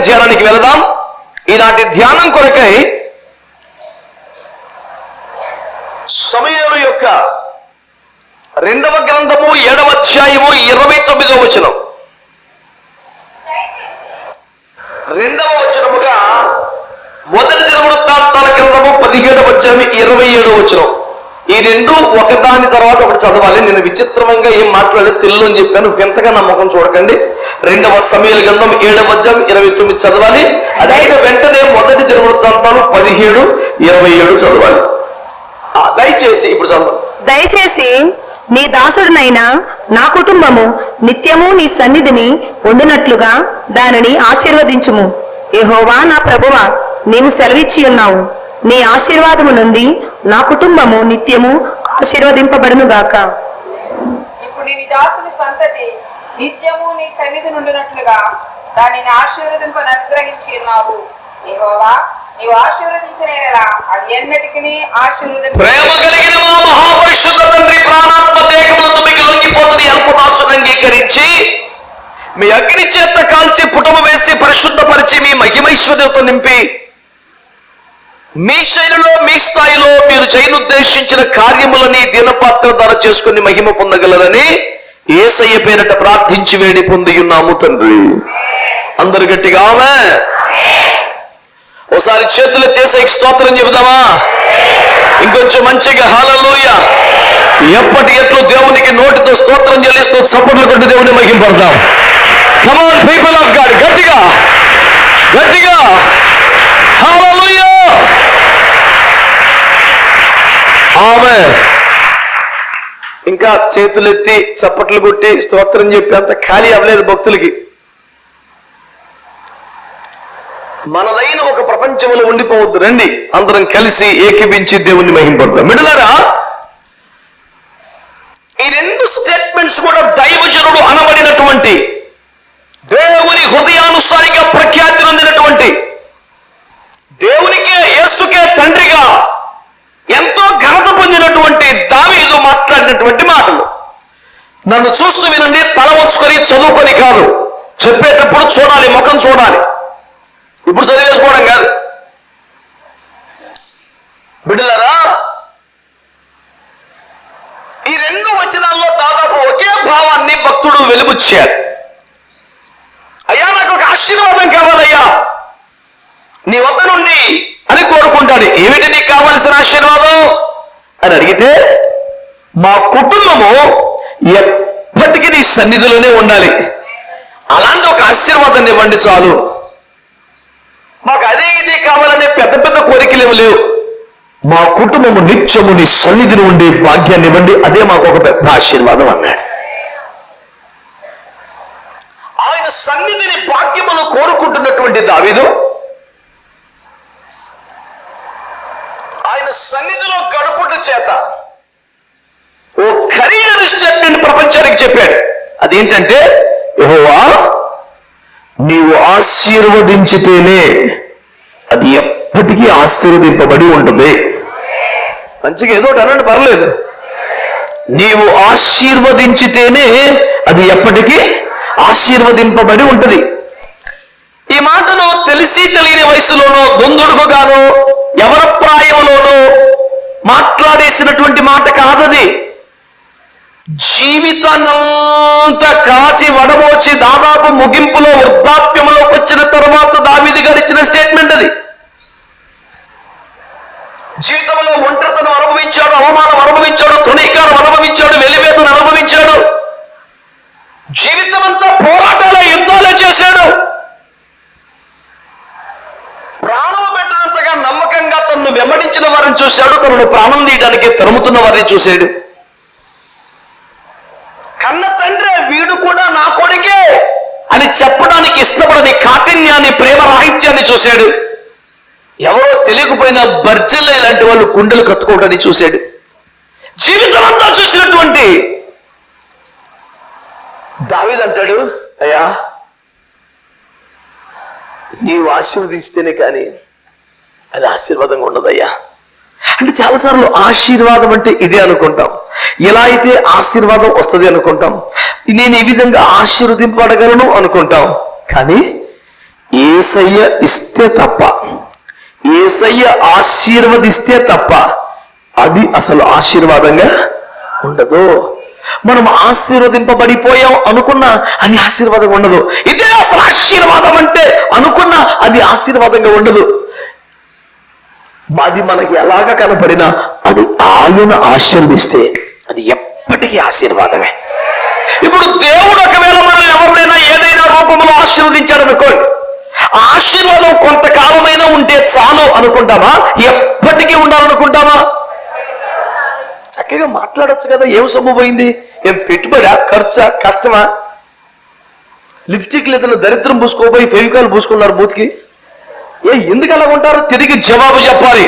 ధ్యానానికి వెళదాం. ఈనాటి ధ్యానం కొరకై సమూయేలు యొక్క 2వ గ్రంథము 7వ అధ్యాయము 29వ వచనం. 2వ వచనముగా మొదటి దినవృత్తాంతాల గ్రంథము 17వ అధ్యాయం 27వ వచనం. ఈ రెండు ఒకదాని తర్వాత ఒకటి చదవాలి. నేను విచిత్రంగా ఏం మాట్లాడలేదు, తెలుగు అని చెప్పాను. వింతగా నా ముఖం చూడకండి. 2వ సమూయేలు గ్రంథం 7వ అధ్యాయం 29 చదవాలి. అదైతే వెంటనే మొదటి దినవృత్తాంతాలు 17, 27 చదవాలి. దయచేసి ఇప్పుడు చదవాలి. దయచేసి నీ దాసుడినైనా నా కుటుంబము నిత్యము నీ సన్నిధిని ఉండునట్లుగా దానిని ఆశీర్వదించుము. యెహోవా నా ప్రభువా, నీవు సెలవిచ్చి ఉన్నావు. నీ ఆశీర్వాదము నుండి నా కుటుంబము నిత్యము ఆశీర్వదింపబడును గాక. ఇప్పుడు నీ దాసుని సంతతి నిత్యము నీ సన్నిధి నుండినట్లుగా దానిని ఆశీర్వదింపని అనుగ్రహించి ఉన్నావు. యెహోవా, నీవు ఆశీర్వదించిన యెడల అది ఎన్నటికీ ఆశీర్వదింప. ప్రేమ కలిగిన మా మహాపరిశుద్ధ తండ్రి, ప్రాణాత్మ దేహములందు మీకు లొంగిపోతున్న అల్పదాసును అంగీకరించి మీ అగ్ని చేత కాల్చి పుటము వేసి పరిశుద్ధపరిచి మీ మహిమైశ్వర్యంతో నింపి మీ శైలిలో మీ స్థాయిలో మీరు చేయనుద్దేశించిన కార్యములని దినపాత్ర ద్వారా చేసుకుని మహిమ పొందగలరని యేసయ్య పేరట ప్రార్థించి వేడి పొంది ఉన్నాము తండ్రి. అందరు గట్టిగా ఆమేన్. ఒకసారి చేతులెత్తేసి స్తోత్రం చెబుదామా? ఇంకొంచెం మంచిగా హల్లెలూయా. ఎప్పటి ఎట్లు దేవునికి నోటితో స్తోత్రం చెల్లిస్తూ చప్పట్లు కొట్టి దేవుని మహింపడదాం. Come on people of God, గట్టిగా గట్టిగా హల్లెలూయా. ఆమేన్. ఇంకా చేతులెత్తి చప్పట్లు కొట్టి స్తోత్రం చెప్పి అంత ఖాళీ అవ్వలేదు భక్తులకి. మనదైన ఒక ప్రపంచంలో ఉండిపోవద్దు. రండి అందరం కలిసి ఏకీభించి దేవుణ్ణి మహింపడతాం. మిడలారా, ఈ 2 స్టేట్మెంట్స్ కూడా దైవజనుడు అనబడినటువంటి దేవుని హృదయానుసారిగా ప్రఖ్యాతి నొందినటువంటి దేవునికే యేసుకే తండ్రిగా ఎంతో ఘనత పొందినటువంటి దావీదు మాట్లాడినటువంటి మాటలు. నన్ను చూస్తూ వినండి, తల వంచుకొని చదువుకొని కాదు, చెప్పేటప్పుడు చూడాలి, ముఖం చూడాలి. ఇప్పుడు చదివేసుకోవడం కాదు. బిడ్డలారా, ఈ 2 వచనాల్లో దాదాపు ఒకే భావాన్ని భక్తుడు వెలుబుచ్చాడు. అయ్యా, నాకు ఒక ఆశీర్వాదం కావాలయ్యా నీ వద్ద నుండి అని కోరుకుంటాడు. ఏమిటి నీకు కావలసిన ఆశీర్వాదం అని అడిగితే, మా కుటుంబము ఎప్పటికీ నీ సన్నిధిలోనే ఉండాలి, అలాంటి ఒక ఆశీర్వాదాన్ని ఇవ్వండి చాలు. మాకు అదే ఇది కావాలనే పెద్ద పెద్ద కోరికలు లేవు. మా కుటుంబము నిత్యము నీ సన్నిధిని ఉండే భాగ్యాన్ని ఇవ్వండి, అదే మాకు ఒక పెద్ద ఆశీర్వాదం అన్నాడు. ఆయన సన్నిధిని భాగ్యమును కోరుకుంటున్నటువంటి దావీదు ఆయన సన్నిధిలో గడుపుట చేత ఓ ఖరీదైన స్టేట్మెంట్ ప్రపంచానికి చెప్పాడు. అదేంటంటే, యెహోవా నీవు ఆశీర్వదించితేనే అది ఎప్పటికీ ఆశీర్వదింపబడి ఉంటుంది. మంచిగా ఏదో అనండి, పర్లేదు. నీవు ఆశీర్వదించితేనే అది ఎప్పటికీ ఆశీర్వదింపబడి ఉంటుంది. ఈ మాటను తెలిసి తెలియని వయసులోనో దొందుడుగానో ఎవరి ప్రాయంలోనో మాట్లాడేసినటువంటి మాట కాదది. జీవితాన్నంతా కాచి వడమోచి దాదాపు ముగింపులో వృద్ధాప్యంలోకి వచ్చిన తర్వాత దావీదు గారు ఇచ్చిన స్టేట్మెంట్ అది. జీవితంలో ఒంటరితనం అనుభవించాడు, అవమానం అనుభవించాడు, తృణీకారం అనుభవించాడు, వెలివేతను అనుభవించాడు. జీవితం అంతా పోరాటాలే, యుద్ధాలే చేశాడు. ప్రాణం పెట్టినంతగా నమ్మకంగా తనను వెంబడించిన వారిని చూశాడు, తనను ప్రాణం తీయడానికి తరుముతున్న వారిని చూశాడు. కన్న తండ్రి వీడు కూడా నా కొడుకే అని చెప్పడానికి ఇష్టపడని కాఠిన్యాన్ని, ప్రేమ రాహిత్యాన్ని చూశాడు. ఎవరో తెలియకపోయినా బర్జెల్ ఇలాంటి వాళ్ళు గుండెలు కత్తుకోవడాన్ని చూశాడు. జీవితం అంతా చూసినటువంటి దావీదు అంటాడు, అయ్యా నీవు ఆశీర్వదిస్తేనే కానీ అది ఆశీర్వాదంగా ఉండదయ్యా. అంటే చాలాసార్లు ఆశీర్వాదం అంటే ఇదే అనుకుంటాం, ఎలా అయితే ఆశీర్వాదం వస్తుంది అనుకుంటాం, నేను ఈ విధంగా ఆశీర్వదింపబడగలను అనుకుంటాం. కానీ యేసయ్య ఇస్తే తప్ప, యేసయ్య ఆశీర్వదిస్తే తప్ప అది అసలు ఆశీర్వాదంగా ఉండదు. మనం ఆశీర్వదింపబడిపోయాం అనుకున్నా అది ఆశీర్వాదం ఉండదు. ఇదే అసలు ఆశీర్వాదం అంటే అనుకున్నా అది ఆశీర్వాదంగా ఉండదు. అది మనకి ఎలాగ కనపడినా అది ఆయన ఆశీర్వదిస్తే అది ఎప్పటికీ ఆశీర్వాదమే. ఇప్పుడు దేవుడు ఒకవేళ మనం ఎవరినైనా ఏదైనా రూపంలో ఆశీర్వదించాడు అనుకోండి, ఆశీర్వాదం కొంతకాలమైనా ఉంటే చాలు అనుకుంటామా? ఎప్పటికీ ఉండాలనుకుంటామా? చక్కగా మాట్లాడొచ్చు కదా. ఏం సొమ్ము పోయింది? ఏం పెట్టుబడా, ఖర్చా, కష్టమా? లిప్స్టిక్ లేదని దరిద్రం పూసుకోపోయి ఫెవికాల్ పూసుకున్నారు మూతికి. ఎందుకు అలా ఉంటారు? తిరిగి జవాబు చెప్పాలి.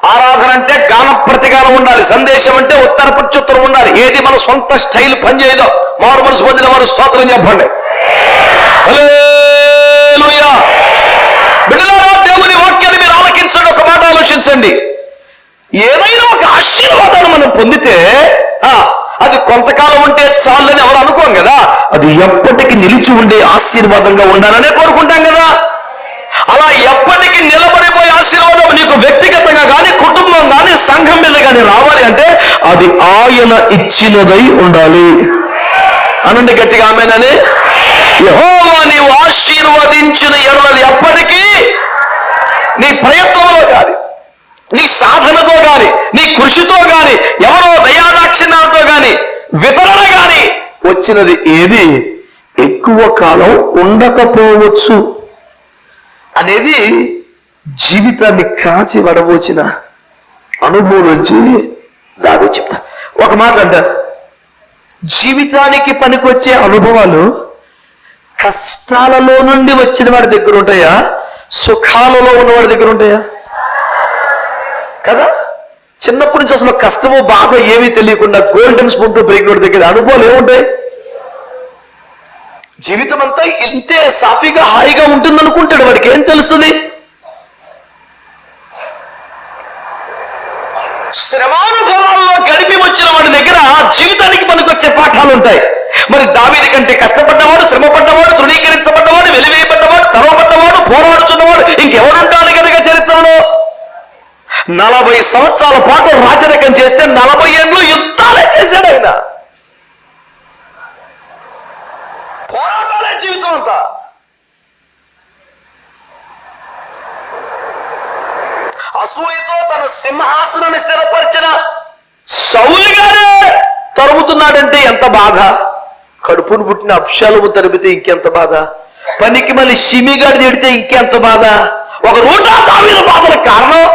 ఆరాధన అంటే గాన ప్రతిగానం ఉండాలి, సందేశం అంటే ఉత్తర ప్రత్యుత్తరం ఉండాలి. ఏది మన సొంత స్టైల్ పనిచేయదో మారు మనసు పొందిన వారు స్తోత్రం చెప్పండి. హల్లెలూయా. బిడ్డలారా, దేవుని వాక్యాన్ని మీరు ఆలకించండి. ఒక మాట ఆలోచించండి. ఏదైనా ఒక ఆశీర్వాదాన్ని మనం పొందితే అది కొంతకాలం ఉంటే చాలని ఎవరు అనుకోం కదా. అది ఎప్పటికీ నిలిచి ఉండే ఆశీర్వాదంగా ఉండాలనే కోరుకుంటాం కదా. అలా ఎప్పటికీ నిలబడిపోయే ఆశీర్వాదం నీకు వ్యక్తిగతంగా కానీ, కుటుంబం కానీ, సంఘం మీద కానీ రావాలి అంటే అది ఆయన ఇచ్చినదై ఉండాలి. అనండి గట్టిగా ఆమేనని. యెహోవా నీవు ఆశీర్వదించిన ఎడల ఎప్పటికీ నీ ప్రయత్నంలో కానీ, నీ సాధనతో గాని, నీ కృషితో గాని, ఎవరో దయాదాక్షిణ్యాలతో గాని, వితరణ గాని వచ్చినది ఏది ఎక్కువ కాలం ఉండకపోవచ్చు అనేది జీవితాన్ని కాచి వడబోచిన అనుభవం నుంచి దావీదు చెప్తా. ఒక మాట అంటారు, జీవితానికి పనికొచ్చే అనుభవాలు కష్టాలలో నుండి వచ్చిన వాడి దగ్గర ఉంటాయా, సుఖాలలో ఉన్నవాడి దగ్గర ఉంటాయా? కదా. చిన్నప్పటి నుంచి అసలు కష్టము బాధ ఏమీ తెలియకుండా గోల్డెన్ స్పూన్ తో బ్రేక్ దగ్గర అనుభవాలు ఏముంటాయి? జీవితం అంతా ఇంతే సాఫీగా హాయిగా ఉంటుంది అనుకుంటాడు. వాడికి ఏం తెలుస్తుంది? శ్రమానుభవాల్లో గడిపి వచ్చిన వాడి దగ్గర జీవితానికి పనికొచ్చే పాఠాలు ఉంటాయి. మరి దావీదు కంటే కష్టపడ్డవాడు, శ్రమ పడ్డవాడు, తృణీకరించబడ్డవాడు, వెలివేయబడ్డవాడు, తరవబడ్డవాడు, పోరాడుతున్నవాడు ఇంకెవరుంటాడు కనుక చరిత్రలో? 40 సంవత్సరాల పాటు రాజరికం చేస్తే 40 ఏళ్ళు యుద్ధాలే చేశాడు ఆయన. పోరాటాలే జీవితం అంతా. అసూయతో తన సింహాసనాన్ని స్థిరపరిచిన సౌలు గారే తరుముతున్నాడంటే ఎంత బాధ. కడుపును పుట్టిన అబ్షాలోము తరిమితే ఇంకెంత బాధ. పనికి మళ్ళీ షిమిగాడు తిడితే ఇంకెంత బాధ. ఒక రూటా దావీదు బాధలకు కారణం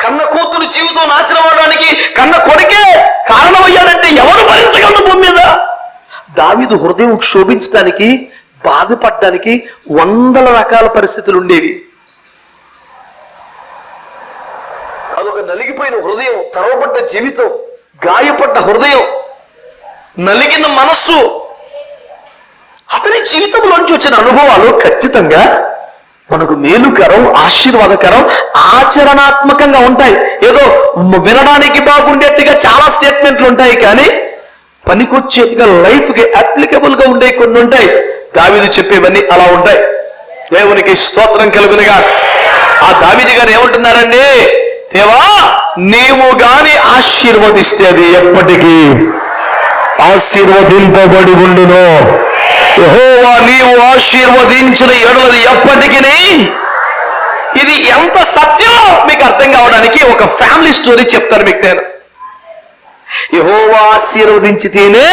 కన్న కూతురు జీవితం నాశనం అవడానికి కన్న కొడుకే కారణమయ్యాడంటే ఎవరు భరించగలరు భూమి మీద? దావీదు హృదయం క్షోభించడానికి, బాధపడడానికి 100 రకాల పరిస్థితులు ఉండేవి. అదొక నలిగిపోయిన హృదయం, తరవబడ్డ జీవితం, గాయపడ్డ హృదయం, నలిగిన మనస్సు. అతని జీవితంలోంచి వచ్చిన అనుభవాలు ఖచ్చితంగా మనకు మేలుకరం, ఆశీర్వాదకరం, ఆచరణాత్మకంగా ఉంటాయి. ఏదో వినడానికి బాగుండేట్టుగా చాలా స్టేట్మెంట్లు ఉంటాయి, కానీ పనికొచ్చేట్టుగా లైఫ్కి అప్లికబుల్ గా ఉండే కొన్ని ఉంటాయి. దావీదు చెప్పేవన్నీ అలా ఉంటాయి. దేవునికి స్తోత్రం కలుగునుగా. ఆ దావీదు గారు ఏమంటున్నారండి? దేవా, నీవు గాని ఆశీర్వదిస్తే అది ఎప్పటికీ ఆశీర్వదింపబడి ఉండును. యెహోవా నీవు ఆశీర్వదించిన ఎడలది ఎప్పటికీ. ఇది ఎంత సత్యమో మీకు అర్థం కావడానికి ఒక ఫ్యామిలీ స్టోరీ చెప్తాను మీకు నేను. యెహోవా ఆశీర్వదించితేనే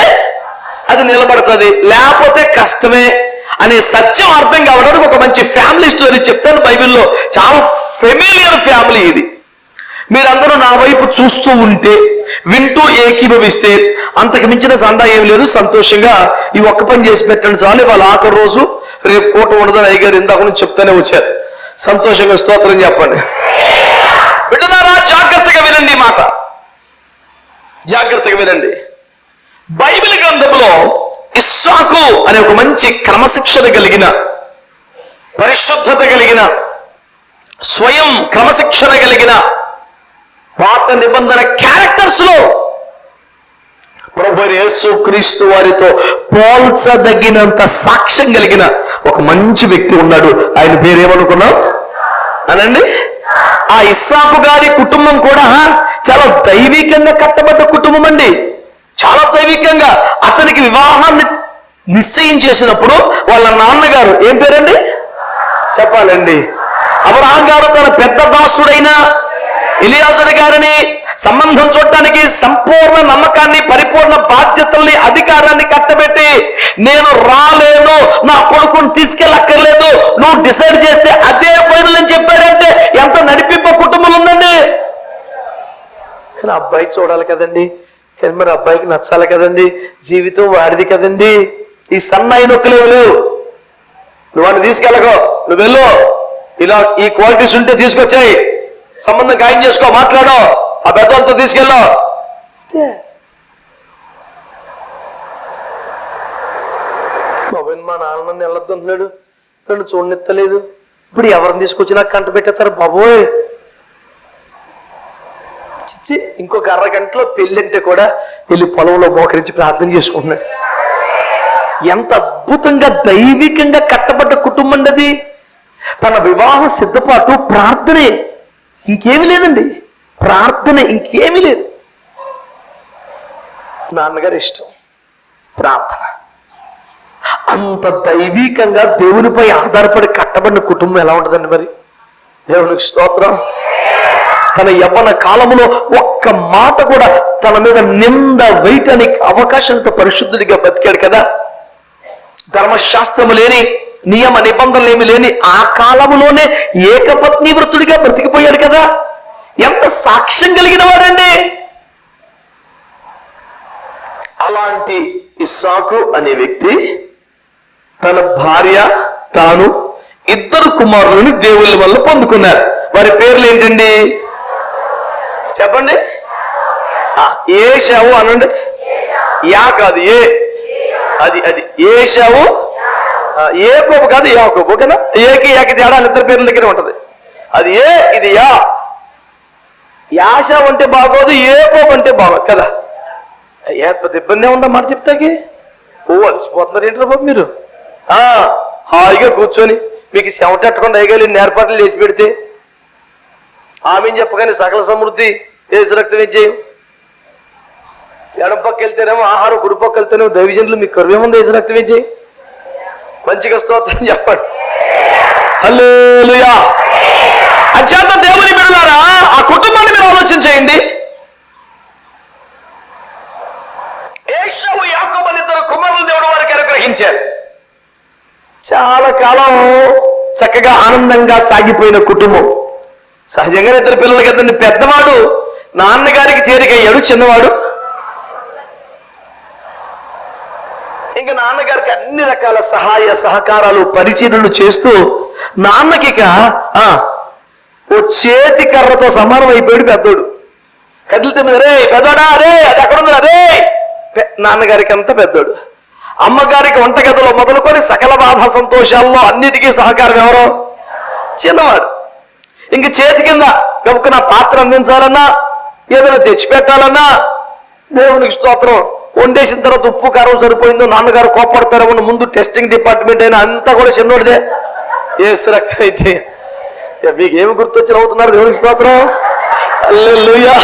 అది నిలబడుతుంది, లేకపోతే కష్టమే అనే సత్యం అర్థం కావడానికి ఒక మంచి ఫ్యామిలీ స్టోరీ చెప్తాను. బైబిల్లో చాలా ఫెమిలియర్ ఫ్యామిలీ ఇది. మీరందరూ నా వైపు చూస్తూ ఉంటే, వింటూ ఏకీభవిస్తే అంతకు మించిన సందా ఏం లేదు. సంతోషంగా ఈ ఒక్క పని చేసి పెట్టండి చాలు. వాళ్ళ ఆఖరి రోజు రేపు కూట ఉండదని అయ్యగారు ఇందాక నుంచి చెప్తానే వచ్చారు. సంతోషంగా స్తోత్రం చెప్పండి. బిడ్డలారా, జాగ్రత్తగా వినండి మాట, జాగ్రత్తగా వినండి. బైబిల్ గ్రంథంలో ఇస్సాకు అనే ఒక మంచి క్రమశిక్షణ కలిగిన, పరిశుద్ధత కలిగిన, స్వయం క్రమశిక్షణ కలిగిన పాత నిబంధన క్యారెక్టర్స్ లో ప్రభు యేసు క్రీస్తు వారితో పోల్చదగినంత సాక్ష్యం కలిగిన ఒక మంచి వ్యక్తి ఉన్నాడు. ఆయన పేరు ఏమనుకున్నాం అనండి? ఆ ఇస్సాకు గారి కుటుంబం కూడా చాలా దైవికంగా కట్టబడ్డ కుటుంబం అండి. చాలా దైవికంగా. అతనికి వివాహాన్ని నిశ్చయం చేసినప్పుడు వాళ్ళ నాన్నగారు ఏం పేరండి చెప్పాలండి? అబ్రహాం గారు తన పెద్ద దాసుడైన ఎలియాజరు గారిని సంబంధం చూడటానికి సంపూర్ణ నమ్మకాన్ని, పరిపూర్ణ బాధ్యతల్ని, అధికారాన్ని కట్టబెట్టి, నేను రాలేను, నా కొడుకుని తీసుకెళ్ళక్కర్లేదు, నువ్వు డిసైడ్ చేస్తే అదే ఫైనల్ అని చెప్పారంటే ఎంత నడిపింప కుటుంబం ఉందండి. కానీ అబ్బాయి చూడాలి కదండి, కానీ మరి అబ్బాయికి నచ్చాలి కదండి, జీవితం వాడిది కదండి. ఈ సన్నాయి నొక్కలేవు, నువ్వు వాడిని తీసుకెళ్ళకో, నువ్వు వెళ్ళు, ఇలా ఈ క్వాలిటీస్ ఉంటే తీసుకొచ్చాయి, సంబంధం ఖాయం చేసుకో, మాట్లాడో, ఆ పెద్దలతో తీసుకెళ్ళో. బాబు మా నాన్న నన్ను వెళ్ళొద్దంటున్నాడు, నన్ను చూడనిత్తలేదు, ఇప్పుడు ఎవరిని తీసుకొచ్చి నాకు కంట పెట్టేస్తారు బాబోయ్. చిచ్చి, ఇంకొక అరగంటలో పెళ్ళంటే కూడా వెళ్ళి పొలంలో మోకరించి ప్రార్థన చేసుకుంటున్నాడు. ఎంత అద్భుతంగా దైవికంగా కట్టబడ్డ కుటుంబం అది. తన వివాహ సిద్ధపాటు ప్రార్థనే, ఇంకేమీ లేదండి. ప్రార్థనే, ఇంకేమీ లేదు. నాన్నగారి ఇష్టం ప్రార్థన. అంత దైవికంగా దేవునిపై ఆధారపడి కట్టబడిన కుటుంబం ఎలా ఉంటుందండి మరి? దేవునికి స్తోత్రం. తన యవ్వన కాలంలో ఒక్క మాట కూడా తన మీద నింద వేయటానికి అవకాశంతో పరిశుద్ధుడిగా బతికాడు కదా. ధర్మశాస్త్రము లేని, నియమ నిబంధనలు ఏమి లేని ఆ కాలంలోనే ఏకపత్ని వృత్తుడిగా బ్రతికిపోయాడు కదా. ఎంత సాక్ష్యం కలిగిన వాడండి. అలాంటి ఇస్సాకు అనే వ్యక్తి తన భార్య, తాను, ఇద్దరు కుమారులని దేవుళ్ళ వల్ల పొందుకున్నారు. వారి పేర్లు ఏంటండి చెప్పండి? ఏశావు అనండి. యా కాదు, ఏ, అది ఏశావు, ఏకోబు కాదు, యాకోబు. ఓకేనా? ఏకి యాకి తేడా ఇద్దరు పేర్ల దగ్గర ఉంటది. అది ఏ, ఇది యా. యాశావు అంటే బాగోదు, ఏకోబు అంటే బాగోదు కదా. పెద్ద ఇబ్బంది ఏముందా మాట చెప్తాకి? అలసిపోతున్నారు ఏంటారు బాబు మీరు? హాయిగా కూర్చొని మీకు చెమటెట్టకుండా అయ్యగాలి ఏర్పాట్లు చేసి పెడితే ఆమెను చెప్పగానే సకల సమృద్ధి ఏసు రక్తం ఇచ్చేయం. ఎడం పక్క వెళ్తేనేమో ఆహారం, కుడి పక్క వెళ్తేనేమో దైవజనులు, మీకు కరువేముంది ఏసు రక్తం ఇచ్చేయి. మంచిగా స్తోత్రం చెప్పండి. హల్లెలూయా. అత్యంత దేవుని బిడ్డలారా, ఆ కుటుంబాన్ని మీరు ఆలోచన చేయండి. ఏశావు, యాకోబు అని ఇద్దరు కుమారులు దేవుడు వారికి అనుగ్రహించారు. చాలా కాలం చక్కగా ఆనందంగా సాగిపోయిన కుటుంబం. సహజంగా ఇద్దరు పిల్లలు కదండి. పెద్దవాడు నాన్నగారికి చేరికయ్యాడు, చిన్నవాడు ఇంకా నాన్నగారికి అన్ని రకాల సహాయ సహకారాలు, పరిచర్యలు చేస్తూ నాన్నకి ఇక ఓ చేతి కర్రతో సమానం అయిపోయాడు పెద్దోడు. కదిలితే మీద రే పెద్దోడా, అరే అది ఎక్కడుంది, అదే నాన్నగారికి అంత పెద్దోడు. అమ్మగారికి వంటగదిలో మొదలుకొని సకల బాధ సంతోషాల్లో అన్నిటికీ సహకారం ఎవరో చిన్నవాడు. ఇంక చేతి కింద గబుక్కున పాత్ర అందించాలన్నా, ఏదైనా తెచ్చిపెట్టాలన్నా, దేవునికి స్తోత్రం, వండేసిన తర్వాత ఉప్పు కారం సరిపోయిందో, నాన్నగారు కోపడతారేమో ముందు టెస్టింగ్ డిపార్ట్మెంట్ అయినా అంతా కూడా చిన్నోడిదే. ఏసు రక్తం ఇచ్చే. మీకు ఏమి గుర్తొచ్చి నవ్వుతున్నారు? దేవునికి స్తోత్రం. హల్లెలూయా.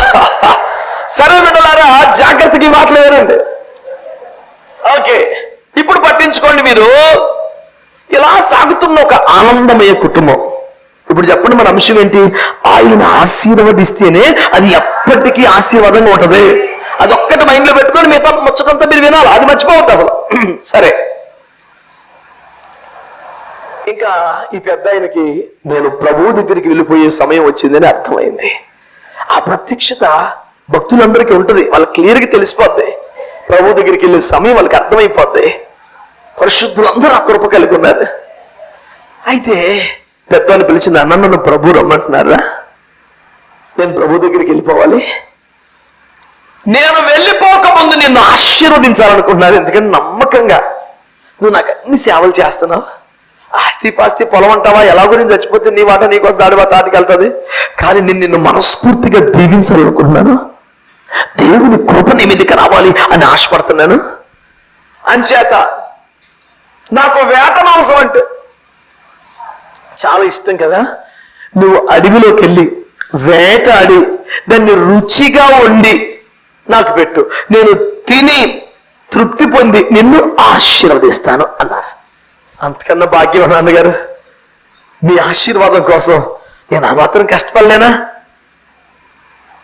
సరే బిడ్డలారా, జాగ్రత్తగా మాట్లాడారండి. ఓకే, ఇప్పుడు పట్టించుకోండి మీరు. ఇలా సాగుతున్న ఒక ఆనందమయ కుటుంబం. ఇప్పుడు చెప్పండి, మన అంశం ఏంటి? ఆయన ఆశీర్వదిస్తేనే అది ఎప్పటికీ ఆశీర్వాదంగా ఉంటది. అదొక్కటి మైండ్ లో పెట్టుకొని మిగతా ముచ్చటంతా మీరు వినాలి, అది మర్చిపోవద్దు అసలు. సరే, ఇంకా ఈ పెద్ద ఆయనకి నేను ప్రభువు దగ్గరికి వెళ్ళిపోయే సమయం వచ్చిందని అర్థమైంది. ఆ ప్రత్యక్షత భక్తులందరికీ ఉంటది, వాళ్ళకి క్లియర్గా తెలిసిపోద్ది. ప్రభు దగ్గరికి వెళ్ళే సమయం వాళ్ళకి అర్థమైపోద్ది. పరిశుద్ధులందరూ ఆ కృప కలిగి ఉన్నారు. అయితే పెద్దని పిలిచిన అన్న, నన్ను ప్రభు రమ్మంటున్నారా, నేను ప్రభు దగ్గరికి వెళ్ళిపోవాలి, నేను వెళ్ళిపోకముందు నిన్ను ఆశీర్వదించాలనుకుంటున్నాను. ఎందుకంటే నమ్మకంగా నువ్వు నాకు అన్ని సేవలు చేస్తున్నావు. ఆస్తి పాస్తి పొలం అంటావా, ఎలా గురించి చచ్చిపోతే నీ మాట నీకు దాడి తాటికి వెళ్తుంది, కానీ నేను నిన్ను మనస్ఫూర్తిగా దీవించాలనుకుంటున్నాను. దేవుని కృప నీ మీదకి రావాలి అని ఆశపడుతున్నాను. అంచేత నాకు వేట మాంసం అంటే చాలా ఇష్టం కదా. నువ్వు అడవిలోకి వెళ్ళి వేటాడి దాన్ని రుచిగా వండి నాకు పెట్టు, నేను తిని తృప్తి పొంది నిన్ను ఆశీర్వదిస్తాను అన్నారు. అంతకన్నా భాగ్యం నాన్నగారు, మీ ఆశీర్వాదం కోసం నేను ఆ మాత్రం కష్టపడలేనా?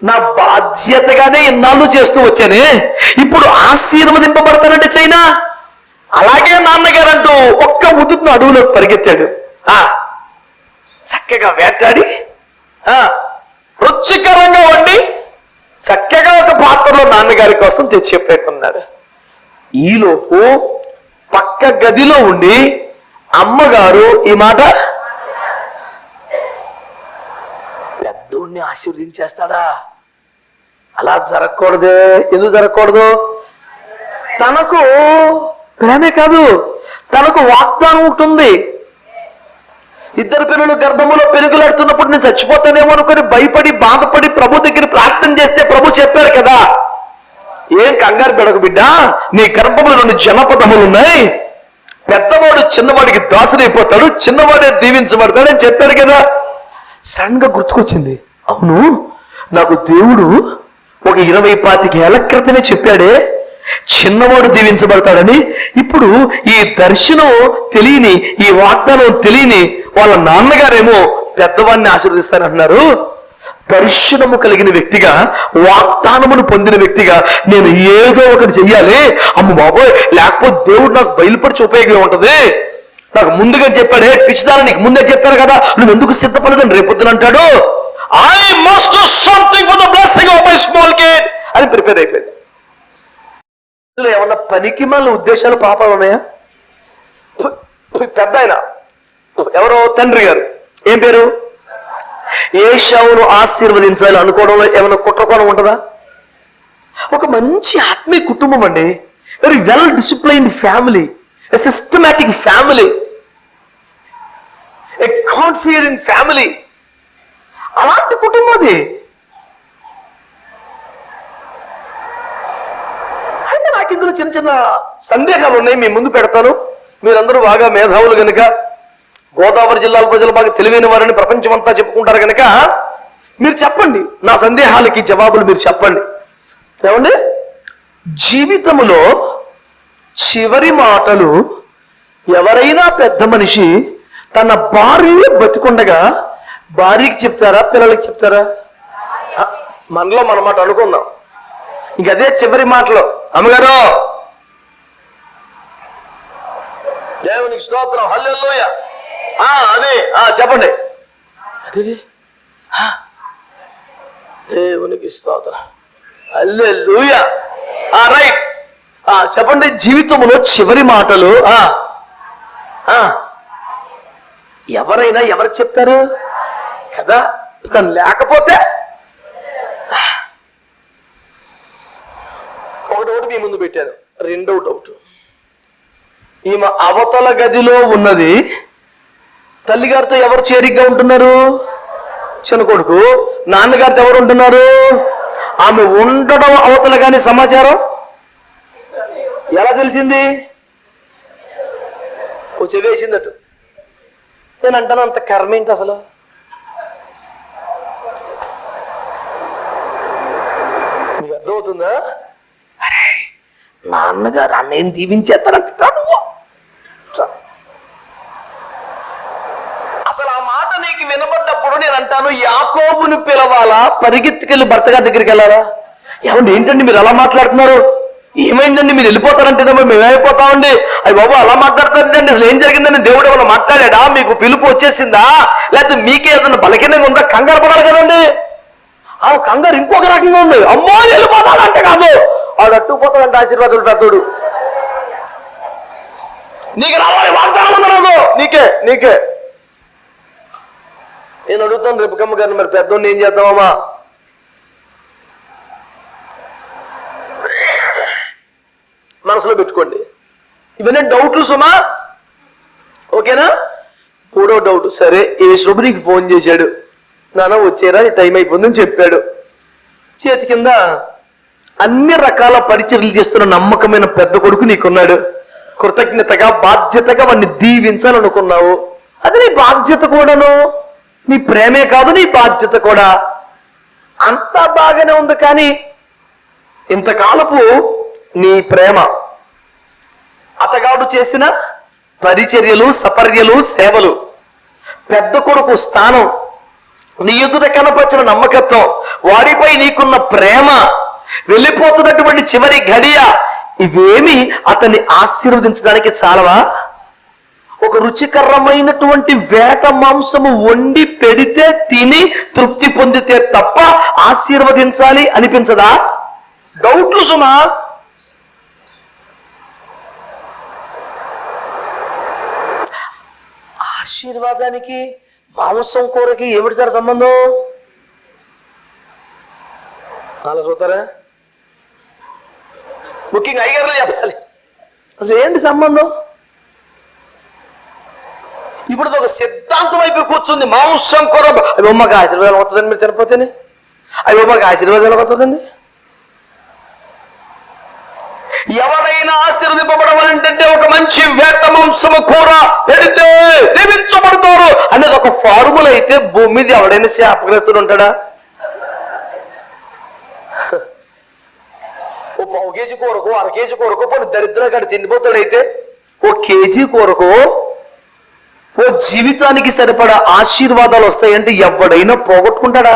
నా బాధ్యతగానే ఇన్నాళ్ళు చేస్తూ వచ్చానే, ఇప్పుడు ఆశీర్వదింపబడతానంటే చైనా. అలాగే నాన్నగారు అంటూ ఒక్క ఉదుటిన అడవులోకి పరిగెత్తాడు. చక్కగా వేటాడి రుచికరంగా వండి చక్కగా ఒక పాత్రలో నాన్నగారి కోసం తెచ్చే ప్రయత్నం. ఈలోపు పక్క గదిలో ఉండి అమ్మగారు ఈ మాట, పెద్దోడిని ఆశీర్వదించేస్తాడా? అలా జరగకూడదే. ఎందుకు జరగకూడదు? తనకు ప్రేమే కాదు, తనకు వాగ్దానం ఉంటుంది. ఇద్దరు పిల్లలు గర్భములో పెరుగులాడుతున్నప్పుడు నేను చచ్చిపోతానేమో అనుకుని భయపడి బాధపడి ప్రభు దగ్గర ప్రార్థన చేస్తే ప్రభు చెప్పారు కదా, ఏం కంగారు పెడకు బిడ్డ, నీ గర్భములో 2 జనపదములు ఉన్నాయి, పెద్దవాడు చిన్నవాడికి దాసుడైపోతాడు, చిన్నవాడే దీవించబడతాడని చెప్పారు కదా. సడన్ గా గుర్తుకొచ్చింది, అవును నాకు దేవుడు ఒక 20-25 ఏళ్ల క్రితమే చెప్పాడే చిన్నవాడు దీవించబడతాడని. ఇప్పుడు ఈ దర్శనం తెలియని, ఈ వాగ్దానం తెలియని వాళ్ళ నాన్నగారేమో పెద్దవాడిని ఆశీర్వదిస్తానంటున్నారు. దర్శనము కలిగిన వ్యక్తిగా, వాగ్దానమును పొందిన వ్యక్తిగా నేను ఏదో ఒకటి చెయ్యాలి. అమ్మ బాబోయ్, లేకపోతే దేవుడు నాకు బయలుపరిచి ఉపయోగం ఉంటది. నాకు ముందుగా చెప్పాడే, పిచ్చిదాన్ని నీకు ముందే చెప్పాను కదా, నువ్వు ఎందుకు సిద్ధపడదని రేపొద్దున అంటాడు. I must do something for the blessing of my small kid అని ప్రిపేర్ అయిపోయింది. ఏమన్నా పనికి మళ్ళీ ఉద్దేశాలు పాపాలు ఉన్నాయా? పెద్ద ఆయన ఎవరో తండ్రి గారు, ఏం పేరు, ఏశావును ఆశీర్వదించాలి అనుకోవడంలో ఏమైనా కుట్రకోణం ఉంటుందా? ఒక మంచి ఆత్మీయ కుటుంబం అండి, వెరీ వెల్ డిసిప్లైన్డ్ ఫ్యామిలీ, ఎ సిస్టమాటిక్ ఫ్యామిలీ, ఎ గాడ్ ఫియరింగ్ ఫ్యామిలీ. అలాంటి కుటుంబం అది. అయితే నాకు ఇందులో చిన్న చిన్న సందేహాలు ఉన్నాయి, మీ ముందు పెడతాను. మీరందరూ బాగా మేధావులు కనుక, గోదావరి జిల్లాల ప్రజలు బాగా తెలివైన వారని ప్రపంచం అంతా చెప్పుకుంటారు కనుక మీరు చెప్పండి, నా సందేహాలకి జవాబులు మీరు చెప్పండి. ఏమండి, జీవితంలో చివరి మాటలు ఎవరైనా పెద్ద మనిషి తన భార్య బతికుండగా భార్యకి చెప్తారా, పిల్లలకి చెప్తారా? మనలో మన మాట అనుకుందాం, ఇంక అదే చివరి మాటలు. అమ్మగారు దేవునికి స్తోత్రం, హల్లెలూయా, అదే చెప్పండి, అదే దేవునికి స్తోత్రం, హల్లెలూయా, రైట్, చెప్పండి. జీవితంలో చివరి మాటలు ఎవరైనా ఎవరికి చెప్తారు కదా? తను లేకపోతే ఒక డౌట్ మీ ముందు పెట్టాను. రెండో డౌట్, ఈమె అవతల గదిలో ఉన్నది తల్లిగారితో ఎవరు చేరిగ్గా ఉంటున్నారు? చిన్న కొడుకు. నాన్నగారితో ఎవరు ఉంటున్నారు? ఆమె ఉండడం అవతల గాని సమాచారం ఎలా తెలిసింది? ఓ చెవేసిందట. నేను అంటాను, అంత కర్మ ఏంటి అసలు? మీకు అర్థమవుతుందా? అరే నాన్నగారు అన్నయ్యని దీవించేస్తారంట. అసలు ఆ మాట నీకు వినబడ్డప్పుడు నేను అంటాను, యాకోబుని పిలవాలా, పరిగెత్తుకెళ్ళి భర్తగారి దగ్గరికి వెళ్ళాలా? ఏమండి ఏంటండి మీరు అలా మాట్లాడుతున్నారు? ఏమైందండి మీరు వెళ్ళిపోతారంటే మేమైపోతామండి. అయ్యి బాబు అలా మాట్లాడతారండి, అసలు ఏం జరిగిందని దేవుడు ఏమైనా మాట్లాడా? మీకు పిలుపు వచ్చేసిందా, లేకపోతే మీకే ఏదైనా బలహీనంగా ఉందా? కంగారు పడాలి కదండి. ఆ కంగారు ఇంకొక రకంగా ఉంది. అమ్మో వెళ్ళిపోతాడంటే కాదు, వాడు అట్టుకుపోతాడంటే ఆశీర్వాదులు పెద్దోడు. నీకు రావాలి వాగ్దానం ఉందా? నాకు నీకే నేను అడుగుతాను రేపు కమ్మ గారిని, మరి పెద్దోడిని ఏం చేద్దామమ్మా? మనసులో పెట్టుకోండి. ఇవన్నీ డౌట్లు సుమా, ఓకేనా? మూడో డౌట్, సరే యేసుప్రభు నీకు ఫోన్ చేశాడు, నాన్న వచ్చేరా టైం అయిపోయిందని చెప్పాడు, చేతి కింద అన్ని రకాల పరిచర్యలు చేస్తున్న నమ్మకమైన పెద్ద కొడుకు నీకున్నాడు. కృతజ్ఞతగా బాధ్యతగా వాడిని దీవించాలనుకున్నావు. అది నీ బాధ్యత కూడాను, నీ ప్రేమే కాదు నీ బాధ్యత కూడా. అంతా బాగానే ఉంది. కానీ ఇంతకాలపు నీ ప్రేమ, అతగాడు చేసిన పరిచర్యలు, సపర్యలు, సేవలు, పెద్ద కొడుకు స్థానం, నీ ఎదుట కనపరిచిన నమ్మకత్వం, వాడిపై నీకున్న ప్రేమ, వెళ్ళిపోతున్నటువంటి చివరి గడియ, ఇవేమి అతన్ని ఆశీర్వదించడానికి చాలవా? ఒక రుచికరమైనటువంటి వేట మాంసము వండి పెడితే తిని తృప్తి పొందితే తప్ప ఆశీర్వదించాలి అనిపించదా? డౌట్లు సుమా. ఆశీర్వాదానికి మాంసం కూరకి ఏమిటి సార్ సంబంధం? అలా చూస్తారా? ముఖ్యంగా అయ్యగారులు చెప్పాలి, అసలు ఏంటి సంబంధం? ఇప్పుడు ఒక సిద్ధాంతం అయిపోయి కూర్చుంది. మాంసం కూర అవి అమ్మకి ఆశీర్వాదాలు వస్తుందండి, మీరు తినపోతేనే అవి అమ్మకి ఆశీర్వాదాలు వస్తుందండి. ఎవరైనా ఆశీర్వదింపబడవాలంటే ఒక మంచి వేట మాంసము కూర పెడితే దీవించబడతారు అనేది ఒక ఫార్ములా అయితే భూమి మీద ఎవడైనా శాపగ్రస్తుడు ఉంటాడా? ఓ పావు కేజీ కూరకు, అర కేజీ కూరకు పోనీ దరిద్ర గడి తిండిపోతాడైతే ఓ కేజీ కూరకు ఓ జీవితానికి సరిపడా ఆశీర్వాదాలు వస్తాయంటే ఎవడైనా పోగొట్టుకుంటాడా?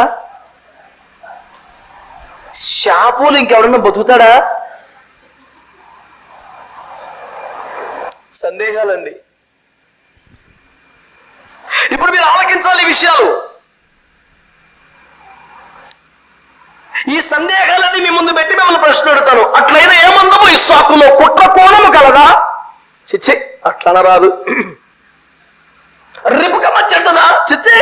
శాపులు ఇంకెవడన్నా బతుకుతాడా? సందేహాలండి. ఇప్పుడు మీరు ఆలోచించాలి ఈ విషయాలు. ఈ సందేహాలన్నీ మీ ముందు పెట్టి మిమ్మల్ని ప్రశ్న అడుగుతాను. అట్లయినా ఏమందమో ఈ సాకులో కుట్ర కోణము కలదా? చిచ్చి అట్లా రాదు. రిపుకమ్మ చెడ్డనా? చిచ్చి.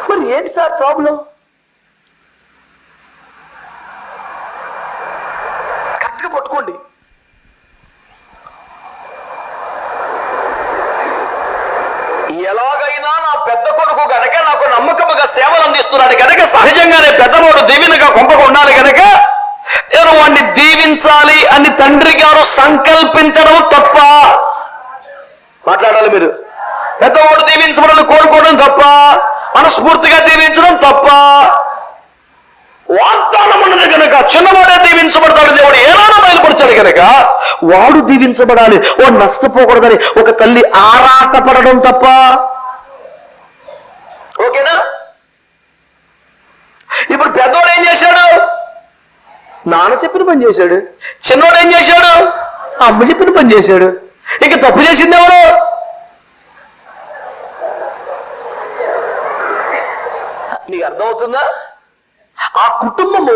మరి ఏంటి సార్ ప్రాబ్లం? కరెక్ట్గా పట్టుకోండి. ఎలాగైనా నా పెద్ద కొడుకు గనక నాకు నమ్మకముగా సేవలు అందిస్తున్నాడు గనక, సహజంగానే పెద్దవాడు దీవెనగా కొంపగా ఉండాలి గనక నేను వాడిని దీవించాలి అని తండ్రి గారు సంకల్పించడం తప్ప? మాట్లాడాలి మీరు. పెద్దవాడు దీవించబడాలని కోరుకోవడం తప్ప? మనస్ఫూర్తిగా దీవించడం తప్ప? వాగ్దానం ఉన్నది కనుక చిన్నవాడే దీవించబడతాడు, దేవుడు ఏనాడో బయలుపరిచాడు కనుక వాడు దీవించబడాలి, వాడు నష్టపోకూడదని ఒక తల్లి ఆరాటపడడం తప్ప? ఓకేనా? ఇప్పుడు పెద్దవాడు ఏం చేశాడు? నాన్న చెప్పిన పని చేశాడు. చిన్నవాడు ఏం చేశాడు? అమ్మ చెప్పిన పని చేశాడు. ఇంక తప్పు చేసింది ఎవరు? నీకు అర్థమవుతుందా? ఆ కుటుంబము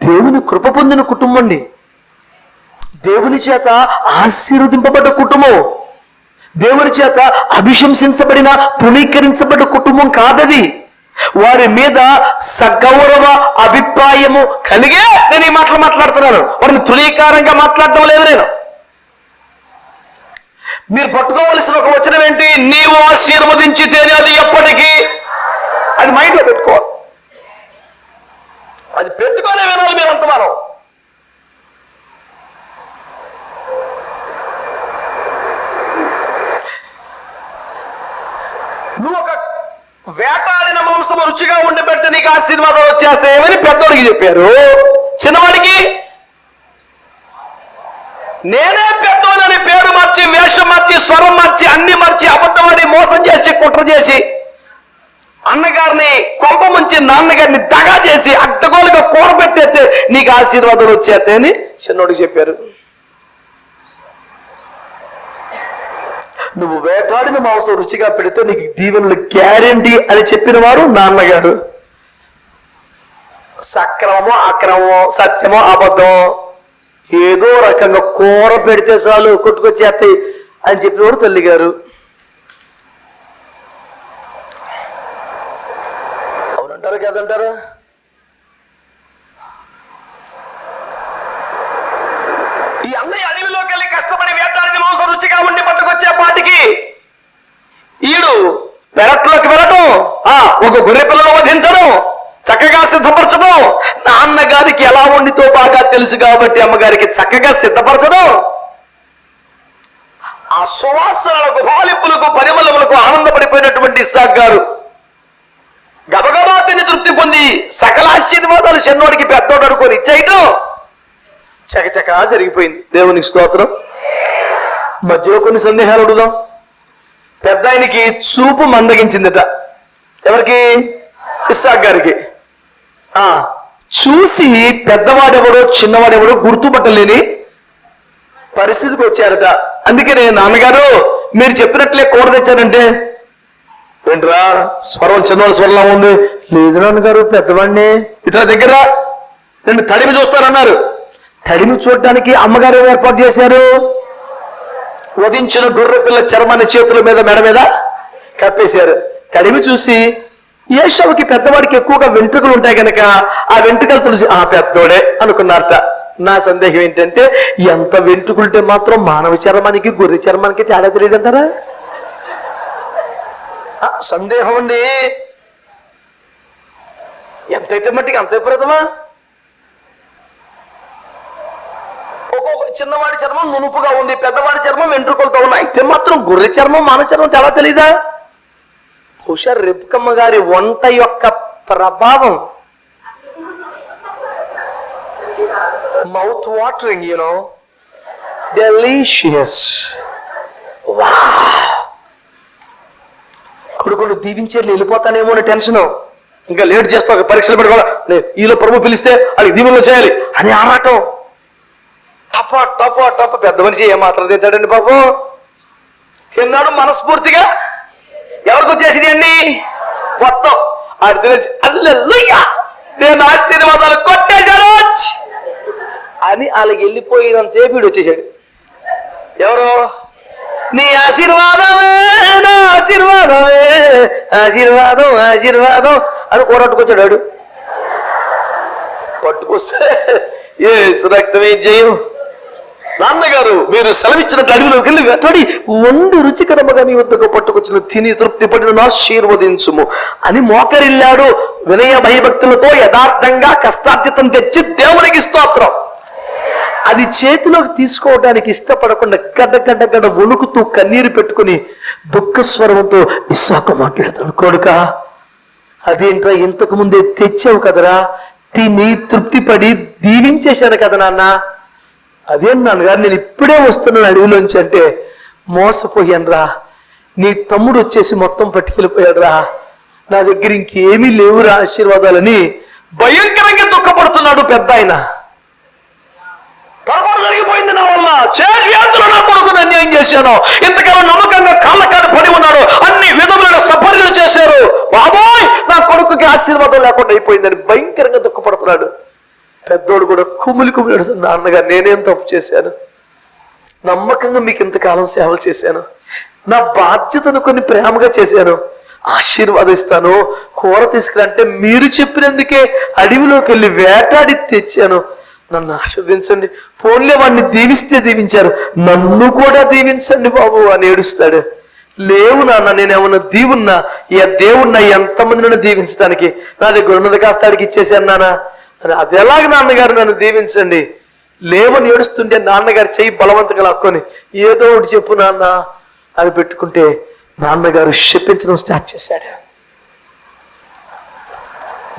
దేవుని కృప పొందిన కుటుంబం అండి. దేవుని చేత ఆశీర్వదింపబడ్డ కుటుంబం, దేవుని చేత అభిశంసించబడిన తృణీకరించబడ్డ కుటుంబం కాదది. వారి మీద సగౌరవ అభిప్రాయము కలిగే నేను ఈ మాటలు మాట్లాడుతున్నాను. వారిని తృణీకారంగా మాట్లాడటం లేదు నేను. మీరు పట్టుకోవలసిన ఒక వచనం ఏంటి? నీవు ఆశీర్వదించితేనే అది ఎప్పటికీ. అది మైండ్లో పెట్టుకోవాలి. అది పెట్టుకోలే వినాలి మీరు అంతమానం. నువ్వు ఒక వేటాడిన మాంసం రుచిగా ఉండి పెడితే నీకు ఆశీర్వాదాలు వచ్చేస్తాయేమని పెద్దోడికి చెప్పారు. చిన్నవాడికి నేనే పెద్దోడని పేరు మార్చి, వేషం మార్చి, స్వరం మార్చి, అన్ని మార్చి, అబద్ధమాడి, మోసం చేసి, కుట్ర చేసి, అన్నగారిని కొంప ముంచి నాన్నగారిని దగా చేసి అడ్డగోలుగా కూర పెట్టేస్తే నీకు ఆశీర్వాదాలు వచ్చేస్తాయని చిన్నోడికి చెప్పారు. నువ్వు వేటాడిన మాంసం రుచిగా పెడితే నీకు దీవెనలు గ్యారెంటీ అని చెప్పిన వారు నాన్నగారు. సక్రమమో అక్రమమో, సత్యమో అబద్ధమో, ఏదో రకంగా కూర పెడితే చాలు కొట్టుకొచ్చేస్తాయి అని చెప్పినవాడు తల్లి గారు. అవునంటారా కదంటారా? ఈ అన్నయ్య అడవిలోకి వెళ్ళి కష్టపడి వేటాడిన మాంసం రుచిగా ఉండి పట్టుకొచ్చే పాటికి ఈడు పెరట్లోకి వెళ్ళటం, ఒక గొర్రె పిల్లను వధించడం, చక్కగా సిద్ధపరచడం. నాన్నగారికి ఎలా వండితో బాగా తెలుసు కాబట్టి అమ్మగారికి చక్కగా సిద్ధపరచడం. ఆ సువాసనలకు, బాలింపులకు, పరిమళములకు ఆనందపడిపోయినటువంటి ఇస్సాకు గారు గబగబా తిని తృప్తి పొంది సకల ఆశీర్వాదాలు చిన్నోడికి పెద్దోడు అనుకొని ఇచ్చేయటం చకచకా జరిగిపోయింది. దేవునికి స్తోత్రం. మధ్యలో కొన్ని సందేహాలు అడుగుదాం. పెద్ద ఆయనకి చూపు మందగించిందట. ఎవరికి? ఇస్సాకు గారికి. చూసి పెద్దవాడెవడో చిన్నవాడెవడో గుర్తుపట్టలేని పరిస్థితికి వచ్చారట. అందుకనే నాన్నగారు మీరు చెప్పినట్లే కూర తెచ్చానంటే, ఏంట్రా స్వరం చిన్నవాడు స్వరంలా ఉంది. లేదు నాన్నగారు పెద్దవాడిని. ఇట్లా దగ్గర నేను తడిమి చూస్తానన్నారు. తడిమి చూడటానికి అమ్మగారు ఏర్పాటు చేశారు. వధించిన గొర్రె పిల్ల చర్మాన్ని చేతుల మీద మెడ మీద కప్పేశారు. తడిమి చూసి ఏషవుకి పెద్దవాడికి ఎక్కువగా వెంట్రుకలు ఉంటాయి కనుక ఆ వెంట్రుకలు తులసి ఆ పెద్దోడే అనుకున్నారట. నా సందేహం ఏంటంటే, ఎంత వెంట్రుకుంటే మాత్రం మానవ చర్మానికి గొర్రె చర్మానికి తేడా తెలియదంటారా? సందేహం అండి. ఎంతైతే మట్టికి అంత విపరీతమా? ఒక్కొక్క చిన్నవాడి చర్మం నునుపుగా ఉంది, పెద్దవాడి చర్మం వెంట్రుకలతో ఉన్నాయి. అయితే మాత్రం గొర్రె చర్మం మానవ చర్మం తేడా తెలీదా? బహుశా రెబెక్కమ్మ గారి వంట యొక్క ప్రభావం. Mouth watering, you know, delicious. కొడుకులు దీవించేట్లు వెళ్ళిపోతానేమో అని టెన్షన్. ఇంకా లేట్ చేస్తా, పరీక్షలు పెట్టుకోవాలి, ఈలో ప్రభు పిలిస్తే అది దీవుల్లో చేయాలి అని ఆరాటం. టప టప టప. పెద్ద మనిషి ఏమాత్రం తింటాడండి పాపం. తిన్నాడు మనస్ఫూర్తిగా. ఎవరికి వచ్చేసింది అన్ని మొత్తం ఆడు తెలిసి అల్లెల్లుయ్యా నేను ఆశీర్వాదాలు కొట్టేశాను అని వాళ్ళకి వెళ్ళిపోయినంతసేపు వీడు వచ్చేసాడు. ఎవరు? నీ ఆశీర్వాదమే నా ఆశీర్వాదమే, ఆశీర్వాదం ఆశీర్వాదం అని కూరట్టుకొచ్చాడు వాడు. పట్టుకొస్తే ఏ రక్తమే జయం. నాన్నగారు మీరు సెలవిచ్చినట్టు అడవిలోకి వెళ్ళి వెతడి వండు రుచికరముగా నీ వద్దకు పట్టుకొచ్చిన తిని తృప్తి పడిన ఆశీర్వదించుము అని మోకరిల్లాడు. వినయ భయభక్తులతో యథార్థంగా కష్టార్జితం తెచ్చి దేవునికి స్తోత్రం. అది చేతిలోకి తీసుకోవడానికి ఇష్టపడకుండా గడ్డ గడ్డ గడ్డ వణుకుతూ కన్నీరు పెట్టుకుని దుఃఖ స్వరంతో ఇస్సాకు మాట్లాడతాడు. కొడుక, అదేంట్రా ఇంతకు ముందే తెచ్చావు కదరా, తిని తృప్తి పడి దీవించేశాను కదా నాన్న. అదేం నాన్నగారు నేను ఇప్పుడే వస్తున్నాను అడవిలోంచి అంటే, మోసపోయాను రా, నీ తమ్ముడు వచ్చేసి మొత్తం పట్టుకెళ్ళిపోయాడు రా, నా దగ్గర ఇంకేమీ లేవురా ఆశీర్వాదాలని భయంకరంగా దుఃఖపడుతున్నాడు పెద్ద ఆయన. పొరపాటు జరిగిపోయింది నా వల్ల, చేతులు నా కొడుకుని అన్యాయం చేశాను, ఇంతకాలం నమ్మకంగా కాళ్ళకాడు పడి ఉన్నాడు, అన్ని విధములైన సఫర్యలు చేశారు, బాబోయ్ నా కొడుకుకి ఆశీర్వాదం లేకుండా అయిపోయిందని భయంకరంగా దుఃఖపడుతున్నాడు. పెద్దోడు కూడా కుమిలి కుమిలి, నాన్నగారు నేనేం తప్పు చేశాను, నమ్మకంగా మీకు ఇంతకాలం సేవలు చేశాను, నా బాధ్యతను కొన్ని ప్రేమగా చేశాను, ఆశీర్వాదిస్తాను, కూర తీసుకురంటే మీరు చెప్పినందుకే అడవిలోకి వెళ్ళి వేటాడి తెచ్చాను, నన్ను ఆశీర్వదించండి, పోన్లే వాడిని దీవిస్తే దీవించారు, నన్ను కూడా దీవించండి బాబు అని ఏడుస్తాడు. లేవు నాన్న, నేనేమన్నా దీవున్నా ఏ దేవున్నా ఎంతమందిని దీవించడానికి, నా దగ్గర ఉన్నది కాస్తాడికి ఇచ్చేసాను నాన్న అని. అది ఎలాగ నాన్నగారు నన్ను దీవించండి, లేవని ఏడుస్తుంటే నాన్నగారు చెయ్యి బలవంతంగా లాక్కొని ఏదో ఒకటి చెప్పు నాన్న అని పెట్టుకుంటే నాన్నగారు శపించడం స్టార్ట్ చేశాడు.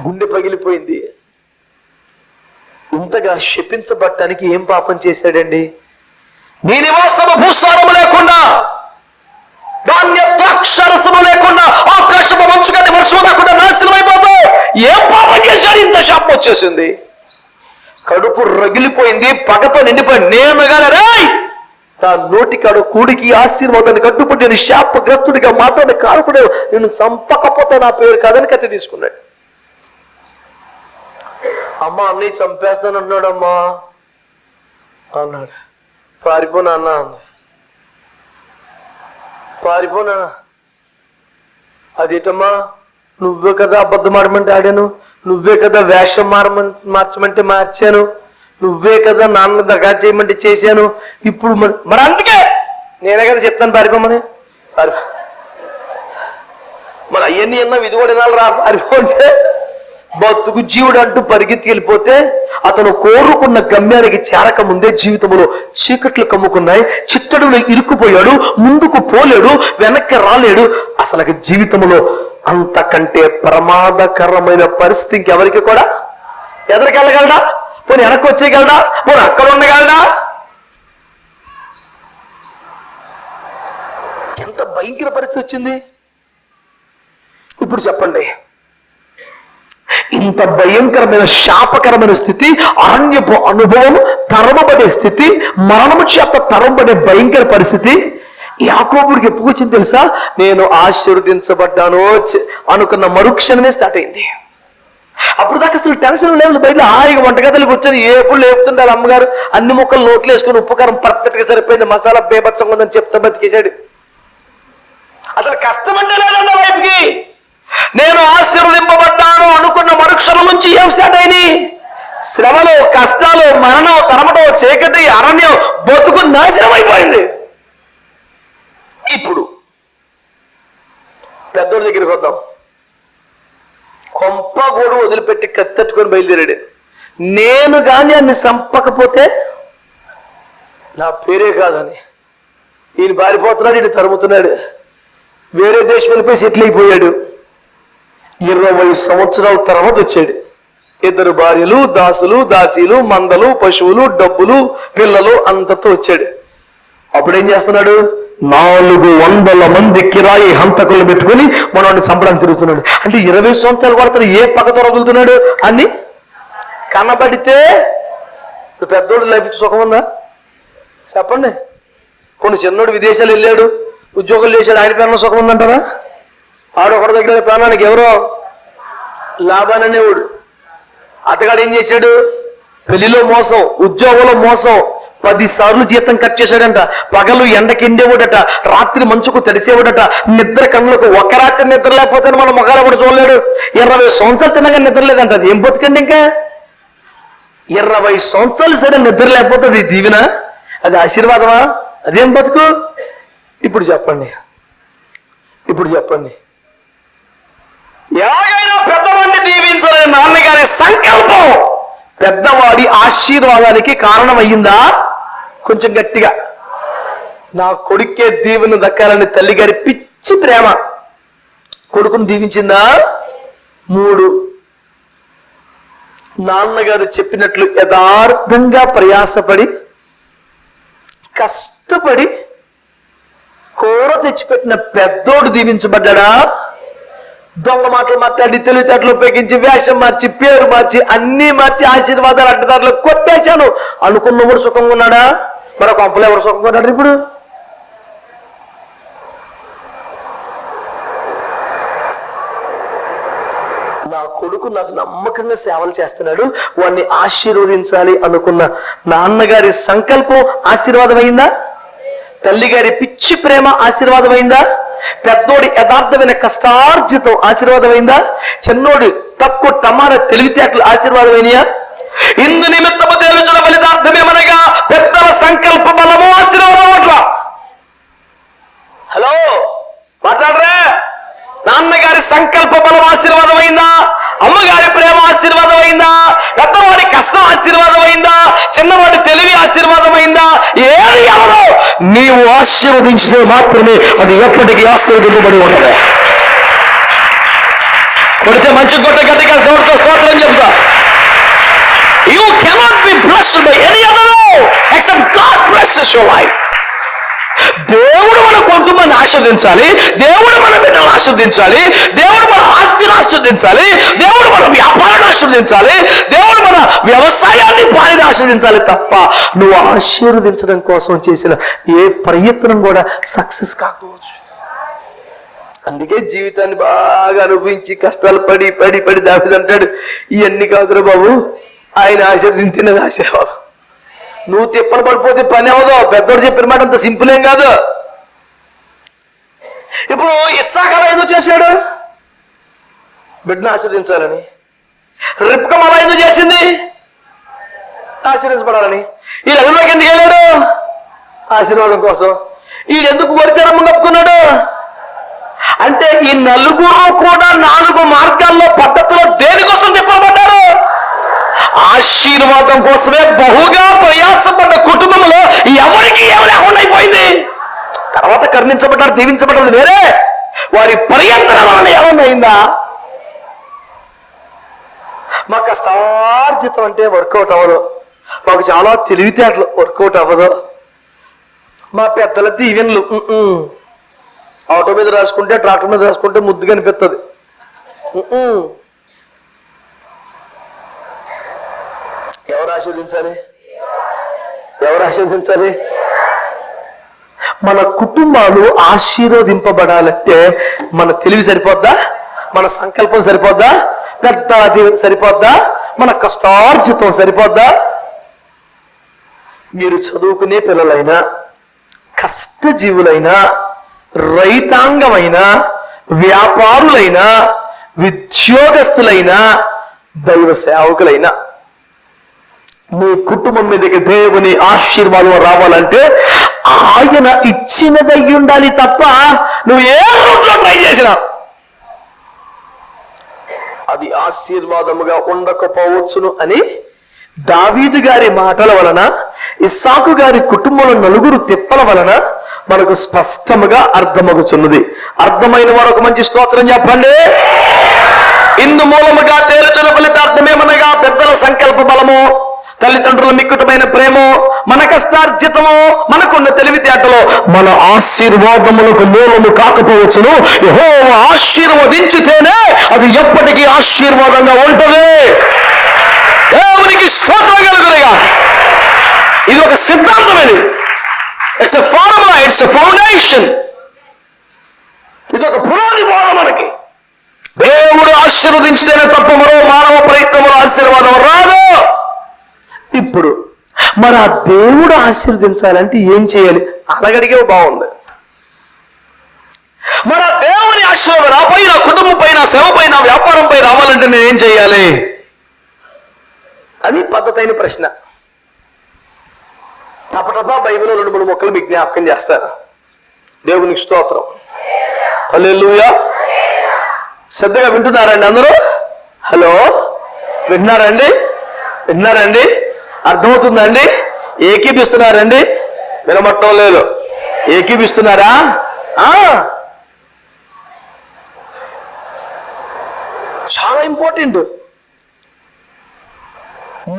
గుండె పగిలిపోయింది. ఇంతగా శపించబట్టానికి ఏం పాపం చేశాడండి? నీ నివాసము భూసారము లేకుండా, ధాన్య ద్రాక్షరసము లేకుండా, ఆకాశము మంచు కానీ వర్షం లేకుండా నాశనం అయిపోతావు. ఏం పాపం చేశాడు? ఇంత శాపం వచ్చేసింది. కడుపు రగిలిపోయింది, పగతో నిండిపోయింది. నేను కానీ రేయ్ నా నోటికాడు కూడికి ఆశీర్వాదాన్ని కట్టుబడి నేను శాపగ్రస్తుడిగా మాట్లాడే కారకుడు, నేను చంపకపోతే నా పేరు కాదని కత్తి తీసుకున్నాడు. అమ్మ అన్నీ చంపేస్తానంటున్నాడమ్మా అన్నాడు. పారిపోనా అన్న అంది. పారిపోనా? అదేటమ్మా, నువ్వే కదా అబద్ధం ఆడమంటే ఆడాను, నువ్వే కదా వేషం మార్చమంటే మార్చాను, నువ్వే కదా నాన్న దగా చేయమంటే చేశాను, ఇప్పుడు మరి అందుకే నేనే కదా చెప్తాను పారిపోమని. సరే మరి అవన్నీ అన్నా ఇది కూడా వినాలి రా పారిపోంటే బతుకు జీవుడు అంటూ పరిగెత్తి వెళ్ళిపోతే అతను కోరుకున్న గమ్యానికి చేరక ముందే జీవితంలో చీకట్లు కమ్ముకున్నాయి, చిట్టడులో ఇరుక్కుపోయాడు, ముందుకు పోలేడు, వెనక్కి రాలేడు. అసలు జీవితంలో అంతకంటే ప్రమాదకరమైన పరిస్థితి ఇంకెవరికి కూడా ఎదరికెళ్ళగలడా? పోనీ వెనక్కి వచ్చేయగలడా? పోనీ అక్కడ ఉండగలడా? ఎంత భయంకర పరిస్థితి వచ్చింది ఇప్పుడు చెప్పండి. ఇంత భయంకరమైన శాపకరమైన స్థితి, అరణ్యపు అనుభవం, తరమబడే స్థితి, మరణము చేత తరంబడే భయంకర పరిస్థితి యాకోబుడికి ఎప్పుడు వచ్చింది తెలుసా? నేను ఆశీర్వదించబడ్డాను అనుకున్న మరుక్షణమే స్టార్ట్ అయింది. అప్పుడు దాకా అసలు టెన్షన్ లేదు, బయట హాయిగా వంటగదిలో కూర్చొని ఎప్పుడు లేపుతుంటారు అమ్మగారు, అన్ని ముక్కలు నోట్లు వేసుకొని ఉప్పు కారం పర్ఫెక్ట్ గా సరిపోయింది, మసాలా బేబత్సంగా ఉందని చెప్తా బతికేశాడు. అసలు కష్టం అంటే లేదన్న వైపుకి. నేను ఆశీర్వదింపబడ్డాను అనుకున్న మరుక్షణం నుంచి ఏం స్టార్ట్ అయినాయి? శ్రమలు, కష్టాలు, మరణం, తరమటం, చీకటి, అరణ్యం, బతుకు నాశనం అయిపోయింది. ఇప్పుడు పెద్దోడి దగ్గరికి వద్దాం. కొంప గోడు వదిలిపెట్టి కత్తెట్టుకొని బయలుదేరాడు. నేను కానీ అన్ని చంపకపోతే నా పేరే కాదని ఈయన పారిపోతున్నాడు, ఈయన తరుముతున్నాడు. వేరే దేశం వెళ్ళిపోయి సెటిల్ అయిపోయాడు. 20 సంవత్సరాల తర్వాత వచ్చాడు. 2 భార్యలు, దాసులు, దాసీలు, మందలు, పశువులు, డబ్బులు, పిల్లలు అంతతో వచ్చాడు. అప్పుడేం చేస్తున్నాడు? 400 మంది కిరాయి హంతకులు పెట్టుకుని మనవాడిని చంపడానికి తిరుగుతున్నాడు. అంటే 20 సంవత్సరాలు పడుతున్నాడు. ఏ పక్కతో వదులుతున్నాడు అని కనబడితే పెద్దోడు లైఫ్ సుఖం ఉందా చెప్పండి? కొన్ని చిన్నోడు విదేశాలు వెళ్ళాడు, ఉద్యోగాలు చేశాడు, ఆయన పేరులో సుఖం ఉందంటారా? ఆడొకటి దగ్గర ప్రాణానికి ఎవరో లాభాన్ అనేవాడు. అతగాడు ఏం చేశాడు? పెళ్లిలో మోసం, ఉద్యోగంలో మోసం, 10 సార్లు జీతం కట్ చేశాడంట. పగలు ఎండకి ఎండేవాడట, రాత్రి మంచుకు తడిసేవాడట. నిద్ర కన్నులకు ఒక రాత్రి నిద్ర లేకపోతే మన మొగాలు కూడా చూడలేడు. 20 సంవత్సరాలు తినగా నిద్ర లేదంట. అది ఏం బతుకండి? ఇంకా 20 సంవత్సరాలు సరే నిద్ర లేకపోతే అది దీవెన? అది ఆశీర్వాదమా? అదేం బతుకు? ఇప్పుడు చెప్పండి, ఇప్పుడు చెప్పండి. ఎలాగైనా పెద్దవాడిని దీవించాలని నాన్నగారి సంకల్పం పెద్దవాడి ఆశీర్వాదానికి కారణమయ్యిందా? కొంచెం గట్టిగా. నా కొడుకే దీవెన దక్కాలని తల్లిగారి పిచ్చి ప్రేమ కొడుకును దీవించిందా? 3 నాన్నగారు చెప్పినట్లు యథార్థంగా ప్రయాసపడి కష్టపడి కూర తెచ్చిపెట్టిన పెద్దోడు దీవించబడ్డా? దొంగ మాటలు మాట్లాడి, తెలివితేటలు ఉపయోగించి, వేషం మార్చి, పేరు మార్చి, అన్ని మార్చి, ఆశీర్వాదాలు అడ్డదారులు కొట్టేశాను అనుకున్నప్పుడు సుఖంగా ఉన్నాడా? మరో కొంపలు ఎవరు సుఖంగా ఉన్నాడు? ఇప్పుడు నా కొడుకు నాకు నమ్మకంగా సేవలు చేస్తున్నాడు, వాడిని ఆశీర్వదించాలి అనుకున్న నాన్నగారి సంకల్పం ఆశీర్వాదమైందా? తల్లిగారి పిచ్చి ప్రేమ ఆశీర్వాదమైందా? పెద్దోడి యథార్థమైన కష్టార్జితం ఆశీర్వాదమైందా? చిన్నోడి తక్కువ టమార తెలివితేటలు ఆశీర్వాదమైనయా? ఇందు నిమిత్తము దేవుని ఫలితార్థమేమనగా పెద్దల సంకల్ప బలము ఆశీర్వాదం. అట్లా హలో మాట్లాడరా? నాన్నగారి సంకల్ప బలం ఆశీర్వాదమైందా? అమ్మగారి ప్రేమ ఆశీర్వాదమైందా? పెద్దవాడి కష్టం ఆశీర్వాదమైందా? చిన్నవాడి తెలివి ఆశీర్వాదమైందా? ఏది ఎవరో నీవు ఆశీర్వదించినవి మాత్రమే అది ఎప్పటికీ ఆశీర్వదింపబడి ఉండదు. కొడితే మంచి కొట్ట గట్టిగా దేవుడితో స్తోత్రం చెప్తా. You cannot be blessed by any other except God blesses your life. దేవుడు మన కుటుంబాన్ని ఆశీర్వదించాలి, దేవుడు మన బిడ్డలను ఆశీర్వదించాలి, దేవుడు మన ఆస్తిని ఆశీర్వదించాలి, దేవుడు మన వ్యాపారాన్ని ఆశీర్వదించాలి, దేవుడు మన వ్యవసాయాన్ని పాలిని ఆశీర్వదించాలి తప్ప నువ్వు ఆశీర్వదించడం కోసం చేసిన ఏ ప్రయత్నం కూడా సక్సెస్ కాకపోవచ్చు. అందుకే జీవితాన్ని బాగా అనుభవించి కష్టాలు పడి పడి పడి దావిదంటాడు, ఇవన్నీ కాదురా బాబు, ఆయన ఆశీర్వదించినది ఆశీర్వాదం. నువ్వు తిప్పలు పడిపోతే పని అవ్వదు. పెద్దోడు చెప్పిన మాట అంత సింపుల్ ఏం కాదు. ఇప్పుడు ఇస్సాకు అలా ఎందుకు చేశాడు? బిడ్డను ఆశీర్వదించాలని. రిబ్కా అలా ఎందుకు చేసింది? ఆశీర్వదించబడాలని. ఈ లగ్నంలోకి ఎందుకు వెళ్ళాడు? ఆశీర్వాదం కోసం. ఈడు ఎందుకు వరిచరమ్మ కప్పుకున్నాడు? అంటే ఈ నలుగురు కూడా 4 మార్గాల్లో పద్ధతిలో దేనికోసం తిప్పబడ్డారు? ఆశీర్వాదం కోసమే. బహుగా ప్రయాసపడ్డ కుటుంబంలో ఎవరికి ఏమి లేకుండా అయిపోయింది. తర్వాత కరుణించబడ్డారు, దీవించబడ్డారు వేరే, వారి పర్యంతరం వలన ఏమన్నా అయిందా? మాకు కష్టార్జితం అంటే వర్కౌట్ అవ్వదు, మాకు చాలా తెలివితేటలు వర్కౌట్ అవ్వదు, మా పెద్దల దీవెనలు ఆటో మీద రాసుకుంటే ట్రాక్టర్ మీద రాసుకుంటే ముద్దుగా అనిపిస్తుంది. ఎవరు ఆశీర్వదించాలి? ఎవరు ఆశీర్వదించాలి? మన కుటుంబాలు ఆశీర్వదింపబడాలంటే మన తెలివి సరిపోద్దా? మన సంకల్పం సరిపోద్దా? పెద్ద సరిపోద్దా? మన కష్టార్జితం సరిపోద్దా? మీరు చదువుకునే పిల్లలైనా, కష్టజీవులైనా, రైతాంగమైనా, వ్యాపారులైనా, ఉద్యోగస్తులైనా, దైవ సేవకులైనా, మీ కుటుంబం మీదకి దేవుని ఆశీర్వాదం రావాలంటే ఆయన ఇచ్చినదై ఉండాలి తప్ప నువ్వు ఏ రూట్లో ట్రై చేసినా అది ఆశీర్వాదముగా ఉండకపోవచ్చును అని దావీదు గారి మాటల వలన, ఇస్సాకు గారి కుటుంబంలో 4 తిప్పల వలన మనకు స్పష్టముగా అర్థమగుచున్నది. అర్థమైన వారు ఒక మంచి స్తోత్రం చెప్పండి. ఇందు మూలముగా తేలుచున్న ఫలితార్థమేమనగా పెద్దల సంకల్ప బలము, తల్లిదండ్రుల మిక్కుటమైన ప్రేమ, మన కష్టార్జితము, మనకున్న తెలివితేటలో మన ఆశీర్వాదములకు మూలము కాకపోవచ్చును. యెహోవా ఆశీర్వదించితేనే అది ఎప్పటికీ ఆశీర్వాదంగా ఉంటుంది. దేవునికి స్తోత్రం కలుగునుగా. ఇది ఒక సిద్ధాంతం. ఇది it's a formula, it's a foundation. ఇది ఒక పునాది బోధ మనకి. దేవుడు ఆశీర్వదించితేనే తప్ప మరో మానవ ప్రయత్నంలో ఆశీర్వాదం రాదు. ఇప్పుడు మరి ఆ దేవుడు ఆశీర్వదించాలంటే ఏం చేయాలి? అలగడిగే బాగుంది. మన దేవుని ఆశీర్వాదం నా పైన, కుటుంబం పైన, సేవ పైన, వ్యాపారం పై రావాలంటే నేనేం చేయాలి? అది పద్ధతైన ప్రశ్న. తపటపా బైబిల్లో 2-3 మొక్కలు మీకు జ్ఞాపకం చేస్తారు. దేవునికి స్తోత్రం. హల్లెలూయా. శ్రద్ధగా వింటున్నారండి అందరూ? హలో, వింటున్నారండి? వింటున్నారండి? అర్థమవుతుందండి? ఏకీపిస్తున్నారండి? వినమట్టం లేదు. ఏకీపిస్తున్నారా? చాలా ఇంపార్టెంట్.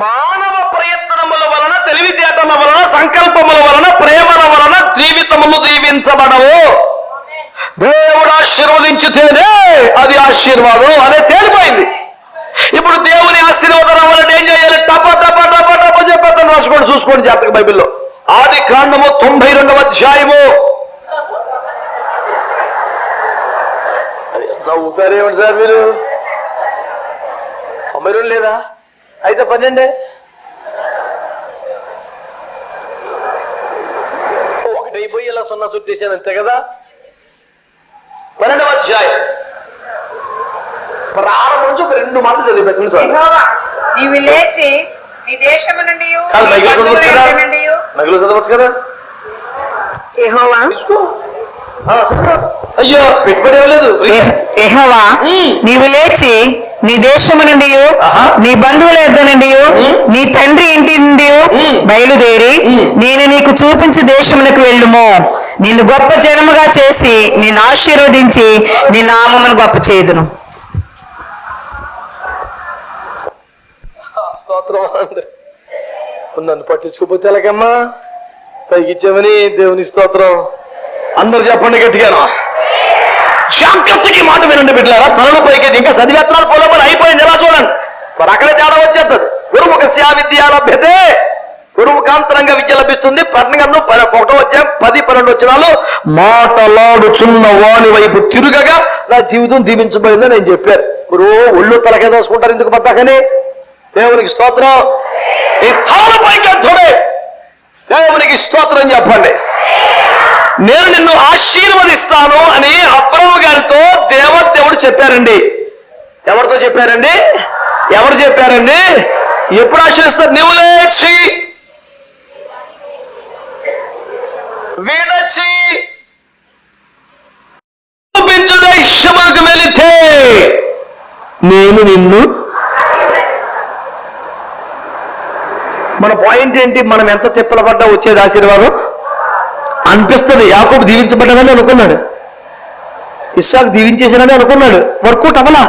మానవ ప్రయత్నముల వలన, తెలివితేటల వలన, సంకల్పముల వలన, ప్రేమల వలన జీవితములు దీవించబడవు. దేవుడు ఆశీర్వదించితేనే అది ఆశీర్వాదం. అదే తేలిపోయింది. ఇప్పుడు దేవుని ఆశీర్వాదం రావాలంటే ఏం చేయాలి? టప టప టప టప చెప్పేస్తాను. రాసుకోండి, చూసుకోండి జాతక బైబిల్లో. ఆది కాండము 92వ అధ్యాయము. నవ్వుతారేమండి సార్ మీరు? 92 లేదా? అయితే 12 ఒకటైపోయి ఇలా 0 చుట్టేసాను అంతే కదా. 12వ అధ్యాయం ప్రారంభం నుంచి ఒక 2 మాటలు చదివి పెట్టండి సార్. నీవు లేచి నీ దేశము నుండి చదవచ్చు కదా. యెహోవా, అయ్యో పెట్టుబడి ఇవ్వలేదు. యెహోవా, నీవు లేచి నీ దేశము నుండి, నీ బంధువుల యొద్ద నుండి, నీ తండ్రి ఇంటి నుండి బయలుదేరి నేను నీకు చూపించు దేశములకు వెళ్ళుము. నిన్ను గొప్ప జనముగా చేసి నిన్ను ఆశీర్వదించి నీ నామమును గొప్ప చేయుదును. స్తోత్రం. నన్ను పట్టించుకోపోతే ఎలాగమ్మా? పైకి ఇచ్చామని దేవుని స్తోత్రం. అందరు చెప్పండి గట్టిగాను. జాగ్రత్తకి మాట వినండి బిడ్డలారా. తలలో పైకి ఇంకా చదివేత్తనాలు పొలమని అయిపోయింది. ఎలా చూడండి, మరి అక్కడే తేడా వచ్చేస్తుంది. గురుముఖస్య విద్య లభ్యతే, గురుముఖాంతరంగా విద్య లభిస్తుంది. పట్టణగంధం 1వ అధ్యాయం 10-12 వచనాలు. మాటలాడుచున్న వాని వైపు తిరుగగా నా జీవితం దీవించబడిందని నేను చెప్పారు. గురువు ఒళ్ళు తలకే దోసుకుంటారు ఎందుకు పద్దాకని? దేవునికి స్తోత్రం. ఈ తల పైకి చూడే దేవునికి స్తోత్రం చెప్పండి. నేను నిన్ను ఆశీర్వదిస్తాను అని అబ్రహాము గారితో దేవుడు చెప్పారండి. ఎవరితో చెప్పారండి? ఎవరు చెప్పారండి? ఎప్పుడు ఆశీర్వదిస్తారు? నువ్వు లేచి విడచి చూపించు నేను నిన్ను. మన పాయింట్ ఏంటి? మనం ఎంత తిప్పల పడ్డా వచ్చేది ఆశీర్వాదం అనిపిస్తుంది. యాకోబు దీవించబడ్డానని అనుకున్నాడు, ఇస్సాకు దీవించేసానని అనుకున్నాడు, వర్కౌట్ అవ్వలా.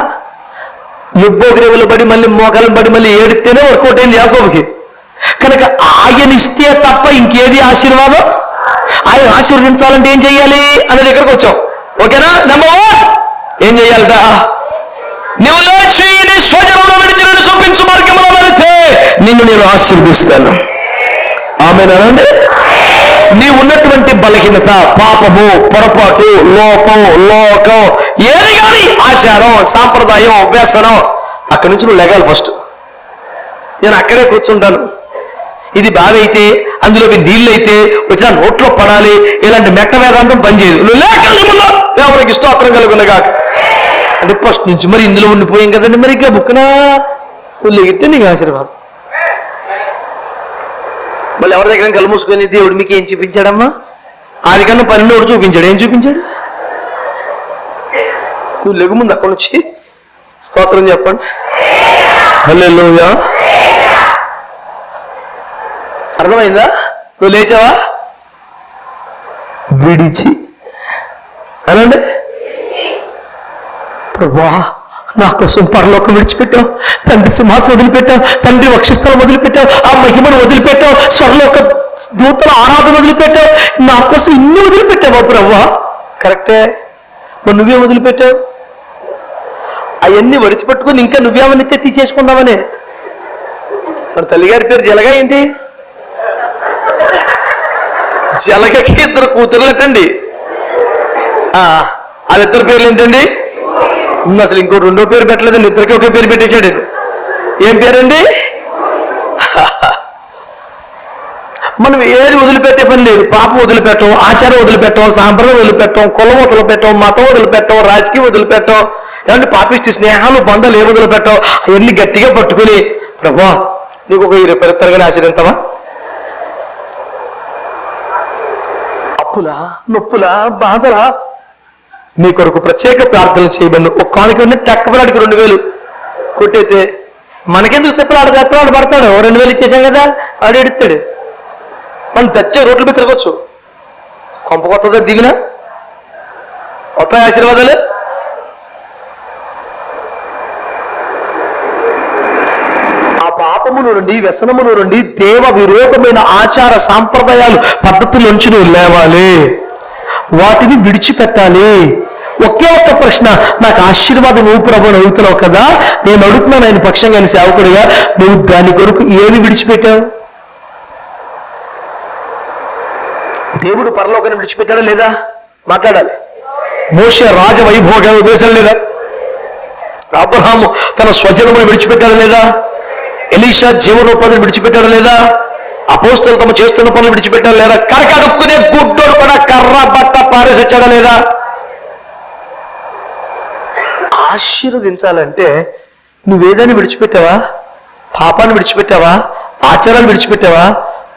యుబ్బోగ్రేవులు పడి మళ్ళీ మోకాలను పడి మళ్ళీ ఏడితేనే వర్కౌట్ అయింది యాకోబుకి. కనుక ఆయన ఇస్తే తప్ప ఇంకేది ఆశీర్వాదం. ఆయన ఆశీర్వదించాలంటే ఏం చెయ్యాలి అనే దగ్గరకు వచ్చాం. ఓకేనా? నెంబర్ 1 ఏం చెయ్యాలట? నువ్వు లేచి నీ స్వజనంలో విడిచి నన్ను చూపించు మార్గంలో వెళితే నిన్ను నేను ఆశీర్వదిస్తాను. ఆమేనండి. నీ ఉన్నటువంటి బలహీనత, పాపము, పొరపాటు, లోపం, లోకం ఏది కానీ, ఆచారం, సాంప్రదాయం, వ్యసనం, అక్కడి నుంచి నువ్వు లెగాలి. ఫస్ట్ నేను అక్కడే కూర్చుంటాను, ఇది బాగైతే అందులోకి నీళ్ళు అయితే వచ్చిన నోట్లో పడాలి, ఇలాంటి మెట్ట వేదాంతం పనిచేయదు. నువ్వు లేకుండా ఎవరికి స్తోత్రం కలుగునగా అంటే ఫస్ట్ నుంచి మరి ఇందులో ఉండిపోయాం కదండి. మరి ఇంకా బుక్కనా లెగితే నీకు ఆశీర్వాదం. మళ్ళీ ఎవరి దగ్గర కళ్ళు మూసుకొని దేవుడు మీకు ఏం చూపించాడమ్మా? ఆదికన్నా 12 చూపించాడు. ఏం చూపించాడు? నువ్వు లెగు ముందు అక్కడి నుంచి స్తోత్రం చెప్పండి. హల్లెలూయా. అర్థమైందా? నువ్వు లేచావా? విడిచి అనండి. ప్రభువా, నా కోసం పరలోకం విడిచిపెట్టావు, తండ్రి సింహాసనం వదిలిపెట్టావు, తండ్రి వక్షస్థలం వదిలిపెట్టావు, ఆ మహిమను వదిలిపెట్టావు, స్వర్లోక దూతల ఆరాధన వదిలిపెట్టావు, నా కోసం ఇన్ని వదిలిపెట్టావా ప్రభువా? కరెక్టే. మరి నువ్వే వదిలిపెట్టావు. అవన్నీ వడిచిపెట్టుకుని ఇంకా నువ్వేమని తీసేసుకున్నావనే. మరి తల్లిగారి పేరు జలగా ఏంటి? జలగకి 2 కూతురులటండి. వాళ్ళిద్దరు పేర్లు ఏంటండి? అసలు ఇంకో 2వ పేరు పెట్టలేదండి, ఇద్దరికి ఒకే పేరు పెట్టేశాడు. ఏం పేరండి? మనం ఏది వదిలిపెట్టే పని లేదు. పాపం వదిలిపెట్టం, ఆచారం వదిలిపెట్టం, సాంప్రదాయం వదిలిపెట్టం, కులం వదిలిపెట్టం, మతం వదిలిపెట్టం, రాజకీయం వదిలిపెట్టం, ఏమంటే పాపిష్టి స్నేహాలు, బంధాలు ఏ వదిలిపెట్టం, అవన్నీ గట్టిగా పట్టుకుని ప్రభా నీకు ఒక 20 రూపాయలు ఆచరిస్తావా? అప్పులా, నొప్పులా, బాధలా, నీ కొరకు ప్రత్యేక ప్రార్థన చేయబడి ఒక కానుక టక్కపలాడికి 2000 కొట్టయితే మనకెందుకు తెప్పలాడు పడతాడు. 2000 ఇచ్చేసాం కదా, ఆడు ఎడుతాడు. మనం తెచ్చే రోడ్ల మీద తిరగచ్చు. కొంప కొత్తదా దిగిన కొత్త ఆశీర్వాదాలు. ఆ పాపముల నుండి, వ్యసనముల నుండి, దేవ విరోధమైన ఆచార సాంప్రదాయాలు, పద్ధతుల్లోంచి నువ్వు లేవాలి, వాటిని విడిచిపెట్టాలి. ఒకే ఒక్క ప్రశ్న, నాకు ఆశీర్వాదం నువ్వు ప్రభు అడుగుతున్నావు కదా, నేను అడుగుతున్నాను ఆయన పక్షంగా, ఆయన సేవకుడిగా, నువ్వు దాని కొరకు ఏమి విడిచిపెట్టావు? దేవుడు పరలోకాన్ని విడిచిపెట్టాడా లేదా? మాట్లాడాలి. మోషే రాజవైభోగ ఉద్దేశం లేదా? అబ్రహాము తన స్వజనమును విడిచిపెట్టాడా లేదా? ఎలీషా జీవనోపాధిని విడిచిపెట్టాడా లేదా? అపోస్తలు తమ చేస్తున్న పనులు విడిచిపెట్టాడా లేదా? కరకడుక్కునే గుడ్డోడు కూడా కర్ర బట్ట పారేసి వచ్చాడా లేదా? ఆశీర్వదించాలంటే నువ్వేదాన్ని విడిచిపెట్టావా? పాపాన్ని విడిచిపెట్టావా? ఆచారాలు విడిచిపెట్టావా?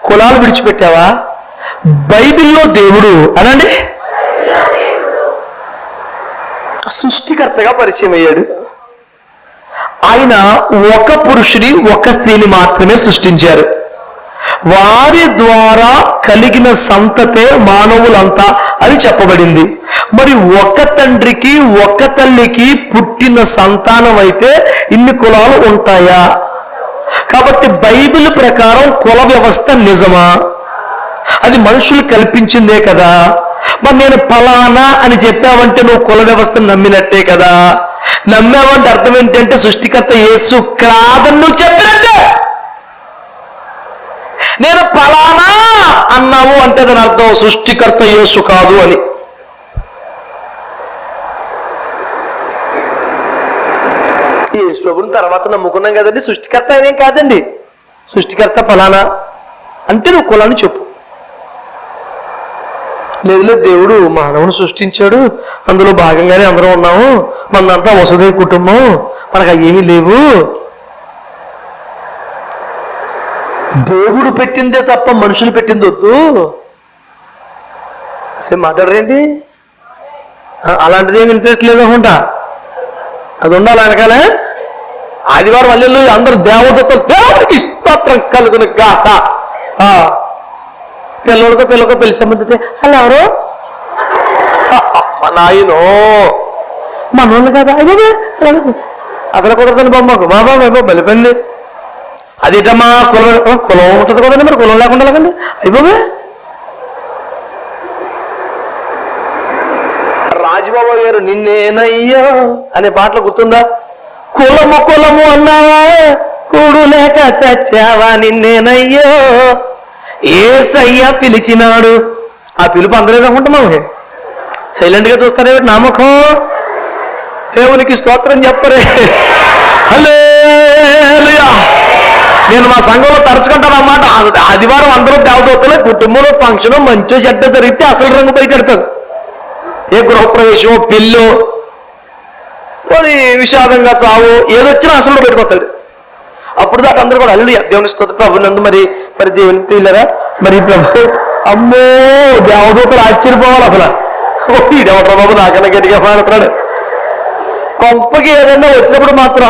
కులాలు విడిచిపెట్టావా? బైబిల్లో దేవుడు అనండి సృష్టికర్తగా పరిచయం అయ్యాడు. ఆయన ఒక పురుషుని, ఒక స్త్రీని మాత్రమే సృష్టించారు. వారి ద్వారా కలిగిన సంతతే మానవులంతా అని చెప్పబడింది. మరి ఒక తండ్రికి, ఒక తల్లికి పుట్టిన సంతానం అయితే ఇన్ని కులాలు ఉంటాయా? కాబట్టి బైబిల్ ప్రకారం కుల వ్యవస్థ నిజమా? అది మనుషులు కల్పించిందే కదా. మరి నేను ఫలానా అని చెప్పావంటే నువ్వు కుల వ్యవస్థను నమ్మినట్టే కదా. నమ్మావంటే అర్థం ఏంటంటే సృష్టికర్త యేసు కాదని నువ్వు చెప్పినట్టే. నేను ఫలానా అన్నావు అంటే దాని అర్థం సృష్టికర్త యేసు కాదు అని. యేసు ప్రభుని తర్వాత నమ్ముకున్నాం కదండి, సృష్టికర్త అనేం కాదండి. సృష్టికర్త ఫలానా అంటే నువ్వు కులాన్ని చెప్పు. లేదు దేవుడు మానవుని సృష్టించాడు, అందులో భాగంగానే అందరం ఉన్నాము, మనంతా వసుదైవ కుటుంబం, మనకు అయ్యేమీ లేవు. దేవుడు పెట్టిందే తప్ప మనుషులు పెట్టింది వద్దు. మాట్లాడరేంటి? అలాంటిది ఏమి ఇంట్రెస్ట్ లేదు అనుకుంటా. అది ఉండాలి వెనకాలే. ఆదివారం అల్లెలు అందరూ దేవదత్తులు దేవుడికి స్తోత్రం కలుగును గాక. పిల్లలకో పెళ్లి సంబంధితే అలా ఎవరు నాయనో మనోళ్ళు కదా అదే అసలు కుదరదని బొమ్మకు బాబా బలిపండి అదేటమ్మా కులం ఉంటుంది కదండి, మరి కులం లేకుండా లేకండి అయిపోయి. రాజబాబు గారు నిన్నేనయ్యో అనే పాటలు గుర్తుందా? కులము అన్నావా కూడు లేక చచ్చావా నిన్నేనయ్యో యేసయ్య పిలిచినాడు. ఆ పిలుపు అందరూ అనుకుంటున్నాము. సైలెంట్ గా చూస్తారే నామకం. దేవునికి స్తోత్రం చెప్పరే. హల్లెలూయా. నేను మా సంఘంలో తరచుకుంటాను అన్నమాట. ఆదివారం అందరూ దేవదూతలు, కుటుంబంలో ఫంక్షన్ మంచో చెడ్డ జరిగితే అసలు రంగు బయటెడతారు. ఏ గృహప్రవేశం పెళ్ళో మరి విషాదంగా చావు ఏదొచ్చినా అసలు పెట్టుకోతాడు. అప్పుడు దాకా అందరూ కూడా అల్లు దేవుని స్తోత్రం ప్రభునందు మరి దేవుని పిల్లరా మరి ప్రభు అమ్మో దేవదూతలు ఆశ్చర్యపోవాలి అసలు. దేవత బాబు నాకన్నా గట్టిగా మాట్లాడు. కొంపకి ఏదైనా వచ్చినప్పుడు మాత్రం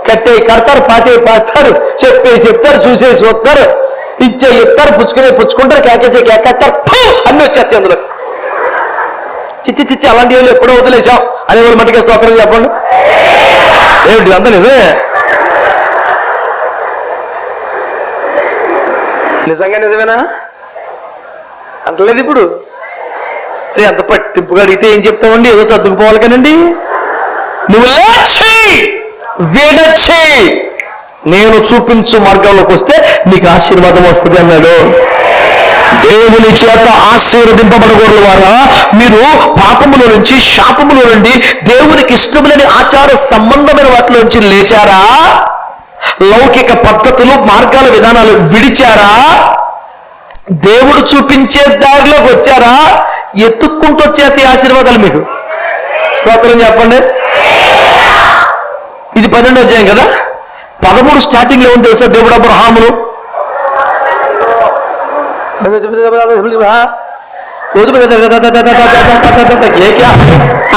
కడతారు, పాతారు, చెప్తారు, చూస్తారు, చెప్తారు, పుచ్చుకుంటారు, కేకేస్తారు, అన్ని వచ్చేస్తాయి అందులో. చిచ్చి అలాంటి వాళ్ళు ఎప్పుడో వదిలేసాం అనే వాళ్ళు మట్టుకే స్తోత్రం చెప్పండి. ఏమిటి అంత నిజమే, నిజంగా నిజమేనా అంటలేదు. ఇప్పుడు అంత పట్టింపుగా అడిగితే ఏం చెప్తామండి? ఏదో చదువుకుపోవాలి కానండి. నువ్వు విడచి నేను చూపించు మార్గంలోకి వస్తే నీకు ఆశీర్వాదం వస్తుంది అన్నాడు. దేవుని చేత ఆశీర్వదింపబడకూడదు వారా మీరు పాపముల నుంచి, శాపముల నుండి, దేవునికి ఇష్టములని ఆచార సంబంధమైన వాటిలో నుంచి లేచారా? లౌకిక పద్ధతులు, మార్గాల, విధానాలు విడిచారా? దేవుడు చూపించే దారిలోకి వచ్చారా? ఎత్తుక్కుంటూ వచ్చేది ఆశీర్వాదాలు మీకు. స్తోత్రం చెప్పండి. ఇది 12వ అధ్యాయం కదా. 13 స్టార్టింగ్ లో ఉంది తెలుసా? దేవుడు అబ్రహామును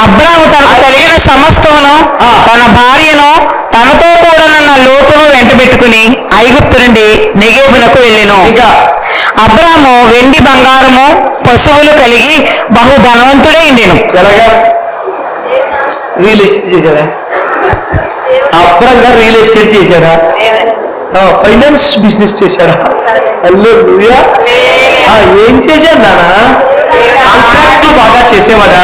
అబ్రాము తనకు కలిగిన సమస్తమును, తన భార్యను, తనతో కూడా లోతును వెంట పెట్టుకుని ఐగుప్తు నుండి నెగేబునకు వెళ్ళెను. ఇంకా అబ్రాము వెండి బంగారము పశువులు కలిగి బహు ధనవంతుడే ఉండెను. ఎలాగా? రియల్ ఎస్టేట్ చేశారా? అబ్రాంగా రియల్ ఎస్టేట్ చేశారా? ఫైనాన్స్ బిజినెస్ చేశారా? హల్లెలూయా. ఏం చేశారు నాన్న? కాంట్రాక్ట్లు బాగా చేసేవాడా?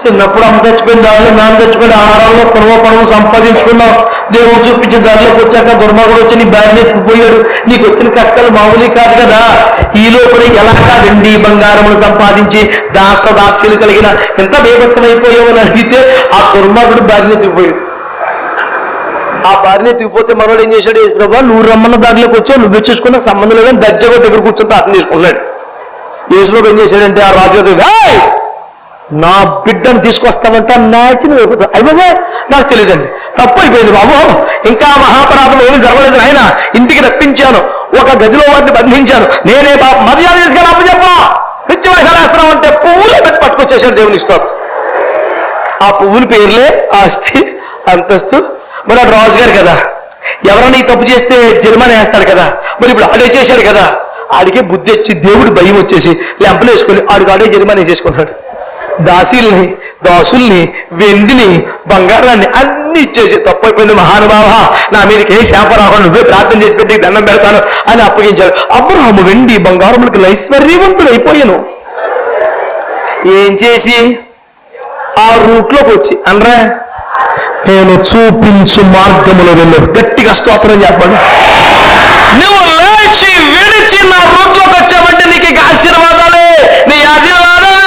చిన్నప్పుడు అమ్మ చచ్చిపోయిన దారిలో, నాన్న చచ్చిపోయిన ఆహారంలో పొడవు సంపాదించుకున్నావు. దేవుడు చూపించిన దారిలోకి వచ్చాక దుర్మార్గుడు వచ్చి నీ భార్యని ఎత్తుకుపోయాడు. నీకు వచ్చిన కక్కలు మామూలు కాదు కదా. ఈ లోపల ఎలాగా వెండి బంగారములు సంపాదించి దాస్యలు కలిగిన ఎంత బేభత్సమైపోయావు అని అడిగితే ఆ దుర్మార్గుడు భార్యని ఎత్తుకుపోయాడు. ఆ భార్యని ఎత్తుకుపోతే మనోడు ఏం చేశాడు? ప్రభా నువ్వు రమ్మన్న దారిలోకి వచ్చావు, నువ్వు వచ్చేసుకున్న సంబంధం లేదని దర్జాగా దగ్గర కూర్చుంటే అర్థం చేసుకున్నాడు. యేసుబాబు ఏం చేశాడంటే ఆ రాజుగారు నా బిడ్డను తీసుకొస్తామంటే నాచిన అయిపోతుంది. అయిపోతే నాకు తెలియదండి, తప్పు అయిపోయింది బాబు, ఇంకా మహాపరాధం ఏమి జరగలేదు ఆయన, ఇంటికి రప్పించాను, ఒక గదిలో వాటిని బంధించాను, నేనే మర్యాద తీసుకెళ్ళి అప్పు చెప్పా పిచ్చి వయసాలేస్తున్నాం అంటే పువ్వులు పెట్టి పట్టుకొచ్చేసాడు దేవునికి స్తోత్రం. ఆ పువ్వుల పేర్లే ఆస్తి, అంతస్తు. మరి అటు రాజుగారు కదా, ఎవరైనా ఈ తప్పు చేస్తే జరిమానా వేస్తాడు కదా. మరి ఇప్పుడు ఆడే చేశాడు కదా, ఆడికే బుద్ధి వచ్చి దేవుడు భయం వచ్చేసి లెంపలు వేసుకొని ఆడే జరిమానా వేసేసుకున్నాడు. దాసుల్ని వెండిని బంగారాన్ని అన్ని ఇచ్చేసి తప్పు అయిపోయింది మహానుభావ, నా మీదకి ఏ శాప రాకుండా నువ్వే ప్రార్థన చేసి పెట్టి దండం పెడతాను అని అప్పగించాడు. అబ్రహాము వెండి బంగారములకు ఐశ్వర్యవంతుడు అయిపోయాను. ఏం చేసి ఆ రూట్లోకి వచ్చి అనరా నేను చూపించు మార్గములో వెళ్ళు. గట్టిగా స్తోత్రం చెప్పండి. నువ్వు లేచి విడిచి నా రూట్లోకి వచ్చావంటే నీకు ఇక ఆశీర్వాదాలే, నీ ఆశీర్వాదమే,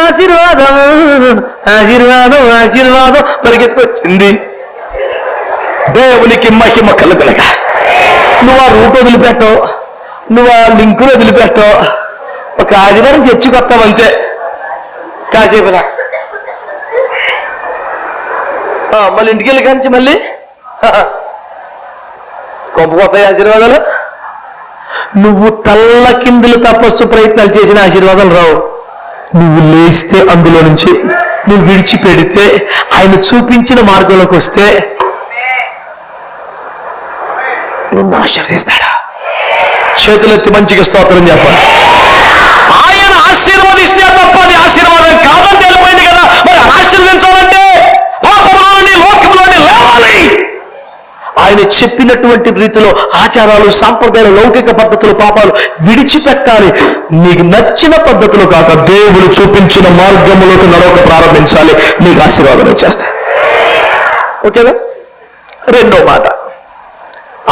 ఆశీర్వాదం ఆశీర్వాదం ఆశీర్వాదం పరిగెత్తుకొచ్చింది. దేవునికి మహిమ కలుగునగా. నువ్వు ఆ రూట్ వదిలిపెట్టవు, నువ్వు ఆ లింకులు వదిలిపెట్టవు, ఒక ఆదివారం చర్చికొస్తావంతే కాసేపులా, మళ్ళీ ఇంటికి వెళ్ళి కానించి మళ్ళీ కొంపకొస్తాయి ఆశీర్వాదాలు. నువ్వు తల్ల కిందులు తపస్సు ప్రయత్నాలు చేసిన ఆశీర్వాదాలు రావు. నువ్వు లేస్తే అందులో నుంచి నువ్వు విడిచిపెడితే, ఆయన చూపించిన మార్గంలోకి వస్తే నిన్ను ఆశీర్వదిస్తాడా? చేతులెత్తి మంచిగా స్తోత్రం చెప్పండి. ఆయన ఆశీర్వదిస్తే తప్ప అది ఆశీర్వాదం కాదని తెలిపోయింది కదా. మరి ఆశీర్వదించాలంటే పాపంలోని లోకంలోని లేవాలి. ఆయన చెప్పినటువంటి రీతిలో ఆచారాలు, సాంప్రదాయాలు, లౌకిక పద్ధతులు, పాపాలు విడిచిపెట్టాలి. నీకు నచ్చిన పద్ధతులు కాక దేవుడు చూపించిన మార్గములకు నడవక ప్రారంభించాలి. నీకు ఆశీర్వాదం వచ్చేస్తాయి. ఓకేనా? రెండో మాట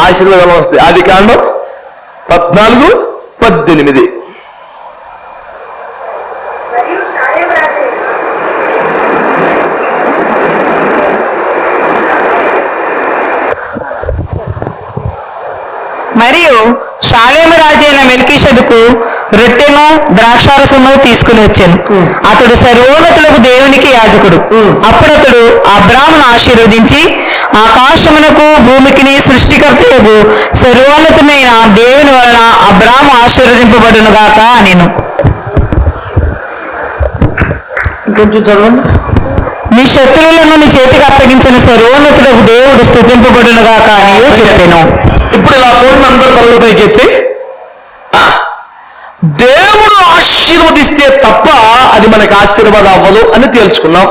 ఆశీర్వాదం వస్తుంది. ఆదికాండం 14:18. మరియు షాలేము రాజైన మెల్కీషెదకు రొట్టెను ద్రాక్షారసము తీసుకుని వచ్చాను. అతడు సర్వోన్నతులకు దేవునికి యాజకుడు. అప్పుడు అతడు అబ్రామును ఆశీర్వదించి, ఆకాశమునకు భూమికిని సృష్టికర్తయగు సర్వోన్నతమైన దేవుని వలన అబ్రాము ఆశీర్వదింపబడును గాక అనెను. కొంచెం చదవండి. నీ శత్రువులను నీ చేతికి అప్పగించిన సర్వోన్నతులకు దేవుడు స్తుతింపబడును గాక అని చెప్పాను. ఇప్పుడు ఇలా చూడండి, అందరు తలపైకి ఎత్తి. దేవుడు ఆశీర్వదిస్తే తప్ప అది మనకు ఆశీర్వాదం అవ్వదు అని తేల్చుకున్నాం.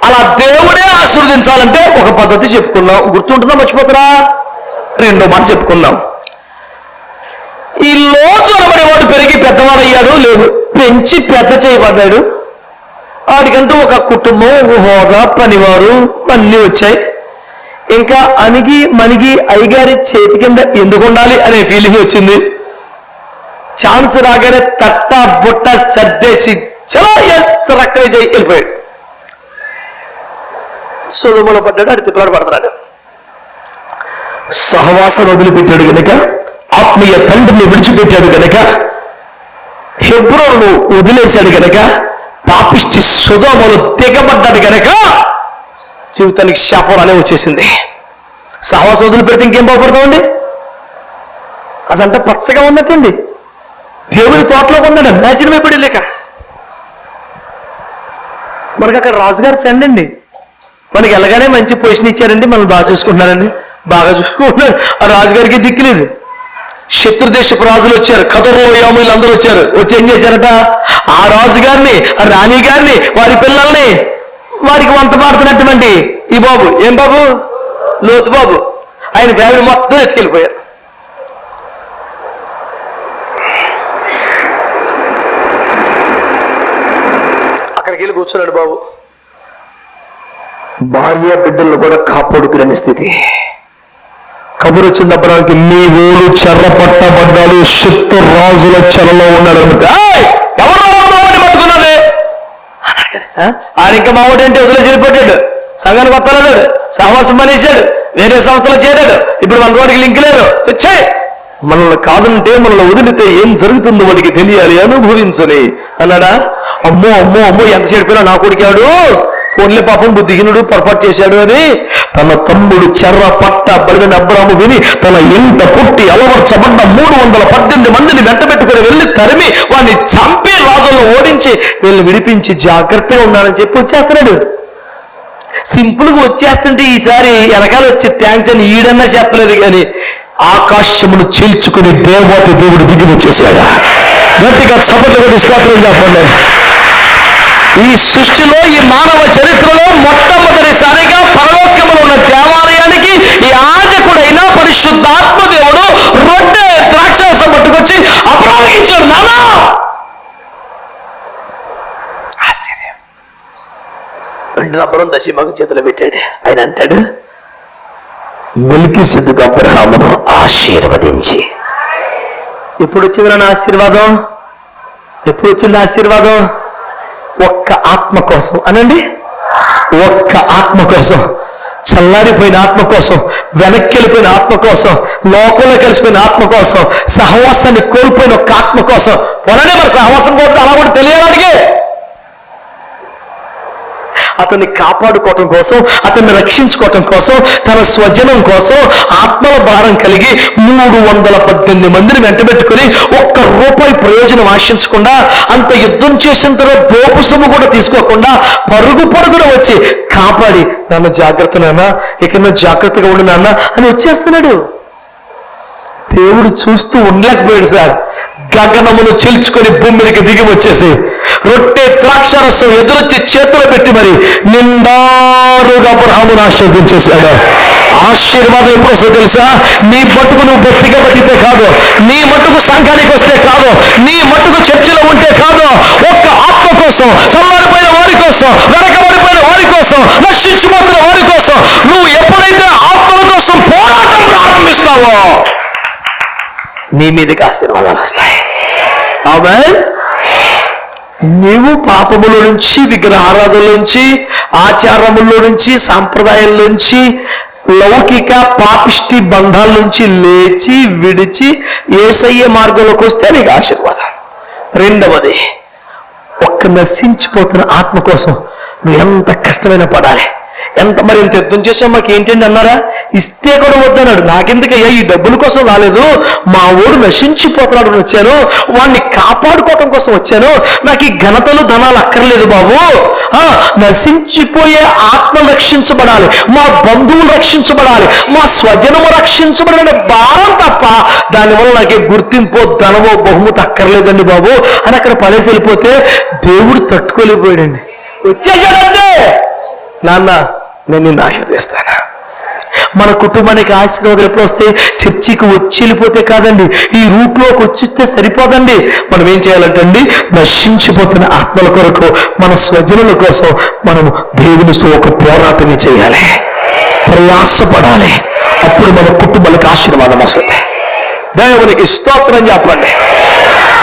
అలా దేవుడే ఆశీర్వదించాలంటే ఒక పద్ధతి చెప్పుకున్నాం. గుర్తుంటుందా? మర్చిపోతారా? రెండో మాట చెప్పుకున్నాం. ఈ లోతు అనబడేవాడు పెరిగి పెద్దవాడయ్యాడు లేదు, పెంచి పెద్ద చేయబడ్డాడు. వాడికంటూ ఒక కుటుంబం, హోదా, పనివారు అన్నీ వచ్చాయి. ఇంకా అణిగి మణిగి అయ్యగారి చేతి కింద ఎందుకు ఉండాలి అనే ఫీలింగ్ వచ్చింది. ఛాన్స్ రాగానే తట్ట బుట్ట సర్దేసి చలో రక్తమే చేయి వెళ్ళిపోయాడు. సొదములో పడ్డాడు, అడి తిప్పలాడు పడుతున్నాడు. సహవాసం వదిలిపెట్టాడు గనక, ఆత్మీయ తండ్రిని విడిచిపెట్టాడు గనక, హెబ్రోను వదిలేశాడు గనక, పాపిష్టి సొదములు దిగబడ్డాడు గనక జీవితానికి శాపం అనే వచ్చేసింది. సహవాసం వదిలిపెడితే ఇంకేం బాగుపడతామండి? అదంతా పచ్చగా ఉన్నట్టండి. దేవుడి తోటలో ఉన్నాడు, నాశనం అయిపోయి లేక. మనకి అక్కడ రాజుగారి ఫ్రెండ్ అండి. మనకి ఎలాగానే మంచి పొజిషన్ ఇచ్చారండి, మనం బాగా చూసుకుంటున్నారండి, బాగా చూసుకుంటున్నారు. ఆ రాజుగారికి దిక్కులేదు. శత్రుదేశపు రాజులు వచ్చారు, కదరు యాములు అందరూ వచ్చారు. వచ్చి ఏం చేశారట? ఆ రాజుగారిని, ఆ రాణి గారిని, వారి పిల్లల్ని, వారికి వంట పాడుతున్నటువంటి ఈ బాబు, ఏం బాబు? లోతు బాబు, ఆయన ఫ్యామిలీ మొత్తం ఎత్తుకెళ్ళిపోయారు. అక్కడికి వెళ్ళి కూర్చున్నాడు బాబు. భార్య బిడ్డలను కూడా కాపాడుకునే స్థితి. కబురు వచ్చిన అబ్రాహాముకి, నీ ఓడు చెర్ర పట్టబడ్డాడు, శత్రు రాజుల చెరలో ఉన్నాడు. ఎవరు మావాడిని పట్టుకున్నాడు? ఆయన ఇంకా మావాడు అంటే వదిలేసి వెళ్ళిపోయాడు. సంఘానికి వస్తాడు, సహవాసం పనిచేశాడు, వేరే సంస్థలో చేరాడు. ఇప్పుడు మన వాడికి లింక్ లేదు. తెచ్చే మనల్ని కాదంటే, మనల్ని వదిలితే ఏం జరుగుతుందో వాడికి తెలియాలి, అనుభవించని అన్నాడా? అమ్మో అమ్మో అమ్మో, ఎంత చెడిపోయినా నా కొడుకాడు, పోన్లే పాపం బుద్ధిహీనుడు, పొరపాటు చేశాడు అని తన తమ్ముడు చెర్ర పట్టబడిన అబ్రాము విని తన ఇంట పుట్టి అలవర్చబడ్డ 318 మందిని వెంటబెట్టుకుని వెళ్ళి తరిమి వాడిని చంపి రాజులను ఓడించి వీళ్ళని విడిపించి జాగ్రత్తగా ఉన్నానని చెప్పి వచ్చేస్తున్నాడు. సింపుల్గా వచ్చేస్తుంటే ఈసారి వెనకాల వచ్చి థ్యాంక్స్ అని ఈడన్నా చెప్పలేదు, కానీ ఆకాశమును చీల్చుకుని దేవత దేవుడు దిగి వచ్చేసాడు. గట్టిగా చప్పట్లు కొట్టి స్తోత్రం చెప్పండి. ఈ సృష్టిలో, ఈ మానవ చరిత్రలో మొట్టమొదటిసారిగా పరలోకములో ఉన్న దేవాలయానికి ఈ యాజకుడైన పరిశుద్ధాత్మ దేవుడు రొట్టె ద్రాక్షారసం పట్టుకొచ్చి అప్రయోగించాడు. నానా ఆశ్చర్యం. రబ్బరం దశమగం చేతిలో పెట్టాడు. ఆయన అంటాడు, మెల్కీసెదెకు అబ్రాహామును ఆశీర్వదించి. ఎప్పుడు వచ్చింది నా ఆశీర్వాదం? ఎప్పుడు వచ్చింది ఆశీర్వాదం? ఒక్క ఆత్మ కోసం అనండి, ఒక్క ఆత్మ కోసం, చల్లారిపోయిన ఆత్మ కోసం, వెనక్కి వెళ్ళిపోయిన ఆత్మ కోసం, లోకంలో కలిసిపోయిన ఆత్మ కోసం, సహవాసాన్ని కోల్పోయిన ఒక్క ఆత్మ కోసం. పోనీ మరి సహవాసం కోల్పోతే అలా కూడా తెలియవాడికి అతన్ని కాపాడుకోవటం కోసం, అతన్ని రక్షించుకోవటం కోసం, తన స్వజనం కోసం ఆత్మల భారం కలిగి 318 మందిని వెంటబెట్టుకుని ఒక్క రూపాయి ప్రయోజనం ఆశించకుండా, అంత యుద్ధం చేసిన తర్వాత దోపు సొమ్ము కూడా తీసుకోకుండా పరుగు పరుగున వచ్చి కాపాడి, నాన్న జాగ్రత్త నాన్న, ఇక జాగ్రత్తగా ఉండు నాన్న అని వచ్చేస్తున్నాడు. దేవుడు చూస్తూ ఉండలేకపోయాడు సార్. గగనమును చీల్చుకొని భూమికి దిగి వచ్చేసి రొట్టె ద్రాక్షరసం ఎదురొచ్చి చేతులు పెట్టి మరి నిండారుగా అబ్రహామును ఆశీర్వదించేశాడు. ఆశీర్వాదం ఎప్పుడు వస్తుందో తెలుసా? నీ మట్టుకు నువ్వు గట్టిగా బతికితే కాదు, నీ మట్టుకు సంఘానికి వస్తే కాదు, నీ మట్టుకు చర్చిలో ఉంటే కాదు, ఒక్క ఆత్మ కోసం, చల్లారిపోయిన వారి కోసం, వెనకబడిపోయిన వారి కోసం, నశించిపోతున్న వారి కోసం నువ్వు ఎప్పుడైతే ఆత్మల కోసం పోరాటం ప్రారంభిస్తావో నీ మీదకి ఆశీర్వాదాలు వస్తాయి. ఆమేన్. నీవు పాపముల నుంచి, విగ్రహారాధనల నుంచి, ఆచారముల నుంచి, సాంప్రదాయాల నుంచి, లౌకిక పాపిష్టి బంధాల నుంచి లేచి విడిచి యేసయ్య మార్గంలోకి వస్తే నీకు ఆశీర్వాదం. రెండవది, ఒక్క నశించిపోతున్న ఆత్మ కోసం నువ్వు ఎంత కష్టమైన పడాలి. మరి ఇంత యుద్ధం చేసాం మాకు ఏంటండి అన్నారా? ఇస్తే కూడా వద్దన్నాడు. నాకెందుకయ్యా, ఈ డబ్బుల కోసం రాలేదు, మా ఊరు నశించిపోతున్నాడు వచ్చాను, వాడిని కాపాడుకోవటం కోసం వచ్చాను, నాకు ఈ ఘనతలు ధనాలు అక్కర్లేదు బాబు. నశించిపోయే ఆత్మ రక్షించబడాలి, మా బంధువులు రక్షించబడాలి, మా స్వజనము రక్షించబడాలి భారం తప్ప దానివల్ల నాకే గుర్తింపో ధనమో బహుమతి అక్కర్లేదండి బాబు అని అక్కడ పడేసి వెళ్ళిపోతే దేవుడు తట్టుకోలేకపోయాడండి. వచ్చేసాడంటే, నాన్న నేను నిన్ను ఆశీర్వదిస్తాను. మన కుటుంబానికి ఆశీర్వాదాలు ఎప్పుడు వస్తాయి? చర్చికి వచ్చి వెళ్ళిపోతే కాదండి, ఈ రూట్లోకి వచ్చిస్తే సరిపోదండి. మనం ఏం చేయాలంటే అండి, నశించిపోతున్న ఆత్మల కొరకు, మన స్వజనుల కోసం మనము దేవునితో ఒక పోరాటమే చేయాలి, ప్రయాసపడాలి. అప్పుడు మన కుటుంబాలకు ఆశీర్వాదం వస్తుంది. దేవునికి స్తోత్రం చెప్పండి.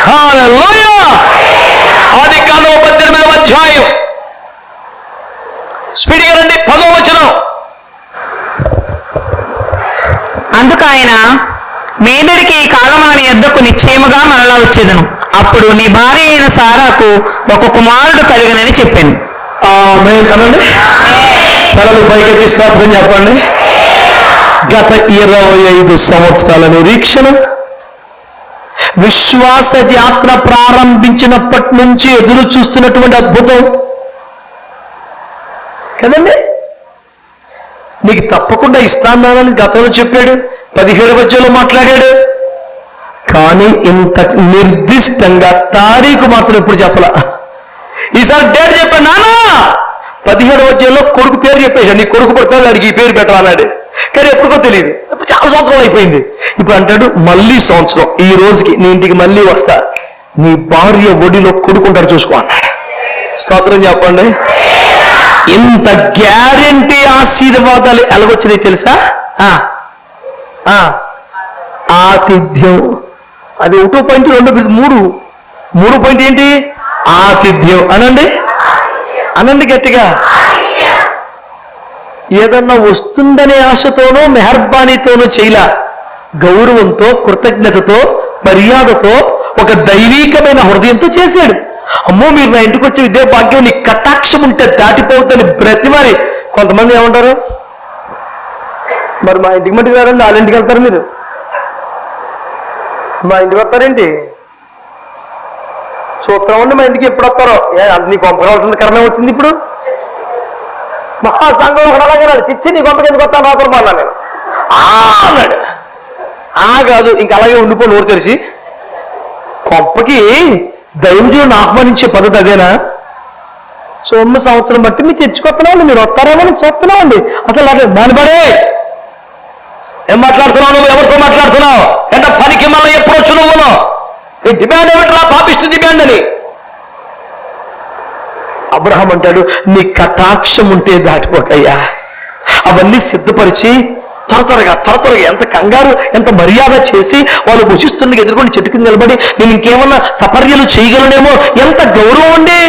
హల్లెలూయా. ఆదికాండము 18వ అధ్యాయం స్పీడ్గా రండి, 10వ వచనం. అందుకు ఆయన, మీదడికి ఈ కాలమున నీ యొద్దకు నిశ్చయముగా మరలా వచ్చేదను, అప్పుడు నీ భార్య అయిన సారాకు ఒక కుమారుడు కలిగినని చెప్పాను. ఆమేన్ అనండి. తలలు పైకెత్తి స్తోత్రం చెప్పండి. గత 25 సంవత్సరాల నిరీక్షణ, విశ్వాస యాత్ర ప్రారంభించినప్పటి నుంచి ఎదురు చూస్తున్నటువంటి అద్భుతం కదండి. నీకు తప్పకుండా ఇస్తానని గతంలో చెప్పాడు, 17 మధ్యలో మాట్లాడాడు, కానీ ఇంత నిర్దిష్టంగా తారీఖు మాత్రం ఎప్పుడు చెప్పలా. ఈసారి డేట్ చెప్పాడు. నాన్న 17 మధ్యలో కొడుకు పేరు చెప్పేశాడు, నీ కొడుకు పడతాడు, వాడికి ఈ పేరు పెట్టాలన్నాడు. కానీ ఎప్పుడుకో తెలియదు, చాలా సంవత్సరాలు అయిపోయింది. ఇప్పుడు అంటాడు, మళ్ళీ సంవత్సరం ఈ రోజుకి నీ ఇంటికి మళ్ళీ వస్తా, నీ భార్య ఒడిలో కొడుకుంటాడు చూసుకో అన్నాడు. స్తోత్రం చెప్పండి. ఇంత గ్యారెంటీ ఆశీర్వాదాలు ఎలాగొచ్చినాయి తెలుసా? ఆతిథ్యం. అది 1 పాయింట్ 2 3 పాయింట్ ఏంటి? ఆతిథ్యం అనండి, అనండి గట్టిగా. ఏదన్నా వస్తుందనే ఆశతోనో మెహర్బానీతోనో చేయలా, గౌరవంతో, కృతజ్ఞతతో, మర్యాదతో, ఒక దైవీకమైన హృదయంతో చేశాడు. అమ్మో, మీరు నా ఇంటికి వచ్చి ఇదే భాగ్యం, నీ కటాక్షం ఉంటే దాటిపోతుందని బ్రతిమారి. కొంతమంది ఏమంటారు, మరి మా ఇంటికి మట్టికి రారండి, వాళ్ళ ఇంటికి వెళ్తారు, మీరు మా ఇంటికి వస్తారేంటి, చూస్తామండి మా ఇంటికి ఎప్పుడు వస్తారో. నీ పంపకాల్సిన కారణం వచ్చింది ఇప్పుడు. మహా సంఘం ఒకటి అలాగే చిచ్చి నీ కొంపకి ఎందుకు వస్తాను రాత్రం అన్నా నేను అన్నాడు. కాదు, ఇంక అలాగే ఉండిపోయి నోరు తెరిచి. కొంపకి దైవజుడిని ఆహ్వానించే పద్ధతి అదేనా? సొమ్ము సంవత్సరం బట్టి మీరు చర్చకొస్తున్నామండి, మీరు వస్తారేమో నేను చూస్తున్నామండి. అసలు అదే మానిపడే ఏం మాట్లాడుతున్నావు నువ్వు? ఎవరితో మాట్లాడుతున్నావు? ఎంత పనికి మళ్ళీ ఎప్పుడు వచ్చు నువ్వు? ఈ డిమాండ్ ఏమిట్రా? పాపిస్తు డిమాండ్ అని. అబ్రహాం అంటాడు, నీ కటాక్షం ఉంటే దాటిపోకయ్యా. అవన్నీ సిద్ధపరిచి త్వరగా ఎంత కంగారు, ఎంత మర్యాద చేసి వాళ్ళు భుజిస్తుండగా ఎదుర్కొని చెట్టు కింద నిలబడి నేను ఇంకేమన్నా సపర్యలు చేయగలనేమో, ఎంత గౌరవం అండి.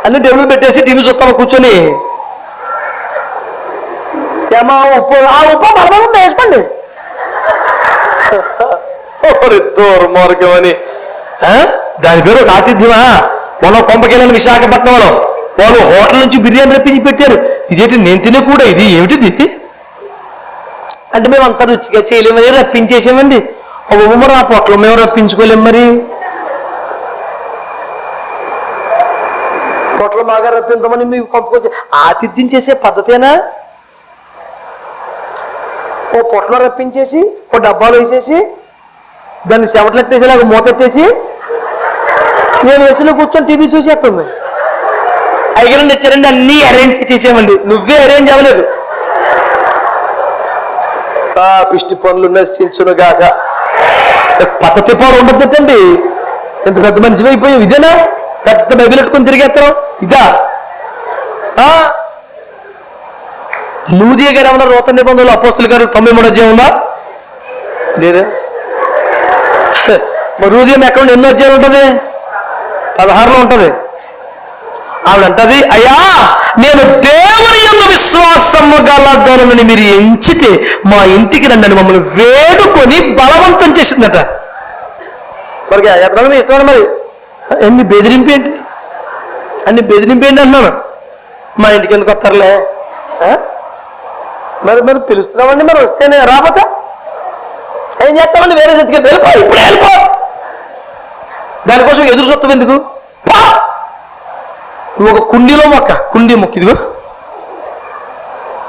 అన్ని టేబుల్ పెట్టేసి టీవీ చూస్తాము కూర్చొని. ఏమా ఉప్పు ఉప్పు వేసుకోండి దుర్మార్గం అని. దాని పేరు ఆతిథ్యమా? మొన్న కొంపకెళ్ళిన విశాఖపట్నంలో వాళ్ళు హోటల్ నుంచి బిర్యానీ రప్పించి పెట్టారు. ఇదేంటి నేను తినే కూడా ఇది ఏమిటిది అంటే మేము అంత రుచిగా చేయలేమని రప్పించేసామండి. మరి ఆ పొట్టలో మేము రప్పించుకోలేము. మరి పొట్టలో బాగా రప్పించమని మీకు పంపుకొచ్చి ఆతిథ్యం చేసే పద్ధతేనా? ఓ పొట్టలో రప్పించేసి ఓ డబ్బాలు వేసేసి దాన్ని చెమటలెట్టేసేలాగా మూతెట్టేసి నేను వేసిన కూర్చొని టీవీ చూసేస్తుంది. అయ్యారండి ఇచ్చారండి, అన్నీ అరేంజ్ చేసేసామండి. నువ్వే అరేంజ్ అవ్వలేదు. పిష్టి పనులు నశించును గాక. పద్ధతి పాడు ఉండద్దండి. ఎంత పెద్ద మనిషి అయిపోయావు. ఇదేనా పెద్ద బెదిలెట్టుకుని తిరిగేస్తాం? ఇదా లూదియ గారు ఏమన్నా నూతన నిబంధనలు అపోస్తుల గారు 93 అధ్యాయం ఉందా లేదా? మరి లూదియం ఎక్కడ ఎన్నో అధ్యాయం ఉంటుంది? 16లో ఉంటుంది. ఆవిడంటది, అయ్యా నేను దేవుని యందు విశ్వాసము గలదనని మీరు ఎంచితే మా ఇంటికి రండి మమ్మల్ని వేడుకొని బలవంతం చేసిందట. మరి ఎక్కడ ఇష్టం మరి అన్ని బెదిరింపేంటి అంటున్నాను. మా ఇంటికి ఎందుకు వస్తారులే మరి పిలుస్తున్నామండి. మరి వస్తేనే రాకపోతే ఏం చేస్తామండి? వేరే చెట్టుకి వెళ్ళిపో, ఇప్పుడే వెళ్ళిపో. దానికోసం ఎదురు చూస్తాం ఎందుకు? ఒక కుండీలో కుండీ మొక్క ఇదిగో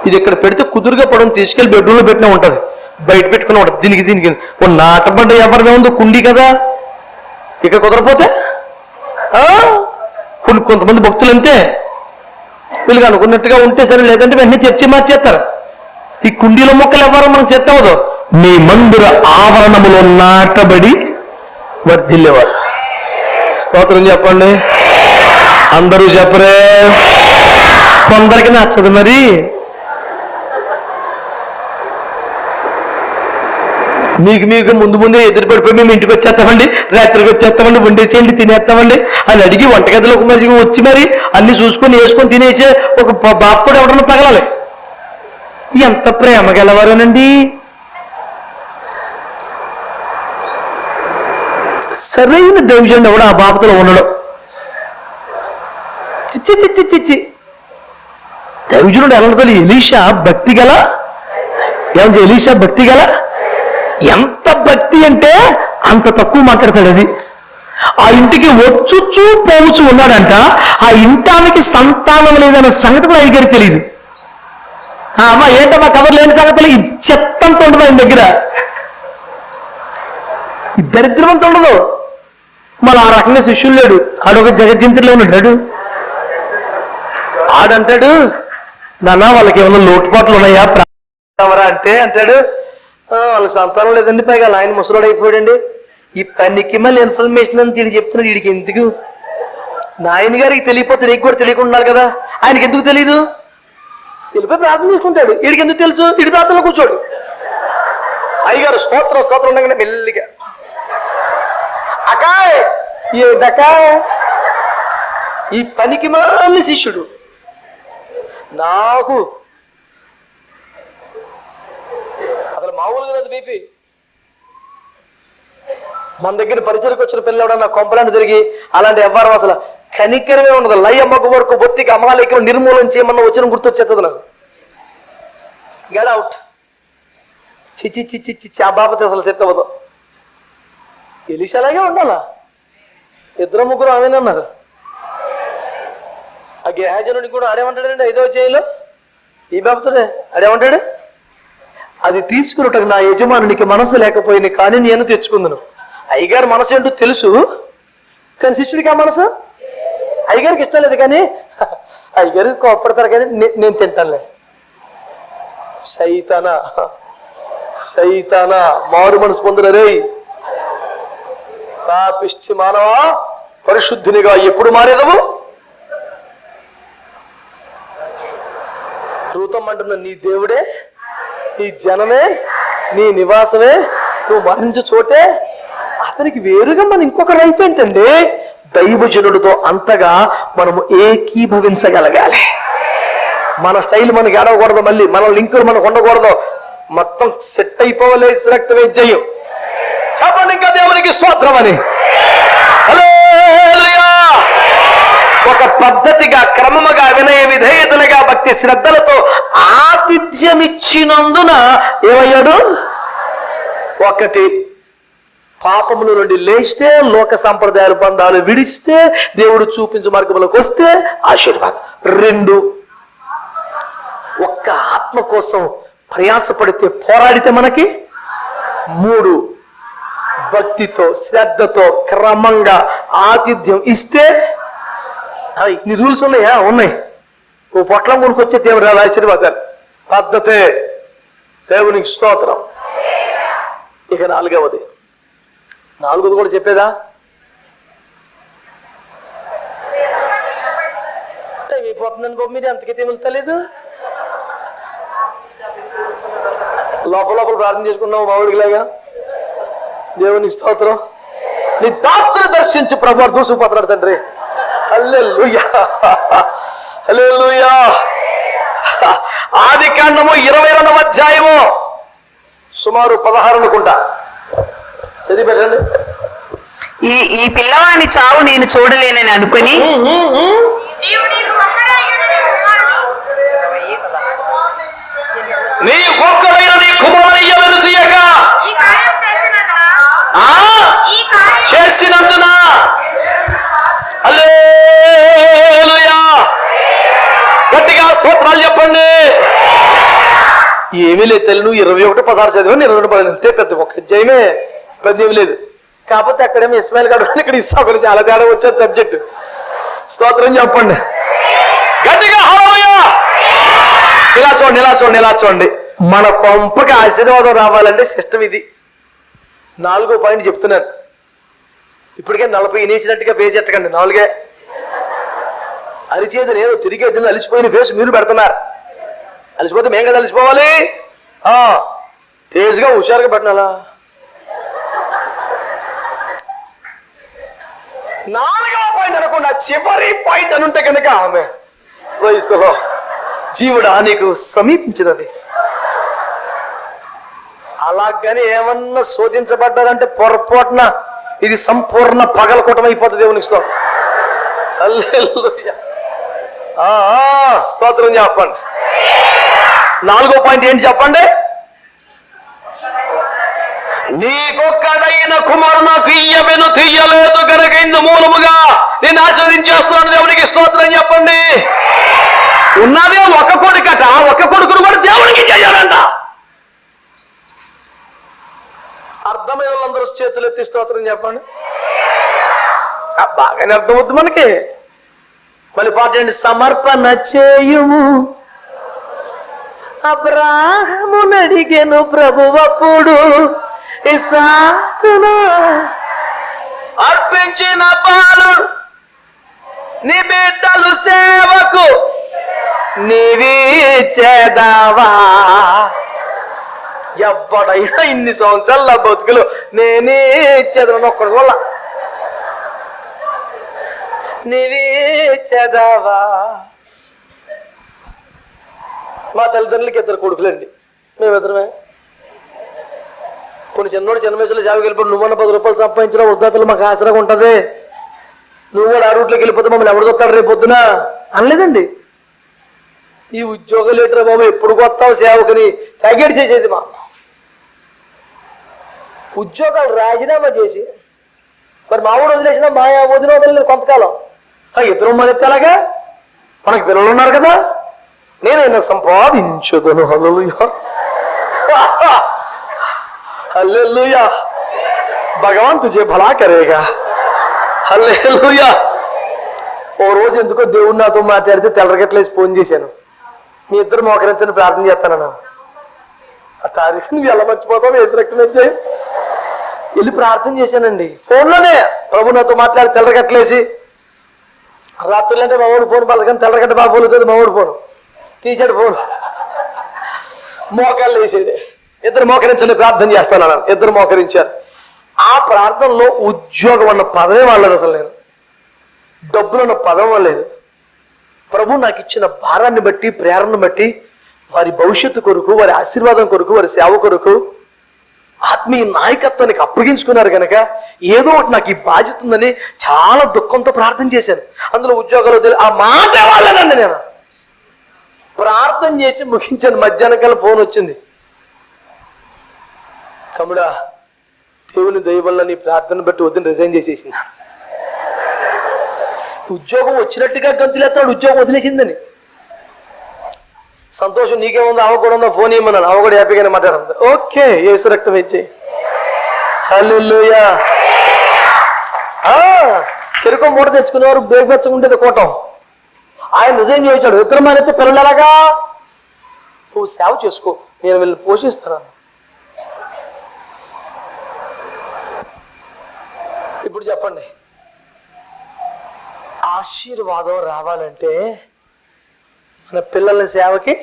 ఇది ఇక్కడ పెడితే కుదురుగా పడని తీసుకెళ్లి బెడ్రూమ్లో పెట్టినా ఉంటుంది, బయట పెట్టుకుని ఉంటుంది. దీనికి ఓ నాటబడ్డ ఎవరిదే ఉందో కుండీ కదా. ఇక్కడ కుదరపోతే కొంతమంది భక్తులు అంతే, వీళ్ళకి అనుకున్నట్టుగా ఉంటే సరే, లేదంటే వెంటనే చర్చి మార్చేస్తారు. ఈ కుండీలో మొక్కలు ఎవరో మనకు సెట్ అవ్వదు. మీ మందిర ఆవరణములో నాటబడి వర్ధిల్లేవారు. స్తోత్రం చెప్పండి. అందరూ చెప్పరే. కొందరికి నచ్చదు. మరి మీకు ముందే ఎదురు పడిపోయి మేము ఇంటికి వచ్చేస్తామండి, రాత్రికి వచ్చేస్తామండి, వండేసేయండి, తినేస్తామండి అని అడిగి వంటగదిలోకి మరి వచ్చి మరి అన్ని చూసుకొని వేసుకొని తినేసే ఒక బాబు కూడా ఎవడన్నా తగలాలి. ఎంత ప్రేమ గలవారేనండి. సరైన దైవజనుడు ఎవడు ఆ బాబుతో ఉండడం? చిచ్చి దైవజనుడు ఎలా ఉంటుంది? ఎలీషా భక్తి గల ఎంత భక్తి అంటే అంత తక్కువ మాట్లాడతాడు. అది ఆ ఇంటికి వచ్చుచూ పోవచ్చు ఉన్నాడంట. ఆ ఇంటానికి సంతానం లేదన్న సంగతి కూడా అయ్యగారికి తెలియదు. అమ్మా ఏంటమ్మా కవర్ లేని సంగతులు ఈ చెత్తంత ఉండదు ఆయన దగ్గర, ఈ దరిద్రమంతా ఉండదు. మళ్ళీ ఆ రకంగా శిష్యులు లేడు. ఆడొక జగజ్జంతుల్లో ఉన్నాడు. ఆడంటాడు, నాన్న వాళ్ళకి ఏమన్నా లోటుపాట్లు ఉన్నాయా అంటే అంటాడు, వాళ్ళకి సంతానం లేదండి, పైగా ఆయన ముసలోడు అయిపోయాడండి. ఈ పనికి మళ్ళీ ఇన్ఫర్మేషన్ అని తిరిగి చెప్తున్నాడు. వీడికి ఎందుకు? నాయన గారికి తెలియపోతే నీకు కూడా తెలియకుండా ఉండాలి కదా. ఆయనకి ఎందుకు తెలీదు? వెళ్ళిపోయి ప్రార్థన చేసుకుంటాడు. వీడికి ఎందుకు తెలుసు? వీడి ప్రార్థనలో కూర్చోడు. అయ్యగారు స్తోత్రం ఉండగానే మెల్లిగా అకాయ్ ఏంటకాయ్ ఈ పనికి మళ్ళీ శిష్యుడు. నాకు అసలు మామూలుగా లేదు బీపీ. మన దగ్గర పరిచయకు వచ్చిన పిల్లవాడు నా కొంపలాంటి తిరిగి అలాంటి ఎవ్వరం అసలు కనికరమే ఉండదు. లయ మగ వరకు బొత్తికి అమాలేకం నిర్మూలన చేయమన్నా వచ్చిన గుర్తొచ్చేస్తుంది నాకు. Get out. చిచ్చి ఆ బాపతి అసలు సెట్ అవ్వదు. ఎలీషా అలాగే ఉండాలా? 2-3 ఆమెనన్నారు. ఆ గేహజనుడికి కూడా ఆడేమంటాడండి 5వ అధ్యాయంలో ఈ బాబుతోనే ఆడేమంటాడు, అది తీసుకున్నట్టు నా యజమానునికి మనసు లేకపోయింది కానీ నేను తెచ్చుకుందును. అయ్యగారి మనసు ఏంటో తెలుసు కానీ శిష్యుడికి ఆ మనసు అయ్యగారికి ఇష్టం లేదు. కానీ అయ్యగారికి కోప్పడతారు కానీ నేను తింటానులే. సైతానా మారు మనసు పొందులరే. పాపిష్టి మానవా పరిశుద్ధినిగా ఎప్పుడు మారేదవు? రూతం అంటున్న నీ దేవుడే, నీ జనమే, నీ నివాసమే, నువ్వు మరణించే చోటే. అతనికి వేరుగా మన ఇంకొక లైఫ్ ఏంటండి? దైవజనుడితో అంతగా మనము ఏకీభవించగలగాలి. మన స్టైల్ మనకి ఏడవకూడదు, మళ్ళీ మన లింకులు మనకు ఉండకూడదు. మొత్తం సెట్ అయిపోవాలి. రక్తమే జయం. చెప్పండి ఇంకా దేవునికి స్తోత్రం అని. హల్లెలూయా. ఒక పద్ధతిగా క్రమముగా వినయ విధేయతలుగా భక్తి శ్రద్ధలతో ఆతిథ్యం ఇచ్చినందున ఏమయ్యాడు? ఒకటి, పాపముల నుండి లేస్తే, లోక సంప్రదాయాల బంధాలు విడిస్తే, దేవుడు చూపించు మార్గంలోకి వస్తే ఆశీర్వాదం. 2, ఒక్క ఆత్మ కోసం ప్రయాసపడితే, పోరాడితే మనకి. 3, భక్తితో శ్రద్ధతో క్రమంగా ఆతిథ్యం ఇస్తే. ఇన్ని రూల్స్ ఉన్నాయా? ఉన్నాయి. ఓ పొట్లం కొనుకొచ్చే దేవుడు రాదు ఆశీర్వాదాలు. పద్ధతే. దేవునికి స్తోత్రం. ఇక 4వది కూడా చెప్పేదా? టైం అయిపోతుందని బాబు, మీరు ఎంతకైతే వెళ్తలేదు. లోపల ప్రార్థన చేసుకున్నావు మామిడిలాగా. దేవునికి స్తోత్రం. నీ దాసుని దర్శించి ప్రభు దూసుకుపోతున్నాడు తండ్రి. హల్లెలూయా, హల్లెలూయా. ఆదికాండము 22వ అధ్యాయము సుమారు 16 అనుకుంటా. చదివి పెట్టండి. ఈ పిల్లవాని చావు నేను చూడలేనని అనుకుని నీ ఒక్కడైన నీ కుమారుని తీయక చేసినందున హల్లెలూయా. గట్టిగా స్తోత్రాలు చెప్పండి. ఏమీ లేదు తల్లి, నువ్వు 21:16 చదివా, 22:10 అంతే. పెద్ద ఒక అధ్యాయమే, పెద్ద ఏమి లేదు. కాకపోతే అక్కడేమో ఇస్మాయిల్ గారు, ఇక్కడ ఇస్సాకులు చాలా తేడా వచ్చేది సబ్జెక్టు. స్తోత్రం చెప్పండి గట్టిగా. హల్లెలూయా. ఇలా చూడండి, ఇలా చూడండి, ఇలా చూడండి. మన కొంపకి ఆశీర్వాదం రావాలంటే సిస్టమ్ ఇది. 4వ పాయింట్ చెప్తున్నాను. ఇప్పటికే 40 ఇనేసినట్టుగా ఫేస్ ఎట్టకండి. 4 అరిచేది నేను తిరిగి ఎద్దులు అలిసిపోయిన ఫేస్ మీరు పెడుతున్నారు. అలిసిపోతే మేం కదా అలిసిపోవాలి. తేజ్గా హుషారుగా పెట్టినాలా. 4వ పాయింట్ అనుకున్నా, చివరి పాయింట్ అనుంటే కనుక ఆమె ప్రయిస్తలో జీవుడా నీకు సమీపించినది. అలాగని ఏమన్నా శోధించబడ్డారంటే పొరపాటున ఇది సంపూర్ణ పగలకొట్టం అయిపోతుంది. దేవునికి స్తోత్రం. హల్లెలూయా. స్తోత్రం చెప్పండి. 4వ పాయింట్ ఏంటి చెప్పండి? నీకొక్కడైన కుమారుడు నాకు ఇయ్యబెను తీయలేదు కనుక ఇందు మూలముగా నేను ఆశీర్వదించేస్తున్నాను. దేవునికి స్తోత్రం చెప్పండి. ఉన్నదే ఒక కొడుకట, ఒక కొడుకును కూడా దేవునికి చేయాలంట. అర్థమైన వాళ్ళందరూ చేతులు ఎత్తి స్తోత్రం చెప్పండి. బాగానే అర్థమవుద్ది మనకి. మళ్ళీ పాట ఏంటి? సమర్పణ చేయుము అబ్రాహామును అడిగెను ప్రభువప్పుడు ఇస్సాకును అర్పించిన బాలుడు నీ బిడ్డలు సేవకు నీవిచ్చేదావా. ఎవడైనా ఇన్ని సంవత్సరాల బతుకులు నేనే ఇచ్చేదాను ఒక్కడి వల్ల నీవిచ్చేదావా. మా తల్లిదండ్రులకి 2 కొడుకులండి, మేమిద్దరమే. కొన్ని చిన్నోడు చిన్న వయసులో జాబుకి వెళ్ళిపోయి నువ్వన్న 10 రూపాయలు సంపాదించిన వృద్ధాపిల్ల మాకు ఆసరాగా ఉంటుంది, నువ్వు కూడా ఆ రూట్లోకి వెళ్ళిపోతే మమ్మల్ని ఎవరు చూస్తాడు రేపు పొద్దున అనలేదండి. ఈ ఉద్యోగాలు ఏంటరా బాబు, ఎప్పుడు కొత్తావు సేవకుని తగ్గేటి చేసేది. మా ఉద్యోగాలు రాజీనామా చేసి మరి మా ఊడు వదిలేసిన మా వదిన వదలలేదు కొంతకాలం. 2 మనెత్తేలాగా మనకి పిల్లలు ఉన్నారు కదా, నేనైనా సంపాదించదును. హల్లెలూయా, హల్లెలూయా. భగవాన్ తుజే భలా కరేగా. హల్లెలూయా. ఓ రోజు ఎందుకో దేవుడు నాతో మాట్లాడితే తెల్లరగట్లేసి ఫోన్ చేశాను. మీ ఇద్దరు మోకరించని ప్రార్థన చేస్తానన్నా. ఆ తారీఖు నువ్వు ఎలా మర్చిపోతావు? వేసి రక్తం వచ్చాయి వెళ్ళి ప్రార్థన చేశానండి ఫోన్లోనే. ప్రభు నాతో మాట్లాడి తెల్లరగట్లేసి రాత్రులు అంటే మా ఊడు ఫోన్ పలకని తెల్లరగట్ట బాగా పోలుతుంది. మా ఊడు ఫోన్ తీసాడు, ఫోన్ మోకాళ్ళు వేసేది. 2 మోకరించండి ప్రార్థన చేస్తాను. 2 మోకరించారు. ఆ ప్రార్థనలో ఉద్యోగం అన్న పదమే వాళ్ళదు. అసలు నేను డబ్బులు అన్న పదం వాళ్ళలేదు. ప్రభు నాకు ఇచ్చిన భారాన్ని బట్టి, ప్రేరణను బట్టి, వారి భవిష్యత్తు కొరకు, వారి ఆశీర్వాదం కొరకు, వారి సేవ కొరకు ఆత్మీయ నాయకత్వానికి అప్పగించుకున్నారు కనుక ఏదో ఒకటి నాకు ఈ బాధ్యత ఉందని చాలా దుఃఖంతో ప్రార్థన చేశాను. అందులో ఉద్యోగాలు ఆ మాట వాళ్ళనండి. నేను ప్రార్థన చేసి ముగించాను. మధ్యాహ్నం కల్లా ఫోన్ వచ్చింది. తమ్ముడా, దేవుని దయ వల్ల నీ ప్రార్థన బట్టి వద్దని రిజైన్ చేసేసిన. ఉద్యోగం వచ్చినట్టుగా గంతులేస్తాడు, ఉద్యోగం వదిలేసిందని. సంతోషం నీకేముందో, ఆవ కూడా ఉందో, ఫోన్ ఇవ్వమన్నాను. ఆవ కూడా హ్యాపీగానే మాట్లాడుతుంది. ఓకే, యేసు రక్తం ఇచ్చేయి. హల్లెలూయా. చెరుకు మూట తెచ్చుకునేవారు బేగు పెంచుకుంటే కోటం. ఆయన రిజైన్ చేయించాడు. ఇతరం అయితే పిల్లలు ఎలాగా? నువ్వు సేవ చేసుకో, నేను వీళ్ళని పోషిస్తాను. ఇప్పుడు చెప్పండి, ఆశీర్వాదం రావాలంటే మన పిల్లల సేవకి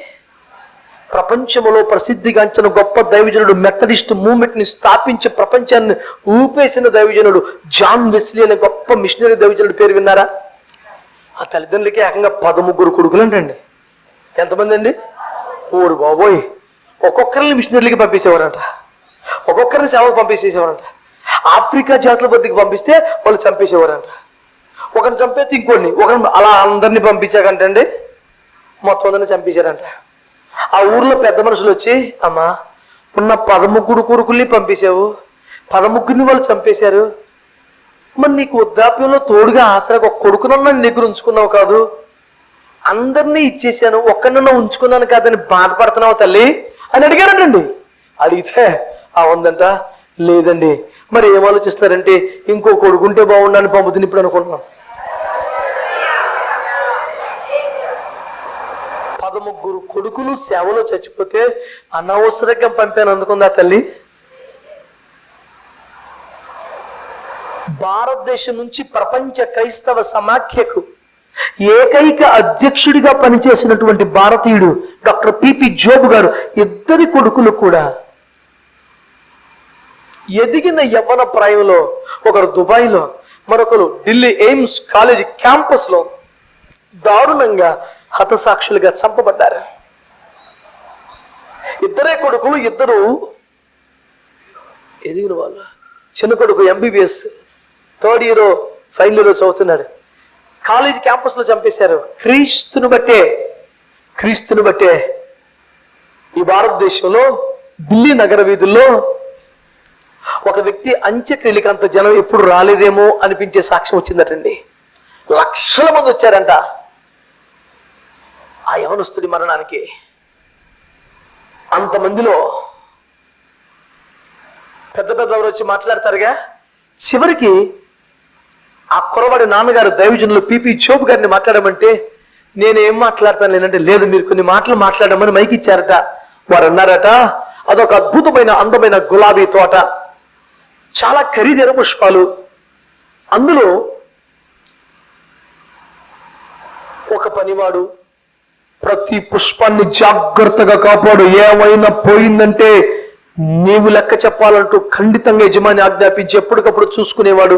ప్రపంచంలో ప్రసిద్ధిగాంచిన గొప్ప దైవజనుడు, మెథడిస్ట్ మూవ్మెంట్ ని స్థాపించి ప్రపంచాన్ని ఊపేసిన దైవజనుడు జాన్ వెస్లీ అనే గొప్ప మిషనరీ దైవజనుడు పేరు విన్నారా? ఆ తల్లిదండ్రులకి ఏకంగా 13 కొడుకులు అంటండి. ఎంతమంది అండి? ఊరు బాబోయ్. ఒక్కొక్కరిని మిషనరీలకి పంపించేవారంట, ఒక్కొక్కరిని సేవకు పంపించేసేవారంట. ఆఫ్రికా జాతుల వద్దకు పంపిస్తే వాళ్ళు చంపేసేవారంట. ఒకరిని చంపేస్తే ఇంకోడిని, ఒకరిని అలా అందరినీ పంపించాకంటండి మొత్తం అందరినీ చంపేశారంట. ఆ ఊర్లో పెద్ద మనుషులు వచ్చి, అమ్మా ఉన్న 13 కొడుకుల్ని పంపించావు, 13ని వాళ్ళు చంపేశారు, మరి నీకు వృద్ధాప్యంలో తోడుగా ఆసరాకు ఒక కొడుకునన్నా నీ దగ్గర ఉంచుకున్నావు కాదు, అందరినీ ఇచ్చేసాను, ఒక్కనన్నా ఉంచుకున్నాను కాదని బాధపడుతున్నావు తల్లి అని అడిగారంటండి. అడిగితే ఉందంట. లేదండి, మరి ఏం ఆలోచిస్తున్నారంటే ఇంకో కొడుకుంటే బాగుండని పంపుతుంది ఇప్పుడు అనుకుంటున్నాం. 13 కొడుకులు సేవలో చచ్చిపోతే అనవసరంగా పంపాను అందుకుందా తల్లి? భారతదేశం నుంచి ప్రపంచ క్రైస్తవ సమాఖ్యకు ఏకైక అధ్యక్షుడిగా పనిచేసినటువంటి భారతీయుడు డాక్టర్ పిపి జోబ్ గారు 2 కొడుకులు కూడా ఎదిగిన యవ్వన ప్రాయంలో, ఒకరు దుబాయ్లో, మరొకరు ఢిల్లీ ఎయిమ్స్ కాలేజీ క్యాంపస్ లో దారుణంగా హతసాక్షులుగా చంపబడ్డారు. 2 కొడుకులు, 2 ఎదిగిన వాళ్ళు. చిన్న కొడుకు MBBS 3rd year final year చదువుతున్నాడు. కాలేజీ క్యాంపస్ లో చంపేశారు. క్రీస్తుని బట్టే ఈ భారతదేశంలో ఢిల్లీ నగర వీధుల్లో ఒక వ్యక్తి అంత్యక్రియలకి అంత జనం ఎప్పుడు రాలేదేమో అనిపించే సాక్ష్యం వచ్చిందటండి. లక్షల మంది వచ్చారంట ఆ యవనస్తుడి మరణానికి. అంతమందిలో పెద్దవారు వచ్చి మాట్లాడతారుగా. చివరికి ఆ కురవాడి నాన్నగారు దైవజనులు పిపి జోబ్ గారిని మాట్లాడమంటే, నేనేం మాట్లాడతాను లేదంటే, లేదు మీరు కొన్ని మాటలు మాట్లాడమని మైకి ఇచ్చారట. వారు అన్నారట, అదొక అద్భుతమైన అందమైన గులాబీ తోట, చాలా ఖరీదైన పుష్పాలు, అందులో ఒక పనివాడు ప్రతి పుష్పాన్ని జాగ్రత్తగా కాపాడు, ఏమైనా పోయిందంటే నీవు లెక్క చెప్పాలంటూ ఖండితంగా యజమాని ఆజ్ఞాపించి ఎప్పటికప్పుడు చూసుకునేవాడు.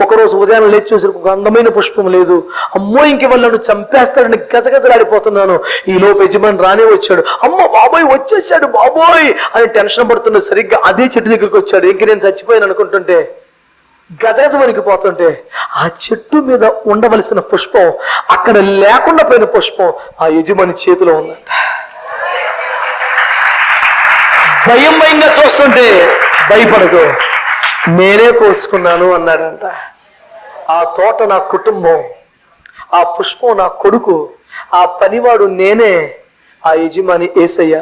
ఒకరోజు ఉదయం లేచి చూసి ఒక అందమైన పుష్పం లేదు, అమ్మో ఇంక వాళ్ళను చంపేస్తాడని గజగజలాడిపోతున్నాను. ఈ లోపు యజమాని రానే వచ్చాడు. అమ్మ బాబోయ్ వచ్చేసాడు బాబోయ్ అని టెన్షన్ పడుతున్నాడు. సరిగ్గా అదే చెట్టు దగ్గరికి వచ్చాడు. ఇంక నేను చచ్చిపోయాను అనుకుంటుంటే, గజగజ వణికిపోతుంటే, ఆ చెట్టు మీద ఉండవలసిన పుష్పం అక్కడ లేకుండా పోయిన పుష్పం ఆ యజమాని చేతిలో ఉందంట. భయంగా చూస్తుంటే, భయపడకు నేనే కోసుకున్నాను అన్నాడంట. ఆ తోట నా కుటుంబం, ఆ పుష్పం నా కొడుకు, ఆ పనివాడు నేనే, ఆ యజమాని యేసయ్య.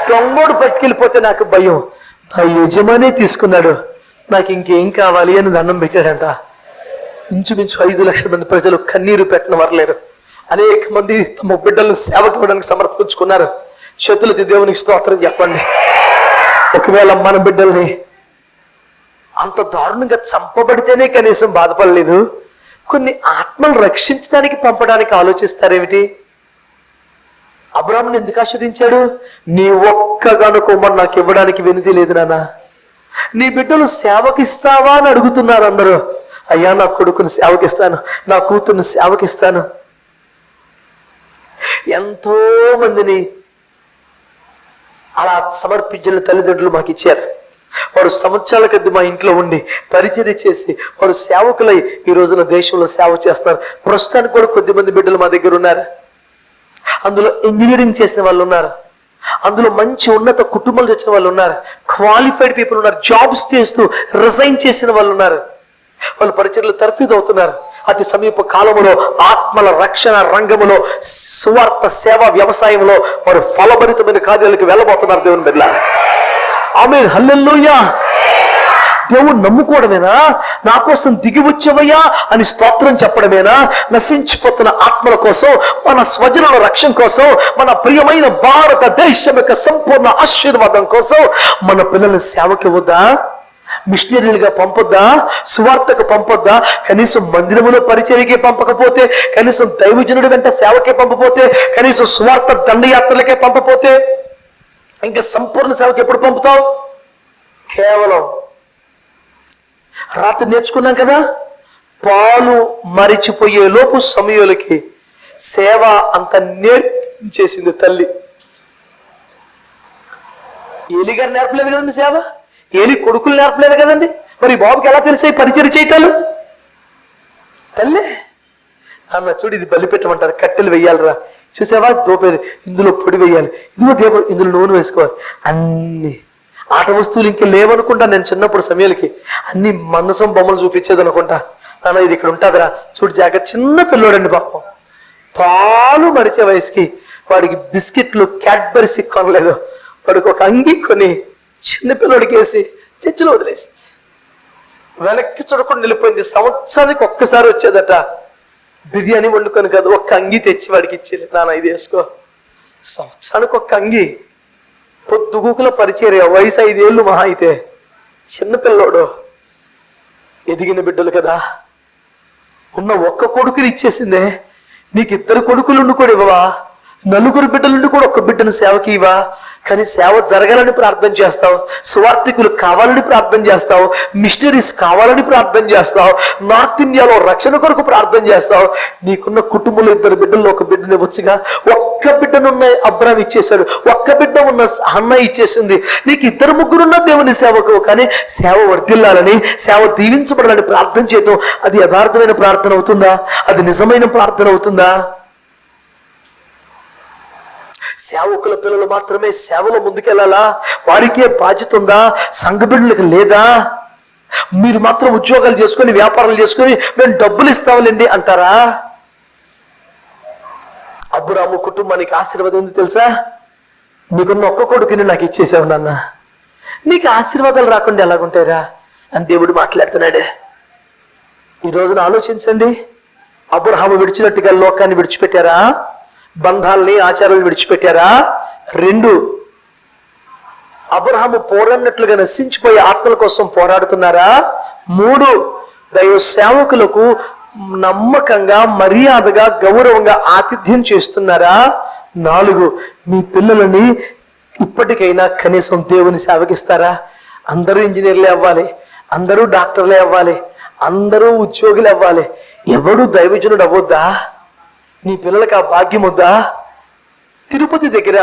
దొంగోడు పట్టుకెళ్ళిపోతే నాకు భయం, నా యజమానే తీసుకున్నాడు, నాకు ఇంకేం కావాలి అని దండం పెట్టాడంట. ఇంచుమించు 5 లక్షల మంది ప్రజలు కన్నీరు పెట్టిన వారలేరు. అనేక మంది తమ బిడ్డలను సేవకి ఇవ్వడానికి సమర్పించుకున్నారు. చేతులెత్తి దేవునికి స్తోత్రం చెప్పండి. ఒకవేళ మన బిడ్డల్ని అంత దారుణంగా చంపబడితేనే కనీసం బాధపడలేదు, కొన్ని ఆత్మలు రక్షించడానికి పంపడానికి ఆలోచిస్తారేమిటి? అబ్రాహాముని ఎందుకు ఆశ్రయించాడు? నీ ఒక్కగాను కుమారుడు నాకు ఇవ్వడానికి వినతి లేదు నాన్న, నీ బిడ్డలు సేవకిస్తావా అని అడుగుతున్నారు అందరూ. అయ్యా నా కొడుకుని సేవకిస్తాను, నా కూతుర్ని సేవకిస్తాను. ఎంతో మందిని అలా సమర్పించిన తల్లిదండ్రులు మాకు ఇచ్చారు. వాడు సంవత్సరాల కొద్ది మా ఇంట్లో ఉండి పరిచర్య చేసి వాడు సేవకులై ఈ రోజున దేశంలో సేవ చేస్తారు. ప్రస్తుతానికి కూడా కొద్దిమంది బిడ్డలు మా దగ్గర ఉన్నారు. అందులో ఇంజనీరింగ్ చేసిన వాళ్ళు ఉన్నారు, అందులో మంచి ఉన్నత కుటుంబాలు వచ్చిన వాళ్ళు ఉన్నారు, క్వాలిఫైడ్ పీపుల్ ఉన్నారు, జాబ్స్ చేస్తూ రిజైన్ చేసిన వాళ్ళు ఉన్నారు. వాళ్ళు పరిచర్యలు తర్ఫీదు అవుతున్నారు. అతి సమీప కాలంలో ఆత్మల రక్షణ రంగములో సువార్త సేవ వ్యవసాయంలో వారు ఫలభరితమైన కార్యాలకు వెళ్ళబోతున్నారు. దేవుని బిడ్డలారా, ఆమేన్, హల్లెలూయా. దేవుడు నమ్ముకోవడమేనా, నా కోసం దిగి వచ్చేవయ్యా అని స్తోత్రం చెప్పడమేనా? నశించిపోతున్న ఆత్మల కోసం, మన స్వజనుల రక్షణ కోసం, మన ప్రియమైన భారతదేశం యొక్క సంపూర్ణ ఆశీర్వాదం కోసం మన పిల్లల్ని సేవకి ఇవ్వద్దా? మిషనరీలుగా పంపొద్దా? సువార్తకు పంపొద్దా? కనీసం మందిరములో పరిచర్యకే పంపకపోతే, కనీసం దైవజనుడి వెంట సేవకే పంపపోతే, కనీసం సువార్త దండయాత్రలకే పంపపోతే, ఇంకా సంపూర్ణ సేవకి ఎప్పుడు పంపుతావు? కేవలం రాత్రి నేర్చుకున్నాం కదా, పాలు మరిచిపోయే లోపు సమయాలకి సేవ అంత నేర్పించేసింది తల్లి. ఏలిగారు నేర్పలేదు కదండి సేవ, ఏలి కొడుకులు నేర్పలేదు కదండి. మరి బాబుకి ఎలా తెలిసాయి పరిచయం చేయటాలు? తల్లే. అన్న చూడు, ఇది బలి పెట్టమంటారు, కట్టెలు వెయ్యాలిరా, చూసావా దోపేది, ఇందులో పొడి వేయాలి, ఇదిగో దీపం, ఇందులో నూనె వేసుకోవాలి. అన్ని ఆట వస్తువులు ఇంకా లేవనుకుంటా. నేను చిన్నప్పుడు సమయాలకి అన్ని మందసం బొమ్మలు చూపించేది అనుకుంటా. నాన్న ఇది ఇక్కడ ఉంటుందిరా, చూడు జాగ్రత్త. చిన్న పిల్లోడండి పాపం, పాలు మరిచే వయసుకి వాడికి బిస్కెట్లు క్యాడ్బరీస్ కొనలేదు. వాడికి ఒక అంగి కొని చిన్న పిల్లోడికి వేసి చర్చిలో వదిలేసింది. వెనక్కి చూడకుండా వెళ్ళిపోయింది. సంవత్సరానికి ఒక్కసారి వచ్చేదట. బిర్యానీ వండుకొని కదా ఒక్క అంగి తెచ్చి వాడికి ఇచ్చేది, నాన్న ఇది వేసుకో. సంవత్సరానికి ఒక్క అంగి. పొద్దుగూకుల పరిచర్య, వయసు 5 ఏళ్ళు మహా అయితే. చిన్నపిల్లోడు, ఎదిగిన బిడ్డలు కదా. ఉన్న ఒక్క కొడుకుని ఇచ్చేసిందే, నీకు 2 కొడుకులుండి కూడా ఇవ్వవా? 4 బిడ్డలుండి కూడా ఒక్క బిడ్డను సేవకి ఇవ్వా? కానీ సేవ జరగాలని ప్రార్థన చేస్తావు, సువార్థికులు కావాలని ప్రార్థన చేస్తావు, మిషనరీస్ కావాలని ప్రార్థన చేస్తావు, నార్త్ ఇండియాలో రక్షణ కొరకు ప్రార్థన చేస్తావు. నీకున్న కుటుంబంలో 2 బిడ్డల్లో ఒక బిడ్డని వచ్చుగా. ఒక్క బిడ్డనున్న అబ్రాహం ఇచ్చేశాడు, ఒక్క బిడ్డ ఉన్న హన్న ఇచ్చేసింది. నీకు 2 ముగ్గురున్న దేవుని సేవకు. కానీ సేవ వర్ధిల్లాలని, సేవ దీవించబడాలని ప్రార్థన చేయటం అది యథార్థమైన ప్రార్థన అవుతుందా? అది నిజమైన ప్రార్థన అవుతుందా? సేవకుల పిల్లలు మాత్రమే సేవలో ముందుకెళ్ళాలా? వారికే బాధ్యత ఉందా? సంఘ బిడ్డలకు లేదా? మీరు మాత్రం ఉద్యోగాలు చేసుకొని వ్యాపారాలు చేసుకొని మేము డబ్బులు ఇస్తాంలేండి అంటారా? అబ్రాము కుటుంబానికి ఆశీర్వాదం ఉంది తెలుసా? నీకున్న ఒక్క కొడుకుని నాకు ఇచ్చేసావు నాన్న, నీకు ఆశీర్వాదాలు రాకుండా ఎలాగుంటాయిరా అని దేవుడు మాట్లాడుతున్నాడే. ఈ రోజున ఆలోచించండి. అబ్రహాము విడిచినట్టుగా లోకాన్ని విడిచిపెట్టారా? బంధాలని, ఆచారాలను విడిచిపెట్టారా? 2, అబ్రహాము పోరాడినట్లుగా నశించిపోయే ఆత్మల కోసం పోరాడుతున్నారా? 3, దైవ సేవకులకు నమ్మకంగా, మర్యాదగా, గౌరవంగా ఆతిథ్యం చేస్తున్నారా? 4, మీ పిల్లలని ఇప్పటికైనా కనీసం దేవుని సేవకిస్తారా? అందరూ ఇంజనీర్లే అవ్వాలి, అందరూ డాక్టర్లే అవ్వాలి, అందరూ ఉద్యోగులు అవ్వాలి, ఎవడు దైవజనుడు అవ్వద్దా? నీ పిల్లలకి ఆ భాగ్యం వద్దా? తిరుపతి దగ్గర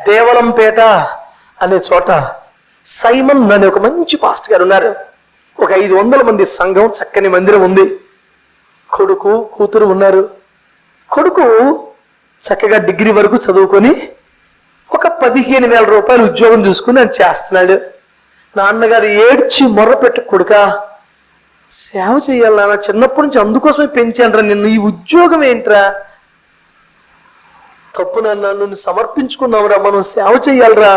దేవలంపేట అనే చోట సైమన్ అనే ఒక మంచి పాస్టర్ గారు ఉన్నారు. ఒక 500 మంది సంఘం, చక్కని మందిరం ఉంది. కొడుకు, కూతురు ఉన్నారు. కొడుకు చక్కగా డిగ్రీ వరకు చదువుకొని ఒక 15,000 రూపాయలు ఉద్యోగం చూసుకుని ఆయన చేస్తున్నాడు. నాన్నగారు ఏడ్చి మొర్రపెట్టు, కొడుకా సేవ చేయాలి నాన్న, చిన్నప్పటి నుంచి అందుకోసమే పెంచానరా నిన్ను, ఈ ఉద్యోగం ఏంట్రా? తప్పు నాన్న, నువ్వు సమర్పించుకున్నావురా, మనం సేవ చేయాలరా,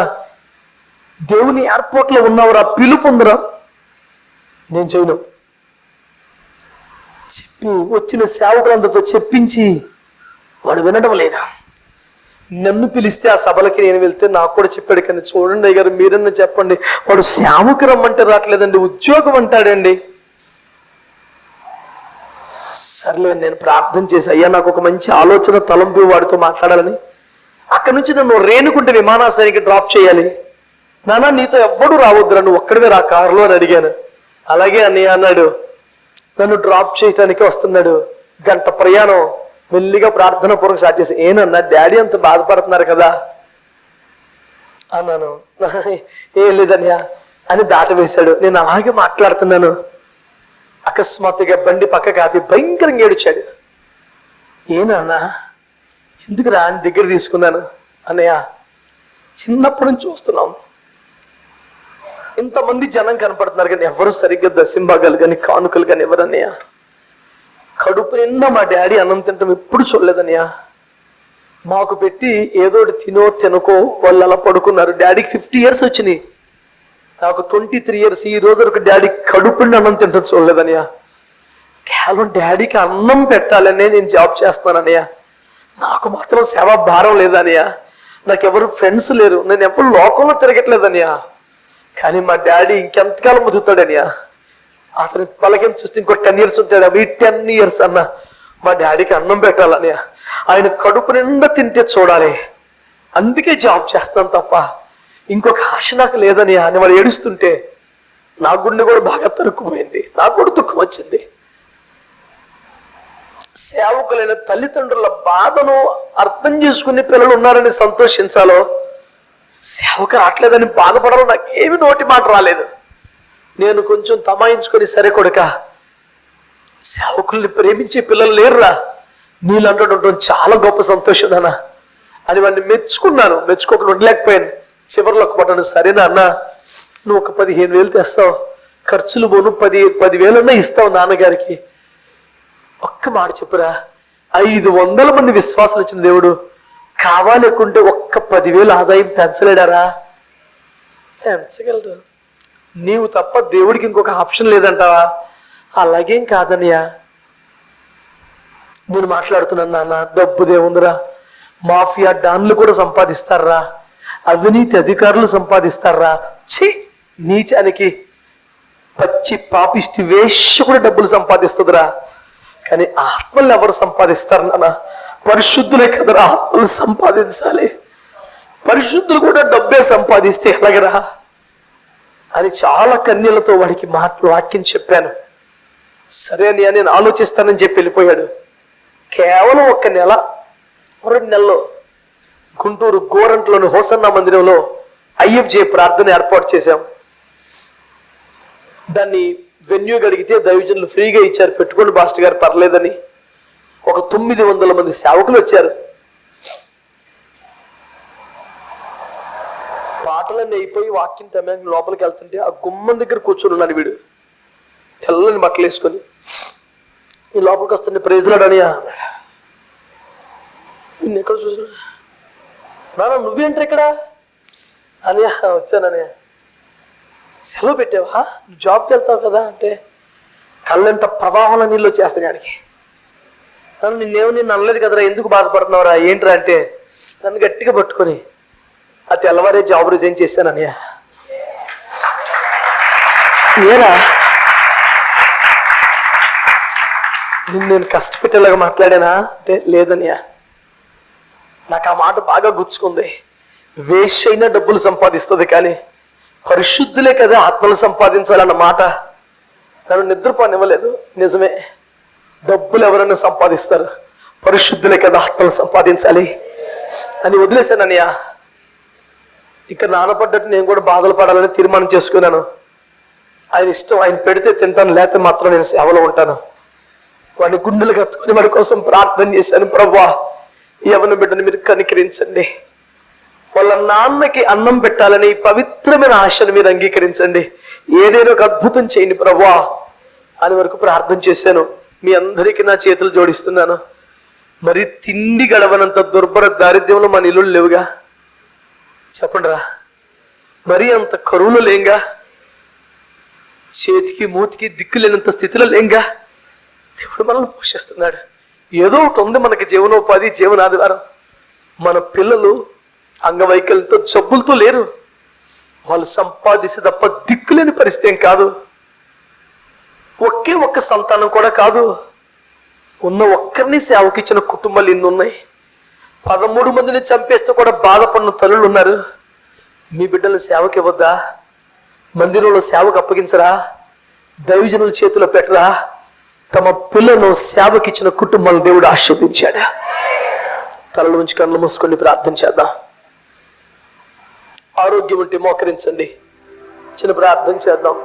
దేవుని ఎయిర్పోర్ట్లో ఉన్నావురా, పిలుపు ఉందిరా. నేను చేయను చెప్పి వచ్చిన సేవకులందరితో చెప్పించి వాడు వినడం లేదా. నన్ను పిలిస్తే ఆ సభలకి నేను వెళ్తే నాకు కూడా చెప్పాడు, కానీ చూడండి అయ్యారు మీరన్నా చెప్పండి, వాడు సేవకు రమ్మంటే రావట్లేదండి, ఉద్యోగం అంటాడండి. సర్లే నేను ప్రార్థన చేసి, అయ్యా నాకు ఒక మంచి ఆలోచన తలంపు వాడితో మాట్లాడాలని. అక్కడి నుంచి నన్ను రేణుకుంటే విమానాశ్రయానికి డ్రాప్ చేయాలి. నాన్న నీతో ఎవ్వడు రావద్దురా, నువ్వు ఒక్కడివే రా కారులో అని అడిగాను. అలాగే అన్నయ్య అన్నాడు. నన్ను డ్రాప్ చేయటానికి వస్తున్నాడు. 1 గంట ప్రయాణం. మెల్లిగా ప్రార్థన పూర్వకం స్టార్ట్ చేసి, ఏనన్నా డాడీ అంత బాధపడుతున్నారు కదా అన్నాను. ఏం లేదన్నయ్య, అని దాటవేశాడు. నేను అలాగే మాట్లాడుతున్నాను, అకస్మాత్తుగా బండి పక్కకి ఆపి భయంకరంగా ఏడ్చాడు. ఏనన్నా ఎందుకురా అని దగ్గర తీసుకున్నాను. అన్నయ్య, చిన్నప్పటి నుంచి చూస్తున్నాం, ఇంతమంది జనం కనపడుతున్నారు కానీ ఎవరు సరిగ్గా దశంభాగాలు కానీ కానుకలు కానీ ఎవరన్నయ్య. కడుపు నిండా మా డాడీ అన్నం తింటాం ఎప్పుడు చూడలేదన్నయ్య. మాకు పెట్టి ఏదో తినో తినకో వాళ్ళు అలా పడుకున్నారు. డాడీకి 50 years వచ్చినాయి, నాకు 23 years. ఈ రోజు వరకు డాడీ కడుపు నిండా అన్నం తింటాం చూడలేదన్నయ్య. కేవలం డాడీకి అన్నం పెట్టాలనే నేను జాబ్ చేస్తున్నానన్నయ్య. నాకు మాత్రం సేవ భారం లేదన్నయ్య. నాకు ఎవరు ఫ్రెండ్స్ లేరు, నేను ఎప్పుడు లోకంలో తిరగట్లేదన్నయ్య. కానీ మా డాడీ ఇంకెంతకాలం బతుకుతాడన్నయ్య. అతని పలకం చూస్తే ఇంకో 10 years ఉంటాడు. అవి 10 years అన్న మా డాడీకి అన్నం పెట్టాలన్నయ్య. ఆయన కడుపు నిండా తింటే చూడాలి, అందుకే జాబ్ చేస్తాను తప్ప ఇంకొక ఆశ నాకు లేదన్నయ్య అని వాడు ఏడుస్తుంటే నా గుండె కూడా బాగా తరుక్కుపోయింది. నాకు కూడా దుఃఖం వచ్చింది. సేవకులైన తల్లిదండ్రుల బాధను అర్థం చేసుకునే పిల్లలు ఉన్నారని సంతోషించాలో, సేవకు రావట్లేదని బాధపడాలో నాకేమి నోటి మాట రాలేదు. నేను కొంచెం తమాయించుకొని, సరే కొడుక, సేవకుల్ని ప్రేమించే పిల్లలు లేరురా, నీళ్ళంటూ ఉండడం చాలా గొప్ప సంతోషం నాన్న అని వాడిని మెచ్చుకున్నాను. మెచ్చుకోకుండా ఉండలేకపోయాను. చివరిలో ఒక పడ్డాను, సరేనా అన్న, నువ్వు ఒక 15,000 తెస్తావు, ఖర్చులు పోను 10,000 ఇస్తావు నాన్నగారికి. ఒక్క మాట చెప్పురా, 500 మంది విశ్వాసాలు ఇచ్చిన దేవుడు కావాలనుకుంటే ఒక్క 10,000 ఆదాయం పెంచలేడారా? పెంచగలరు. నీవు తప్ప దేవుడికి ఇంకొక ఆప్షన్ లేదంటావా? అలాగేం కాదనియా. నేను మాట్లాడుతున్నాను నాన్న, డబ్బుదేముందిరా, మాఫియా డాన్లు కూడా సంపాదిస్తారా, అవినీతి అధికారులు సంపాదిస్తారా? ఛీ, నీచానికి పచ్చి పాపిష్టి వేష్య కూడా డబ్బులు సంపాదిస్తుందిరా. కానీ ఆత్మలు ఎవరు సంపాదిస్తారు నాన్న? పరిశుద్ధులే కదరా ఆత్మలు సంపాదించాలి. పరిశుద్ధులు కూడా డబ్బే సంపాదిస్తే ఎలాగరా అని చాలా కన్యలతో వాడికి వాక్యం చెప్పాను. సరే అని నేను ఆలోచిస్తానని చెప్పి వెళ్ళిపోయాడు. కేవలం 1 నెల 2 నెలల్లో గుంటూరు గోరంట్లోని హోసన్న మందిరంలో IFJ ప్రార్థన ఏర్పాటు చేశాం. దాన్ని వెన్యూ గడిగితే దైవజనులు ఫ్రీగా ఇచ్చారు, పెట్టుకోండి పాస్టర్ గారు పర్లేదని. ఒక 900 మంది సేవకులు వచ్చారు. పాటలన్నీ అయిపోయి వాక్యం టైం లోపలికి వెళ్తుంటే ఆ గుమ్మం దగ్గర కూర్చొని ఉన్నాడు వీడు, తెల్లని బట్టలు వేసుకొని. ఈ లోపలికి వస్తుంటే ప్రైజ్లాడనియా అన్నాడు. నిన్ను ఎక్కడ చూసిన నాన్న, నువ్వేంటి ఇక్కడ అనియా? వచ్చానని. సెలవు పెట్టావా? నువ్వు జాబ్కి వెళ్తావు కదా అంటే కళ్ళంట ప్రవాహంలో నీళ్ళు వచ్చేస్తాయి దానికి. నిన్ను అనలేదు కదరా, ఎందుకు బాధపడుతున్నావురా, ఏంట్రా అంటే నన్ను గట్టిగా పట్టుకొని ఆ తెల్లవారే జాబ్ రిజైన్ చేశాను అనియా. ఏరా నేను కష్టపెట్టేలాగా మాట్లాడానా అంటే లేదనియా. నాకు ఆ మాట బాగా గుచ్చుకుంది. వేస్ట్ అయినా డబ్బులు సంపాదిస్తుంది కానీ పరిశుద్ధులే కదా ఆత్మలు సంపాదించాలన్న మాట నన్ను నిద్రపోనివ్వలేదు. నిజమే, డబ్బులు ఎవరైనా సంపాదిస్తారు, పరిశుద్ధులే కదా ఆత్మలు సంపాదించాలి అని వదిలేశాను అన్నయ్య. ఇక నానపడ్డట్టు నేను కూడా బాధలు పడాలని తీర్మానం చేసుకున్నాను. ఆయన ఇష్టం, ఆయన పెడితే తింటాను, లేకపోతే మాత్రం నేను సేవలో ఉంటాను. వాడిని గుండెలు కత్తుకొని వాడి కోసం ప్రార్థన చేశాను. ప్రభువా, యవన బిడ్డను మీరు కనికరించండి, వాళ్ళ నాన్నకి అన్నం పెట్టాలని పవిత్రమైన ఆశను మీరు అంగీకరించండి, ఏదైనా ఒక అద్భుతం చేయండి ప్రభువా అని వరకు ప్రార్థన చేశాను. మీ అందరికీ నా చేతులు జోడిస్తున్నాను. మరి తిండి గడవనంత దుర్భర దారిద్ర్యంలో మన ఇల్లు లేవుగా, చెప్పండి రా. మరి అంత కరువులో లేంగా, చేతికి మూతికి దిక్కు లేనంత స్థితిలో లేంగా. దేవుడు మనల్ని పోషిస్తున్నాడు. ఏదో ఒకటి ఉంది మనకి జీవనోపాధి, జీవనాధారం. మన పిల్లలు అంగవైకల్యంతో జబ్బులతో లేరు, వాళ్ళు సంపాదిస్తే తప్ప దిక్కులేని పరిస్థితి ఏం కాదు. ఒకే ఒక్క సంతానం కూడా కాదు, ఉన్న ఒక్కరిని సేవకిచ్చిన కుటుంబాలు ఇన్ని ఉన్నాయి. 13 మందిని చంపేస్తే కూడా బాధపడిన తల్లులు ఉన్నారు. మీ బిడ్డలను సేవకి ఇవ్వద్దా? మందిరంలో సేవకు అప్పగించరా? దైవజనుల చేతిలో పెట్టరా? తమ పిల్లలను సేవకిచ్చిన కుటుంబాలను దేవుడు ఆశీర్వదించాడు. తలల నుంచి కళ్ళు మూసుకొని ప్రార్థన చేద్దాం. ఆరోగ్యం ఉంటే మోకరించండి. చిన్న ప్రార్థన చేద్దాం.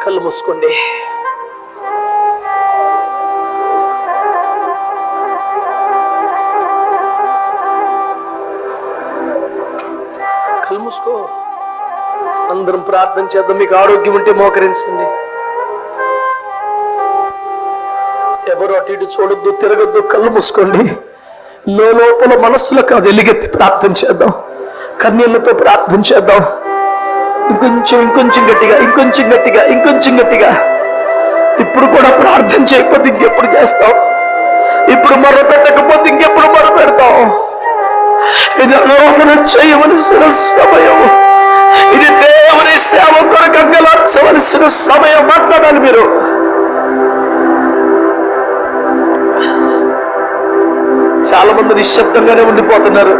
కళ్ళు మూసుకోండి. కళ్ళు మూసుకో. అందరం ప్రార్థన చేద్దాం. మీకు ఆరోగ్యం ఉంటే మోకరించండి. ఎవరు అటు ఇటు చూడొద్దు, తిరగొద్దు. కళ్ళు మూసుకోండి. లోపల మనస్సులకు అది ఎలుగెత్తి ప్రార్థన చేద్దాం. కన్నీళ్లతో ప్రార్థన చేద్దాం. ఇంకొంచెం గట్టిగా, ఇంకొంచెం గట్టిగా, ఇంకొంచెం గట్టిగా. ఇప్పుడు కూడా ప్రార్థన చేయకపోతే ఇంకెప్పుడు చేస్తాం? ఇప్పుడు మొర పెట్టకపోతే ఇంకెప్పుడు మొర పెడతాం? ఇది ఆరాధన చేయవలసిన సమయం. ఇది దేవుని సేవ కొరకు అంగలార్చవలసిన సమయం. మాట్లాడాలి మీరు. చాలా మంది నిశ్శబ్దంగానే ఉండిపోతున్నారు.